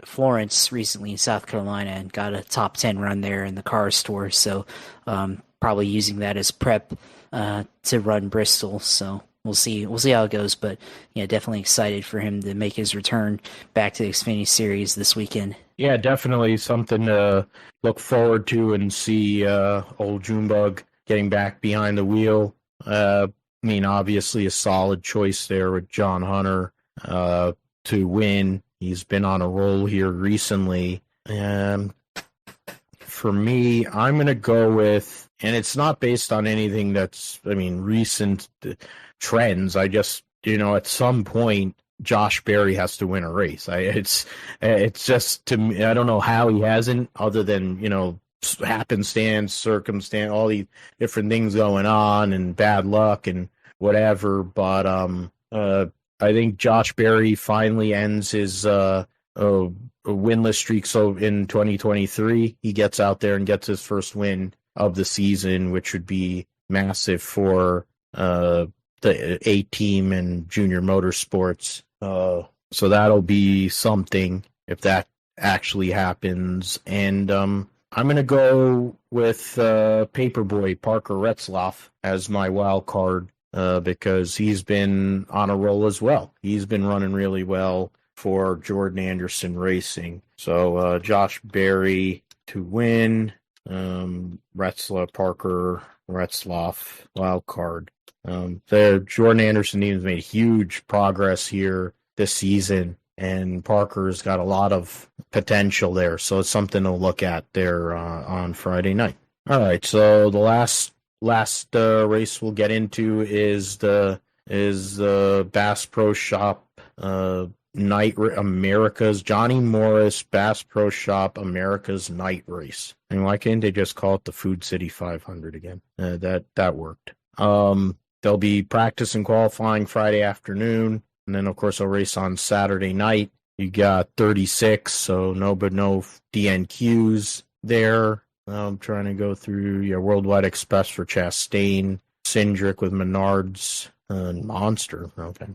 Florence recently in South Carolina and got a top 10 run there in the car store. So probably using that as prep to run Bristol. So we'll see how it goes. But definitely excited for him to make his return back to the Xfinity Series this weekend. Yeah, definitely something to look forward to and see old Junebug getting back behind the wheel. Obviously a solid choice there with John Hunter to win. He's been on a roll here recently. For me, I'm going to go with, and it's not based on anything that's, recent trends. I just, at some point, Josh Berry has to win a race. It's just, to me, I don't know how he hasn't, other than, happenstance, circumstance, all these different things going on and bad luck and whatever. But I think Josh Berry finally ends his winless streak. So in 2023, he gets out there and gets his first win of the season, which would be massive for the A-Team and Junior Motorsports. So that'll be something if that actually happens. And I'm going to go with Paperboy Parker Retzlaff as my wild card. Because he's been on a roll as well. He's been running really well for Jordan Anderson Racing. So Josh Berry to win, Parker Retzlaff wild card. Jordan Anderson team has made huge progress here this season, and Parker's got a lot of potential there. So it's something to look at there on Friday night. All right, so the last race we'll get into is the Bass Pro Shop Night America's Johnny Morris Bass Pro Shop America's Night Race. And why can't they just call it the Food City 500 again? That worked. They'll be practice and qualifying Friday afternoon, and then of course they'll race on Saturday night. You got 36, so no DNQs there. I'm trying to go through Worldwide Express for Chastain, Cindric with Menards, Monster. Okay.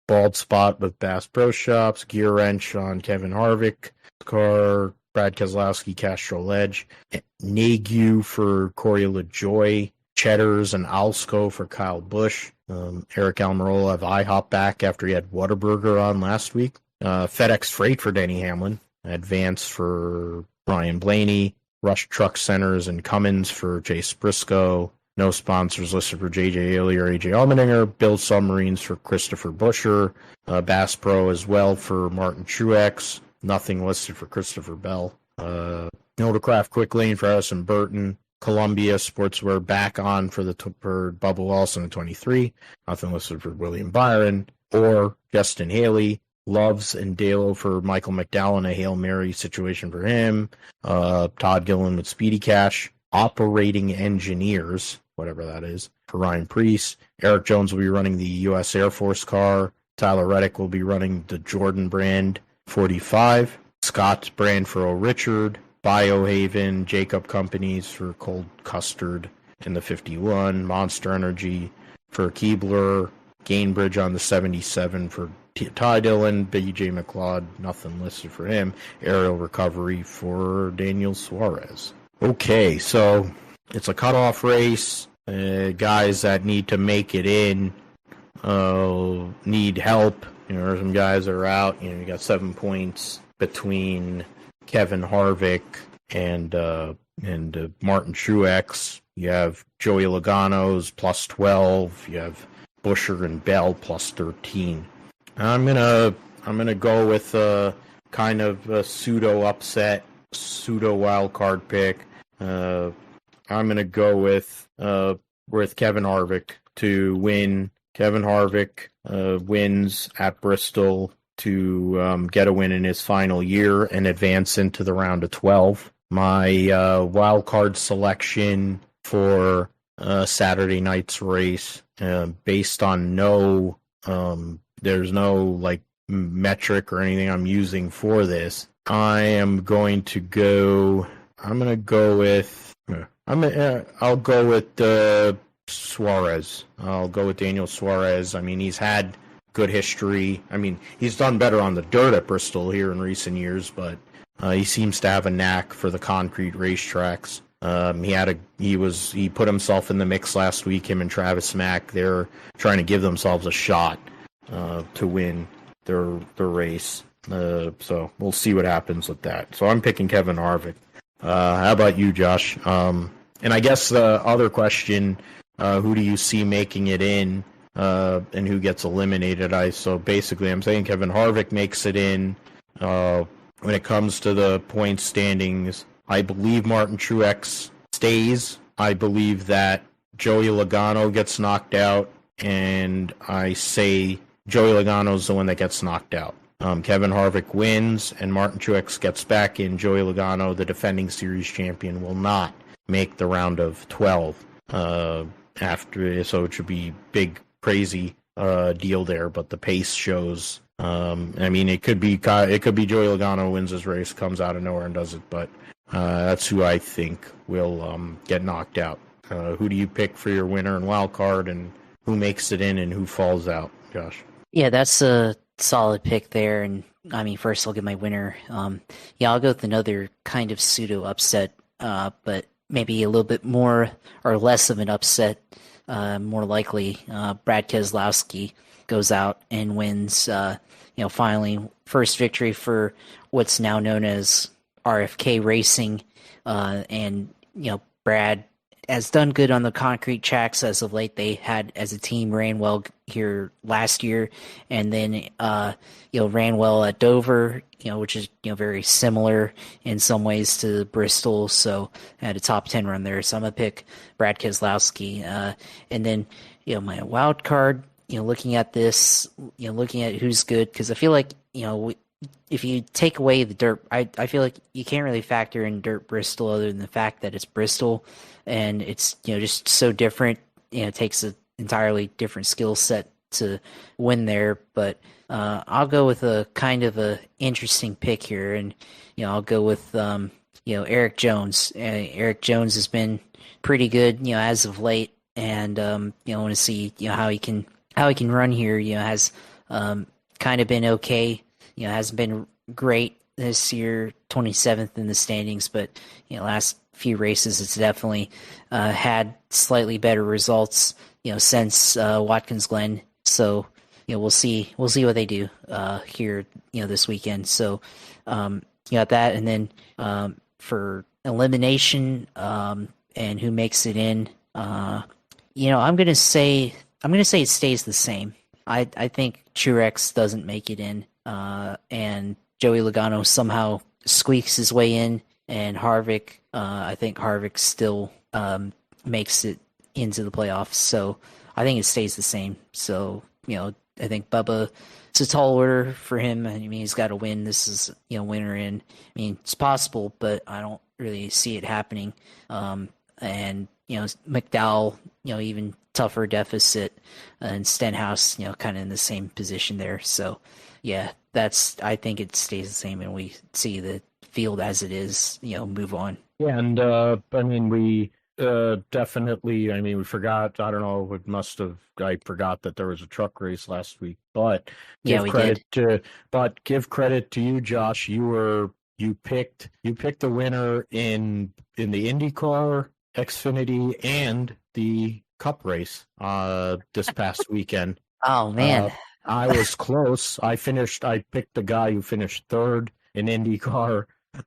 Bald Spot with Bass Pro Shops, Gear Wrench on Kevin Harvick, car Brad Keselowski, Castro Ledge, Nagu for Corey LaJoy, Cheddars and Alsco for Kyle Busch, Eric Almirola have IHOP back after he had Whataburger on last week, FedEx Freight for Denny Hamlin, Advance for Ryan Blaney, Rush Truck Centers and Cummins for Chase Briscoe. No sponsors listed for J.J. Ailey or A.J. Allmendinger. Bill Submarines for Christopher Busher. Bass Pro as well for Martin Truex. Nothing listed for Christopher Bell. Noticraft Quick Lane for Addison Burton. Columbia Sportswear back on for for Bubba Lawson in 23. Nothing listed for William Byron or Justin Haley. Loves and Dalo for Michael McDowell, a Hail Mary situation for him. Todd Gillen with Speedy Cash. Operating Engineers, whatever that is, for Ryan Preece. Eric Jones will be running the U.S. Air Force car. Tyler Reddick will be running the Jordan brand 45. Scott's brand for O'Richard. Biohaven, Jacob Companies for Cold Custard in the 51. Monster Energy for Keebler. Gainbridge on the 77 for Ty Dillon. BJ McLeod, nothing listed for him. Aerial Recovery for Daniel Suarez. Okay, so it's a cutoff race. Guys that need to make it in need help. There's some guys that are out. You got 7 points between Kevin Harvick and Martin Truex. You have Joey Logano's plus 12. You have Buescher and Bell plus 13. I'm gonna go with kind of a pseudo upset, pseudo wild card pick. I'm gonna go with Kevin Harvick to win. Kevin Harvick wins at Bristol to get a win in his final year and advance into the round of 12. My wild card selection for Saturday night's race, based on there's no like metric or anything I'm using for this. I'll go with Suarez. I'll go with Daniel Suarez. I mean, he's had good history. I mean, he's done better on the dirt at Bristol here in recent years, but he seems to have a knack for the concrete racetracks. He put himself in the mix last week. Him and Travis Mack, they're trying to give themselves a shot to win their race. So we'll see what happens with that. So I'm picking Kevin Harvick. How about you, Josh? And I guess the other question, who do you see making it in, and who gets eliminated? So basically I'm saying Kevin Harvick makes it in. When it comes to the point standings, I believe Martin Truex stays. I believe that Joey Logano gets knocked out, and I say Joey Logano's the one that gets knocked out. Kevin Harvick wins, and Martin Truex gets back in. Joey Logano, the defending series champion, will not make the round of 12 after, so it should be big, crazy deal there, but the pace shows. I mean, it could be Joey Logano wins his race, comes out of nowhere and does it, but that's who I think will get knocked out. Who do you pick for your winner and wild card, and who makes it in and who falls out, Josh? Yeah, that's a solid pick there. And I mean, first I'll get my winner. I'll go with another kind of pseudo upset, but maybe a little bit more or less of an upset. More likely, Brad Keselowski goes out and wins. Finally, first victory for what's now known as RFK Racing, and Brad has done good on the concrete tracks as of late. They had, as a team, ran well here last year, and then ran well at Dover, which is very similar in some ways to Bristol. So had a top 10 run there. So I'm gonna pick Brad Keselowski, and then my wild card. Looking at this, looking at who's good, because I feel like if you take away the dirt, I feel like you can't really factor in dirt Bristol other than the fact that it's Bristol and it's just so different. It takes an entirely different skill set to win there. But I'll go with a kind of a interesting pick here, and I'll go with Eric Jones. Eric Jones has been pretty good as of late, and I want to see how he can run here. Has kind of been okay. Hasn't been great this year, 27th in the standings, but last few races it's definitely had slightly better results since Watkins Glen. So we'll see what they do here this weekend. So got that, and then for elimination and who makes it in, I'm gonna say it stays the same. I think Truex doesn't make it in, and Joey Logano somehow squeaks his way in, and Harvick, I think Harvick still makes it into the playoffs. So I think it stays the same. So, I think Bubba, it's a tall order for him. I mean, he's got to win. This is, winner in. I mean, it's possible, but I don't really see it happening. And, McDowell, even tougher deficit, and Stenhouse, kind of in the same position there. So, yeah, I think it stays the same, and we see the field as it is, move on. Yeah, and I mean, we definitely, I mean, we forgot, I don't know, I forgot that there was a truck race last week, but give credit to you, Josh. You picked the winner in the IndyCar, Xfinity, and the Cup race this past weekend. Oh man. I was close. I picked the guy who finished third in IndyCar.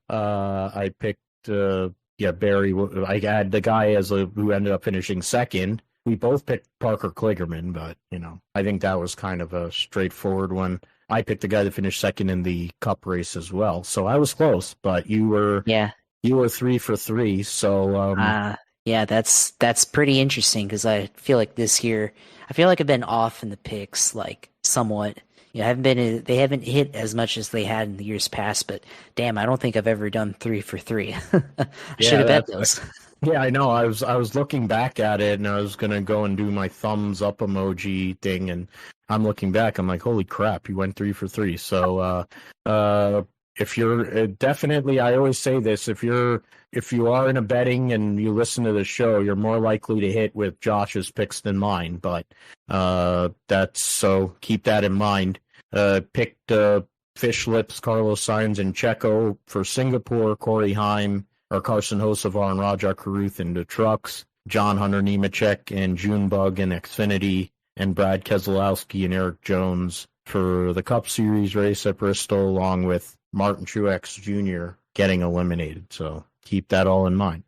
I picked Barry. I had the guy who ended up finishing second. We both picked Parker Kligerman, but I think that was kind of a straightforward one. I picked the guy that finished second in the Cup race as well, so I was close. But you were 3 for 3. So yeah, that's pretty interesting because I feel like this year, I've been off in the picks like somewhat. They haven't hit as much as they had in the years past, but damn, I don't think I've ever done 3 for 3. I should have bet those. Yeah, I know. I was looking back at it, and I was gonna go and do my thumbs up emoji thing, and I'm looking back. I'm like, holy crap, you went 3 for 3. So, if you're definitely, I always say this: if you are in a betting and you listen to the show, you're more likely to hit with Josh's picks than mine. But so keep that in mind. Picked Fish Lips, Carlos Sainz, and Checo for Singapore, Corey Heim or Carson Hocevar and Rajah Caruth in the trucks, John Hunter Nemechek and Junebug in Xfinity, and Brad Keselowski and Eric Jones for the Cup Series race at Bristol, along with Martin Truex Jr. getting eliminated. So keep that all in mind.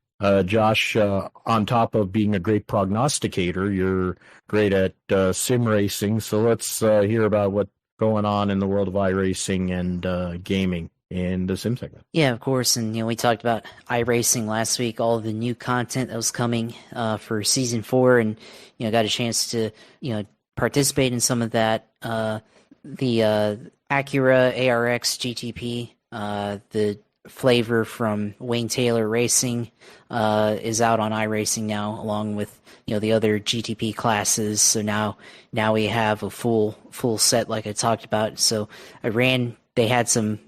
Josh, on top of being a great prognosticator, you're great at sim racing. So let's hear about what's going on in the world of iRacing and gaming in the sim segment. Yeah, of course. And, we talked about iRacing last week, all of the new content that was coming for season 4, and, got a chance to, participate in some of that. The Acura ARX GTP, the flavor from Wayne Taylor Racing is out on iRacing now, along with the other GTP classes. So now we have a full set, like I talked about. So they had some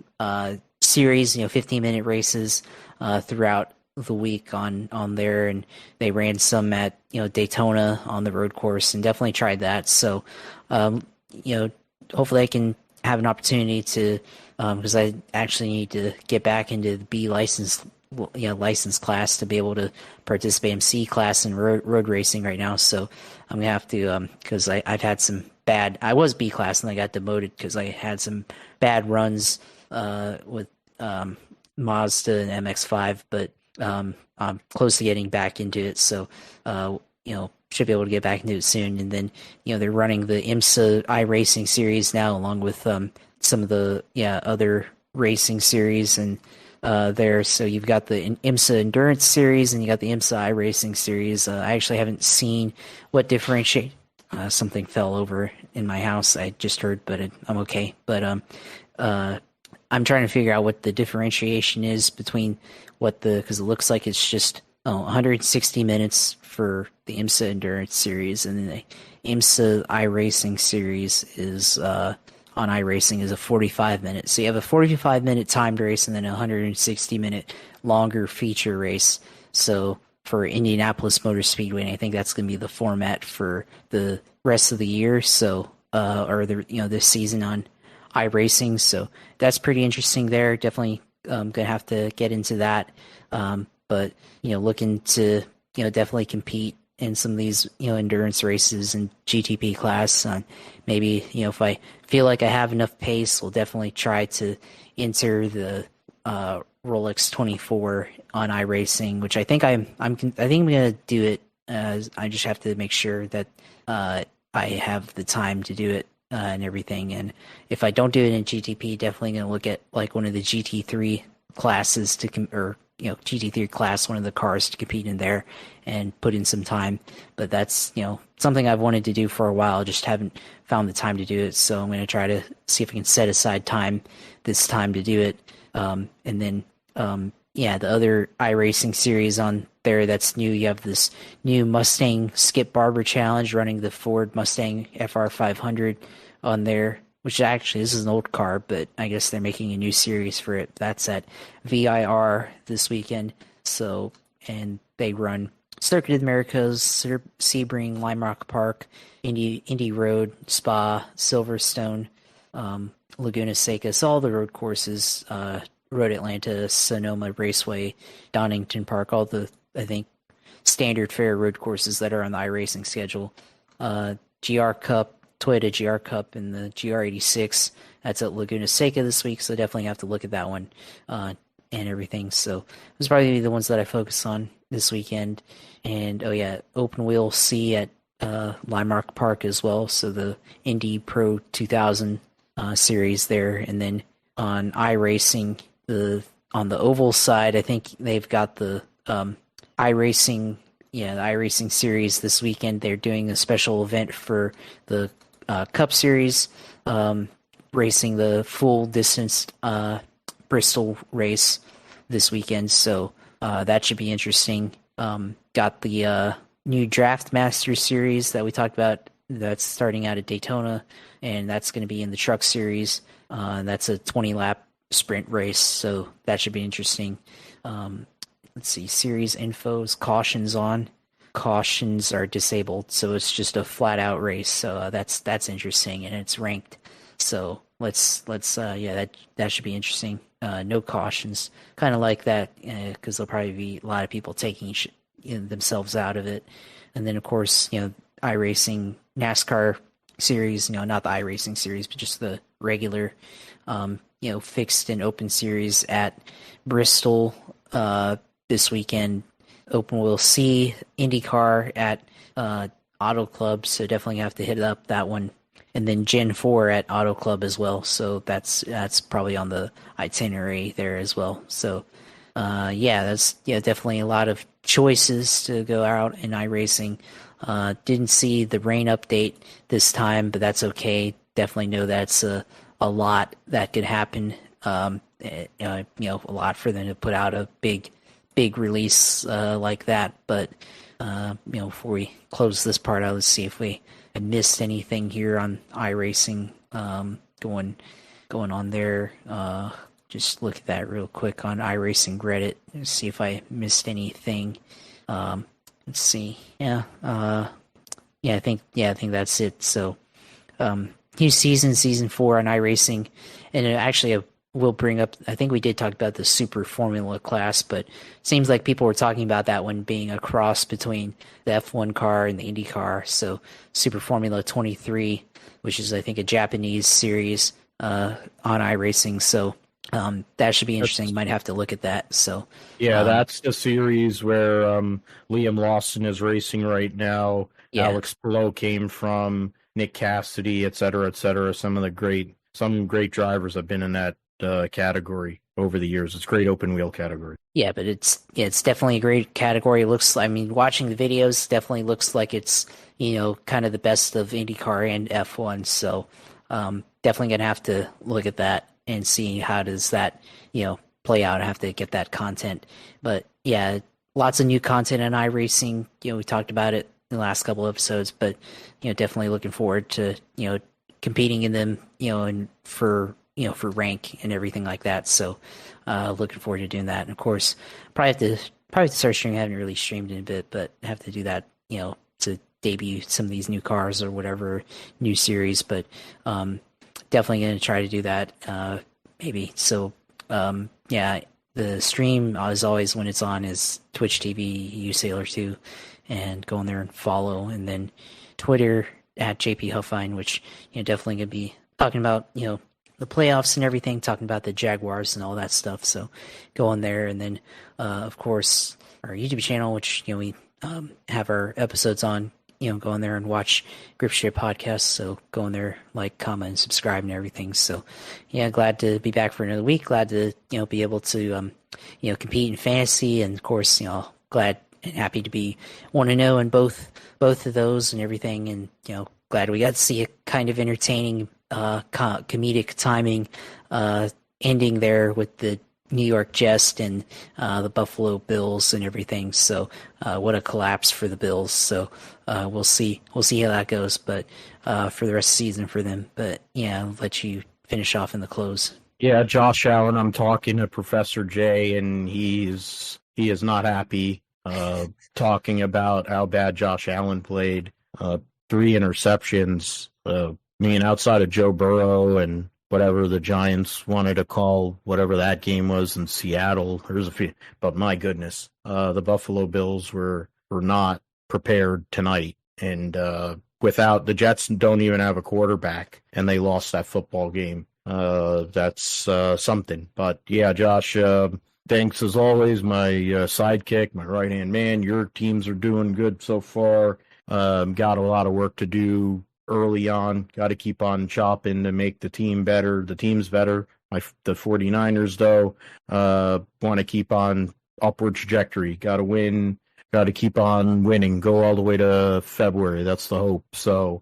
series, 15-minute races throughout the week on there, and they ran some at Daytona on the road course, and definitely tried that. So hopefully I can have an opportunity to, because I actually need to get back into the B license class to be able to participate in C class in road racing right now. So I'm gonna have to, because I've had some bad. I was B class and I got demoted because I had some bad runs with Mazda and MX-5, but I'm close to getting back into it. So should be able to get back into it soon. And then they're running the IMSA iRacing series now, along with some of the other racing series and there. So you've got the IMSA Endurance series and you got the IMSA iRacing series. I actually haven't seen what differentiate. Something fell over in my house. I just heard, but I'm okay. But I'm trying to figure out what the differentiation is between because it looks like it's just 160 minutes for the IMSA Endurance series, and then the IMSA iRacing series is on iRacing is a 45-minute. So you have a 45-minute timed race and then a 160-minute longer feature race. So for Indianapolis Motor Speedway, and I think that's going to be the format for the rest of the year. So this season on iRacing. So that's pretty interesting there. Definitely going to have to get into that. But looking to definitely compete in some of these endurance races and GTP class. Maybe if I feel like I have enough pace, we'll definitely try to enter the Rolex 24 on iRacing, which I think I'm gonna do it. I just have to make sure that I have the time to do it and everything. And if I don't do it in GTP, definitely going to look at like one of the GT3 classes or GT3 class, one of the cars to compete in there and put in some time. But that's, something I've wanted to do for a while, just haven't found the time to do it. So I'm going to try to see if I can set aside time this time to do it. And then, the other iRacing series on there that's new, you have this new Mustang Skip Barber Challenge running the Ford Mustang FR500 on there, which actually, this is an old car, but I guess they're making a new series for it. That's at VIR this weekend. So, and they run Circuit of the Americas, Sebring, Lime Rock Park, Indy Road, Spa, Silverstone, Laguna Seca. So all the road courses, Road Atlanta, Sonoma Raceway, Donington Park, all the, I think, standard fare road courses that are on the iRacing schedule. GR Cup, Toyota GR Cup, and the GR86. That's at Laguna Seca this week, so definitely have to look at that one and everything. So those are probably the ones that I focus on this weekend. And Open Wheel C at Lime Rock Park as well. So the Indy Pro 2000 series there, and then on iRacing, on the oval side, I think they've got the iRacing. Yeah, the iRacing series this weekend. They're doing a special event for the Cup Series, racing the full distance Bristol race this weekend. So that should be interesting. Got the new Draft Master Series that we talked about. That's starting out at Daytona, and that's going to be in the Truck Series. That's a 20-lap sprint race, so that should be interesting. Let's see, series infos, cautions on. Cautions are disabled, so it's just a flat-out race. So that's interesting, and it's ranked. So let's that should be interesting. No cautions, kind of like that, because there'll probably be a lot of people taking themselves out of it. And then of course, iRacing NASCAR series, not the iRacing series, but just the regular, fixed and open series at Bristol this weekend. Open Wheel C, IndyCar at Auto Club, so definitely have to hit up that one. And then Gen 4 at Auto Club as well, so that's probably on the itinerary there as well. So that's definitely a lot of choices to go out in iRacing. Didn't see the rain update this time, but that's okay. Definitely know that's a lot that could happen. A lot for them to put out a big release like that. But before we close this part out, let's see if we missed anything here on iRacing going on there. Just look at that real quick on iRacing Reddit and see if I missed anything. Let's see. I think that's it. So new season 4 on iRacing, and actually we'll bring up, I think we did talk about the Super Formula class, but it seems like people were talking about that one being a cross between the F1 car and the Indy car. So Super Formula 23, which is I think a Japanese series on iRacing. So that should be interesting. You might have to look at that. So that's the series where Liam Lawson is racing right now. Yeah. Alex Palou came from, Nick Cassidy, et cetera, et cetera. Some great drivers have been in that category over the years. It's a great open wheel category. Yeah, but it's definitely a great category. Watching the videos definitely looks like it's kind of the best of IndyCar and F1. So definitely gonna have to look at that and see how does that play out. I have to get that content. But yeah, lots of new content on iRacing. We talked about it in the last couple episodes, but definitely looking forward to competing in them and for rank and everything like that. So looking forward to doing that. And of course, probably have to start streaming. I haven't really streamed in a bit, but I have to do that to debut some of these new cars or whatever new series. But definitely going to try to do that maybe. So the stream, as always, when it's on, is Twitch TV uSailor2, and go in there and follow. And then Twitter at JP Huffine, which definitely going to be talking about the playoffs and everything, talking about the Jaguars and all that stuff. So go on there. And then of course our YouTube channel, which we have our episodes on go in there and watch Grip Strip Podcast. So go in there, like, comment, and subscribe and everything. So yeah, glad to be back for another week. Glad to, be able to, compete in fantasy. And of course, glad and happy to be 1-0 in both of those and everything. And, glad we got to see a kind of entertaining, comedic timing, ending there with the New York Jest and the Buffalo Bills and everything. So what a collapse for the Bills. So we'll see how that goes. But for the rest of the season for them. But yeah, I'll let you finish off in the close. Yeah, Josh Allen. I'm talking to Professor J, and he is not happy. Talking about how bad Josh Allen played. 3 interceptions. Outside of Joe Burrow and whatever the Giants wanted to call whatever that game was in Seattle. There's a few, but my goodness, the Buffalo Bills were not prepared tonight, and without the Jets don't even have a quarterback, and they lost that football game. That's something. But yeah, Josh, thanks as always, my sidekick, my right-hand man. Your teams are doing good so far. Got a lot of work to do early on. Got to keep on chopping to make the team better. The team's better. The 49ers, though, want to keep on upward trajectory. Got to win. Got to keep on winning. Go all the way to February. That's the hope. So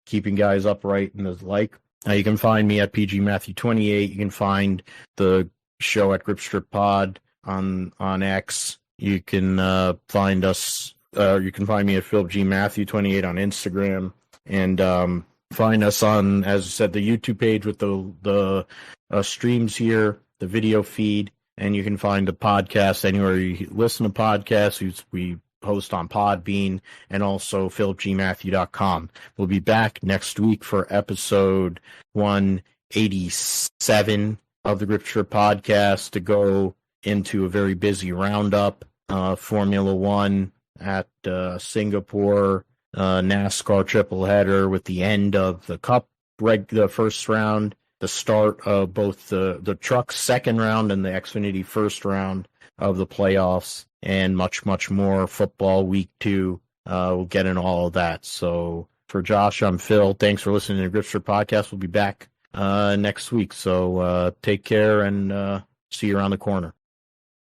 keeping guys upright and the like. You can find me at PGMatthew28. You can find the show at Grip Strip Pod on X. You can find us. You can find me at PhilipGMatthew28 on Instagram. And find us on, as I said, the YouTube page with the streams here, the video feed, and you can find the podcast anywhere you listen to podcasts. We host on Podbean and also PhilipGMatthew.com. We'll be back next week for episode 187 of the Grip Strip Podcast to go into a very busy roundup. Formula One at Singapore. NASCAR triple header with the end of the Cup, the first round, the start of both the Truck second round and the Xfinity first round of the playoffs, and much, much more. Football week 2. We'll get into all of that. So for Josh, I'm Phil. Thanks for listening to the Grip Strip Podcast. We'll be back next week. So take care and see you around the corner.